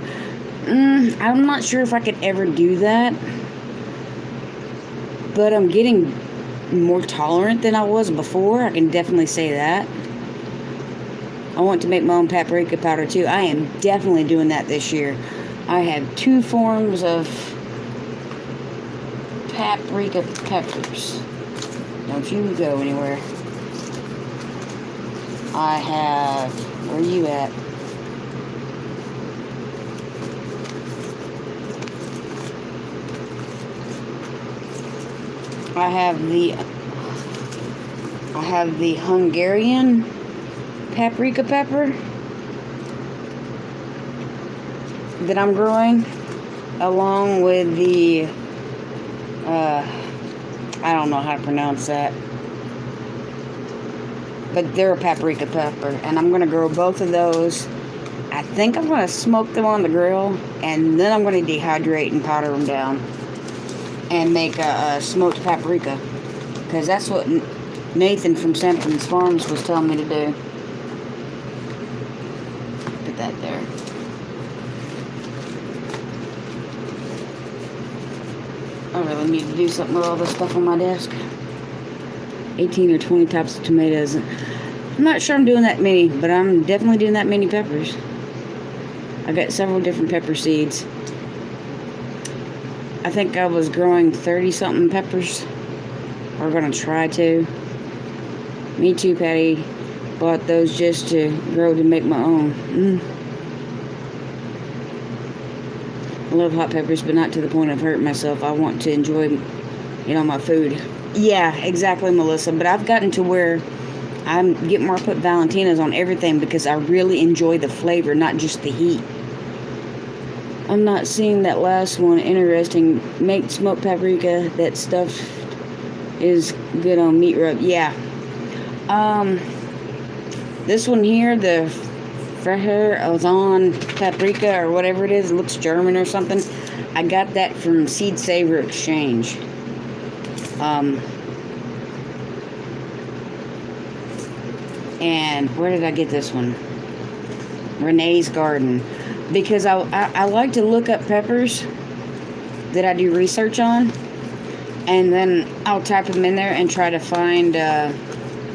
I'm not sure if I could ever do that, but I'm getting more tolerant than I was before. I can definitely say that. I want to make my own paprika powder too. I am definitely doing that this year. I have 2 forms of paprika peppers. Don't you go anywhere. I have, where are you at? I have the Hungarian paprika pepper that I'm growing, along with the I don't know how to pronounce that, but they're a paprika pepper, and I'm going to grow both of those. I think I'm going to smoke them on the grill, and then I'm going to dehydrate and powder them down and make a smoked paprika, because that's what Nathan from Sampson's Farms was telling me to do. Put that there. I really need to do something with all this stuff on my desk. 18 or 20 types of tomatoes. I'm not sure I'm doing that many, but I'm definitely doing that many peppers. I got several different pepper seeds. I think I was growing 30-something peppers. We're going to try to. Me too, Patty. Bought those just to grow to make my own. I love hot peppers, but not to the point of hurting myself. I want to enjoy, my food. Yeah, exactly, Melissa. But I've gotten to where I'm getting more put Valentina's on everything because I really enjoy the flavor, not just the heat. I'm not seeing that last one. Interesting. Make smoked paprika. That stuff is good on meat rub. Yeah. This one here, the Freher Ozon paprika or whatever it is, it looks German or something. I got that from Seed Saver Exchange. And where did I get this one? Renee's Garden. Because I like to look up peppers that I do research on, and then I'll type them in there and try to find a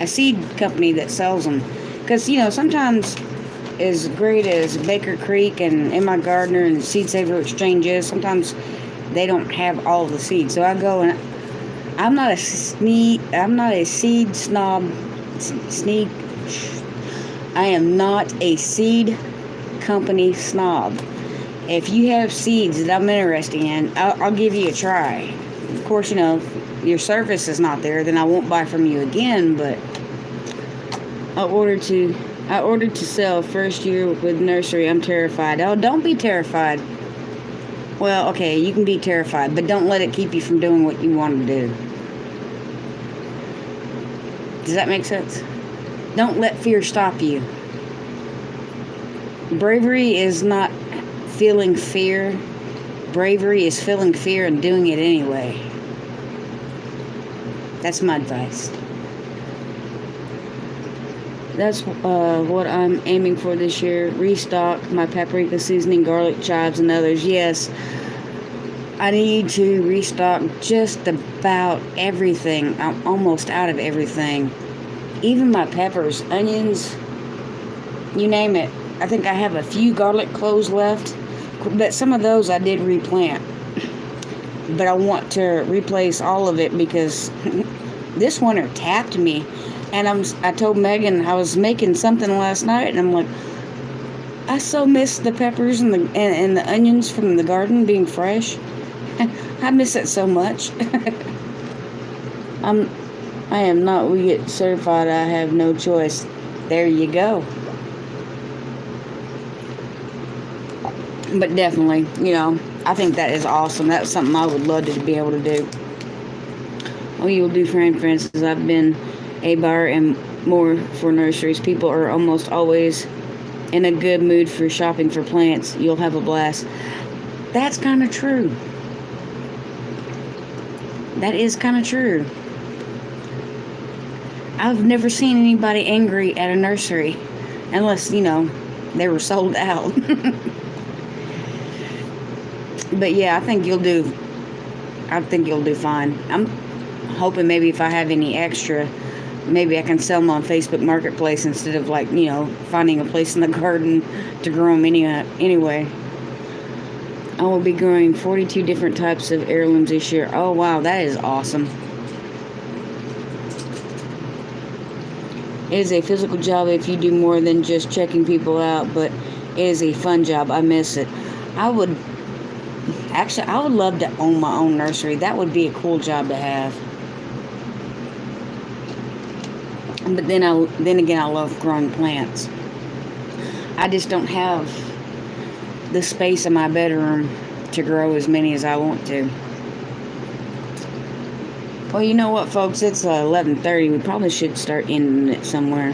seed company that sells them. Because, sometimes as great as Baker Creek and In My Gardener and Seed Saver Exchange is, sometimes they don't have all of the seeds. So I go and I'm not a seed snob. Sneak. I am not a seed company snob. If you have seeds that I'm interested in, I'll give you a try. Of course, if your service is not there, then I won't buy from you again. But I ordered to sell first year with nursery. I'm terrified. Oh, don't be terrified. Well, okay, you can be terrified, but don't let it keep you from doing what you want to do. Does that make sense? Don't let fear stop you. Bravery is not feeling fear. Bravery is feeling fear and doing it anyway. That's my advice. That's what I'm aiming for this year. Restock my paprika, seasoning, garlic, chives, and others. Yes, I need to restock just about everything. I'm almost out of everything. Even my peppers, onions, you name it. I think I have a few garlic cloves left, but some of those I did replant. But I want to replace all of it because this winter tapped me. And I told Megan I was making something last night, and I'm like, I so miss the peppers and the onions from the garden being fresh. I miss it so much. I am not WeGet certified. I have no choice. There you go. But definitely, I think that is awesome. That's something I would love to be able to do. Oh, you'll do fine, Francis. I've been a buyer and more for nurseries. People are almost always in a good mood for shopping for plants. You'll have a blast. That's kind of true. That is kind of true. I've never seen anybody angry at a nursery unless, they were sold out. But yeah, I think you'll do fine. I'm hoping maybe if I have any extra, maybe I can sell them on Facebook Marketplace instead of finding a place in the garden to grow them anyway. I will be growing 42 different types of heirlooms this year. Oh wow, that is awesome. It is a physical job if you do more than just checking people out, but it is a fun job. I miss it. I would love to own my own nursery. That would be a cool job to have. But then again, I love growing plants. I just don't have the space in my bedroom to grow as many as I want to. Well, you know what, folks? It's 11:30. We probably should start ending it somewhere.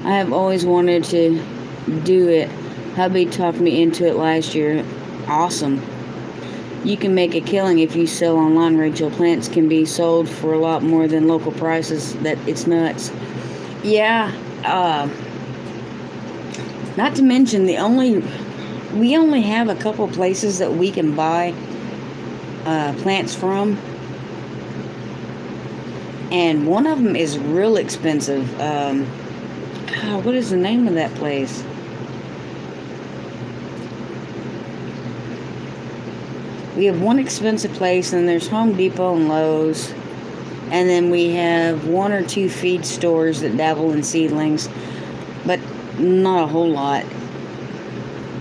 I have always wanted to do it. Hubby talked me into it last year. Awesome. You can make a killing if you sell online, Rachel. Plants can be sold for a lot more than local prices. It's nuts. Yeah. Not to mention we only have a couple places that we can buy plants from. And one of them is real expensive. God, what is the name of that place? We have one expensive place, and there's Home Depot and Lowe's. And then we have one or two feed stores that dabble in seedlings, but not a whole lot.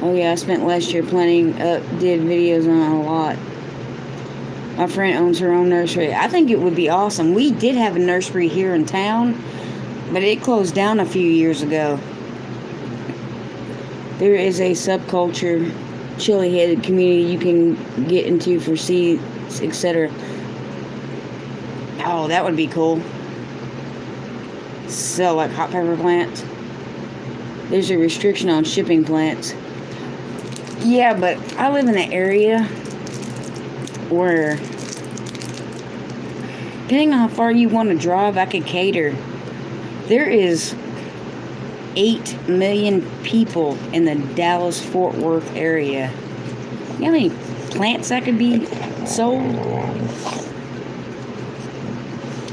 Oh yeah, I spent last year did videos on a lot. My friend owns her own nursery. I think it would be awesome. We did have a nursery here in town, but it closed down a few years ago. There is a subculture, chili-headed community you can get into for seeds, etc. Oh, that would be cool. Sell like hot pepper plants. There's a restriction on shipping plants. Yeah, but I live in an area where, depending on how far you want to drive, I could cater. There is 8 million people in the Dallas-Fort Worth area. You know how many plants that could be sold?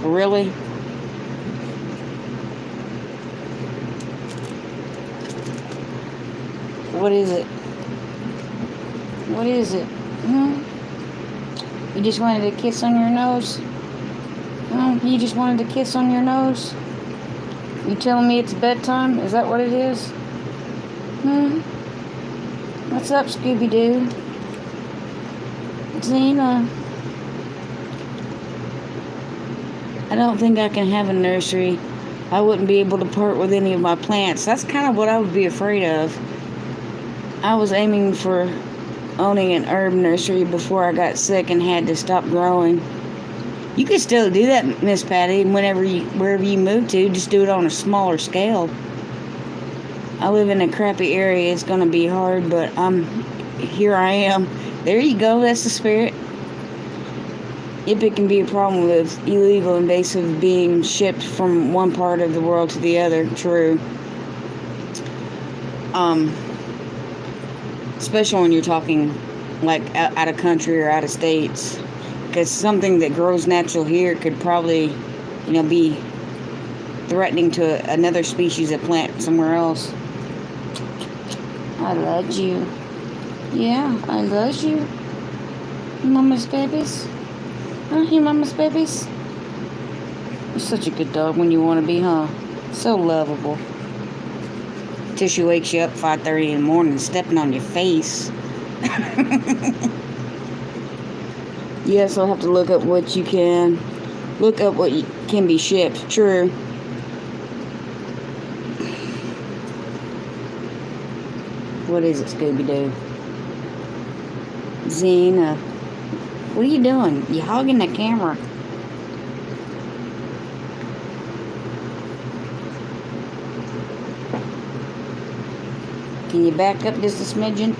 Really? What is it? What is it? You just wanted a kiss on your nose? You just wanted a kiss on your nose? You telling me it's bedtime? Is that what it is? What's up, Scooby-Doo? Xena. I don't think I can have a nursery. I wouldn't be able to part with any of my plants. That's kind of what I would be afraid of. I was aiming for owning an herb nursery before I got sick and had to stop growing. You can still do that, Miss Patty, wherever you move to. Just do it on a smaller scale. I live in a crappy area. It's going to be hard, but here I am. There you go. That's the spirit. If it can be a problem with illegal invasive being shipped from one part of the world to the other. True. Especially when you're talking like out of country or out of states, because something that grows natural here could probably, be threatening to another species of plant somewhere else. I love you. Yeah, I love you. Mama's babies. Aren't you Mama's babies? You're such a good dog when you want to be, huh? So lovable. Till she wakes you up 5:30 in the morning stepping on your face. Yes, I'll have to look up what you can. Look up what can be shipped. True. What is it, Scooby-Doo? Xena. What are you doing? You hogging the camera. Can you back up just a smidgen?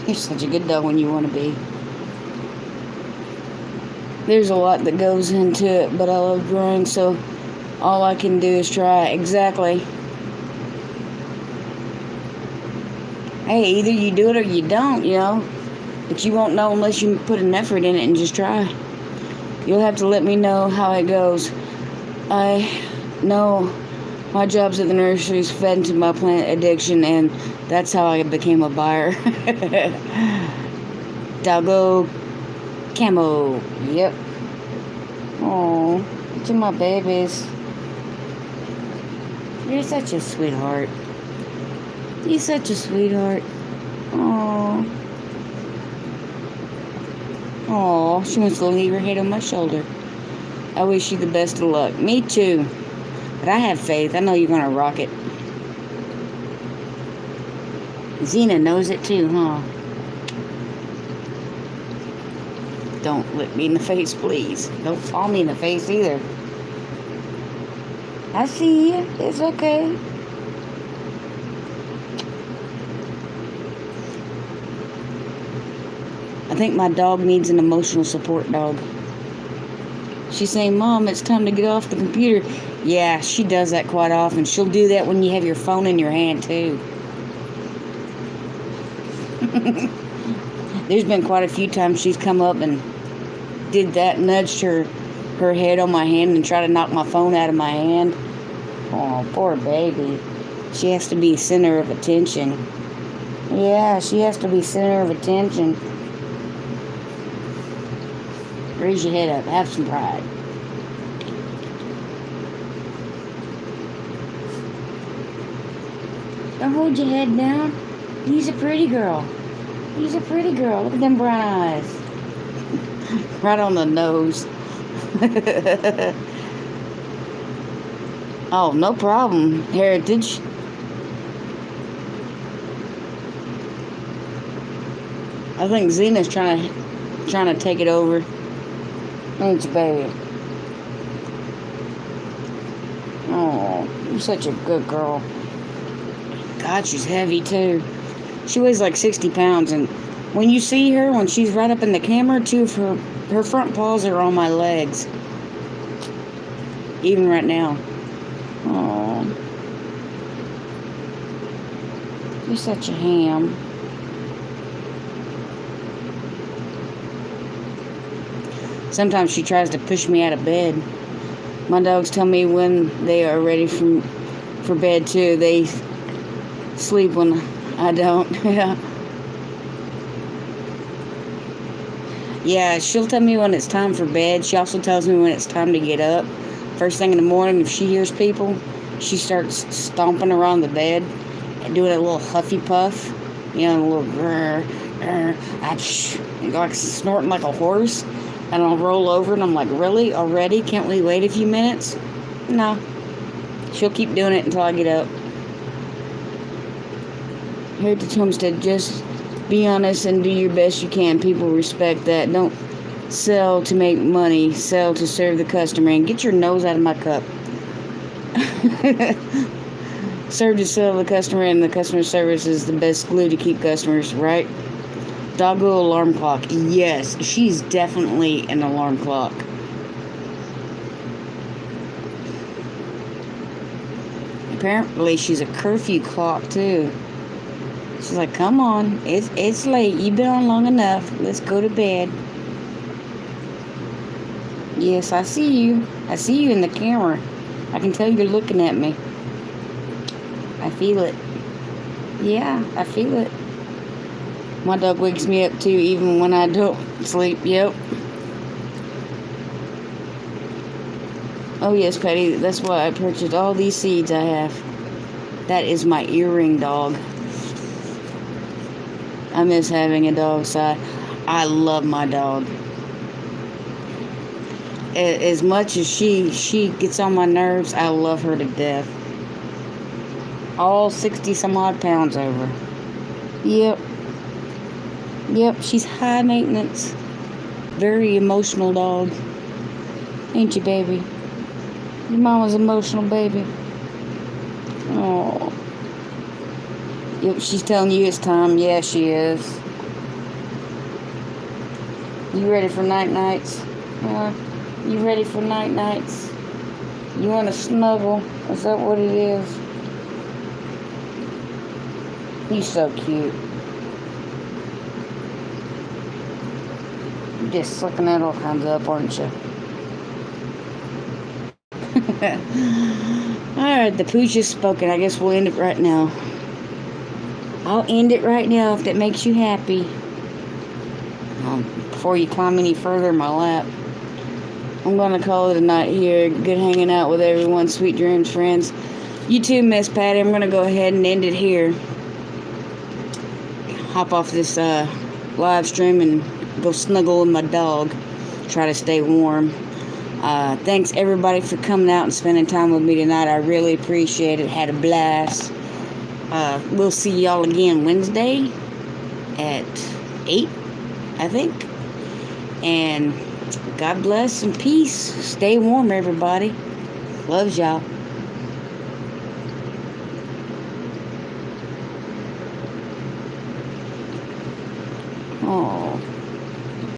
You're such a good dog when you want to be. There's a lot that goes into it, but I love drawing, so all I can do is try. Exactly. Hey, either you do it or you don't, But you won't know unless you put an effort in it and just try. You'll have to let me know how it goes. I know my jobs at the nursery is fed into my plant addiction, and that's how I became a buyer. Doggo camo. Yep. Oh, to my babies. You're such a sweetheart. You're such a sweetheart. Oh. Oh, she wants to leave her head on my shoulder. I wish you the best of luck. Me too. But I have faith. I know you're going to rock it. Xena knows it too, huh? Don't lick me in the face, please. Don't paw me in the face either. I see you. It's okay. I think my dog needs an emotional support dog. She's saying, Mom, it's time to get off the computer. Yeah, she does that quite often. She'll do that when you have your phone in your hand, too. There's been quite a few times she's come up and did that, nudged her head on my hand and tried to knock my phone out of my hand. Oh, poor baby. She has to be center of attention. Yeah, she has to be center of attention. Raise your head up. Have some pride. Don't hold your head down. He's a pretty girl. He's a pretty girl. Look at them brown eyes. Right on the nose. Oh, no problem. Heritage. I think Xena's trying to take it over. Thanks, baby. Oh, you're such a good girl. God, she's heavy, too. She weighs like 60 pounds, and when you see her, when she's right up in the camera, two of her front paws are on my legs. Even right now. Oh. You're such a ham. Sometimes she tries to push me out of bed. My dogs tell me when they are ready for bed too. They sleep when I don't. Yeah. Yeah, she'll tell me when it's time for bed. She also tells me when it's time to get up. First thing in the morning, if she hears people, she starts stomping around the bed and doing a little huffy puff. You know, a little like snorting like a horse. And I'll roll over and I'm like, really? Already? Can't we wait a few minutes? No. She'll keep doing it until I get up. Heritage Homestead, just be honest and do your best you can. People respect that. Don't sell to make money. Sell to serve the customer. And get your nose out of my cup. Serve to sell the customer, and the customer service is the best glue to keep customers, right? Doggo alarm clock. Yes, she's definitely an alarm clock. Apparently, she's a curfew clock, too. She's like, come on, it's late. You've been on long enough. Let's go to bed. Yes, I see you. I see you in the camera. I can tell you're looking at me. I feel it. Yeah, I feel it. My dog wakes me up, too, even when I don't sleep. Yep. Oh, yes, Patty. That's why I purchased all these seeds I have. That is my earring dog. I miss having a dog, so I love my dog. As much as she gets on my nerves, I love her to death. All 60 some odd pounds over. Yep. Yep, she's high maintenance. Very emotional dog. Ain't you, baby? Your mama's emotional, baby. Oh. Yep, she's telling you it's time. Yeah, she is. You ready for nights? You ready for nights? You want to snuggle? Is that what it is? He's so cute. You're just sucking that all kinds up, aren't you? Alright, the pooch is spoken. I guess we'll end it right now. I'll end it right now if that makes you happy. Before you climb any further in my lap. I'm going to call it a night here. Good hanging out with everyone. Sweet dreams, friends. You too, Miss Patty. I'm going to go ahead and end it here. Hop off this live stream and go snuggle with my dog. Try to stay warm. Thanks, everybody, for coming out and spending time with me tonight. I really appreciate it. Had a blast. We'll see y'all again Wednesday at 8, I think. And God bless and peace. Stay warm, everybody. Loves y'all. Oh.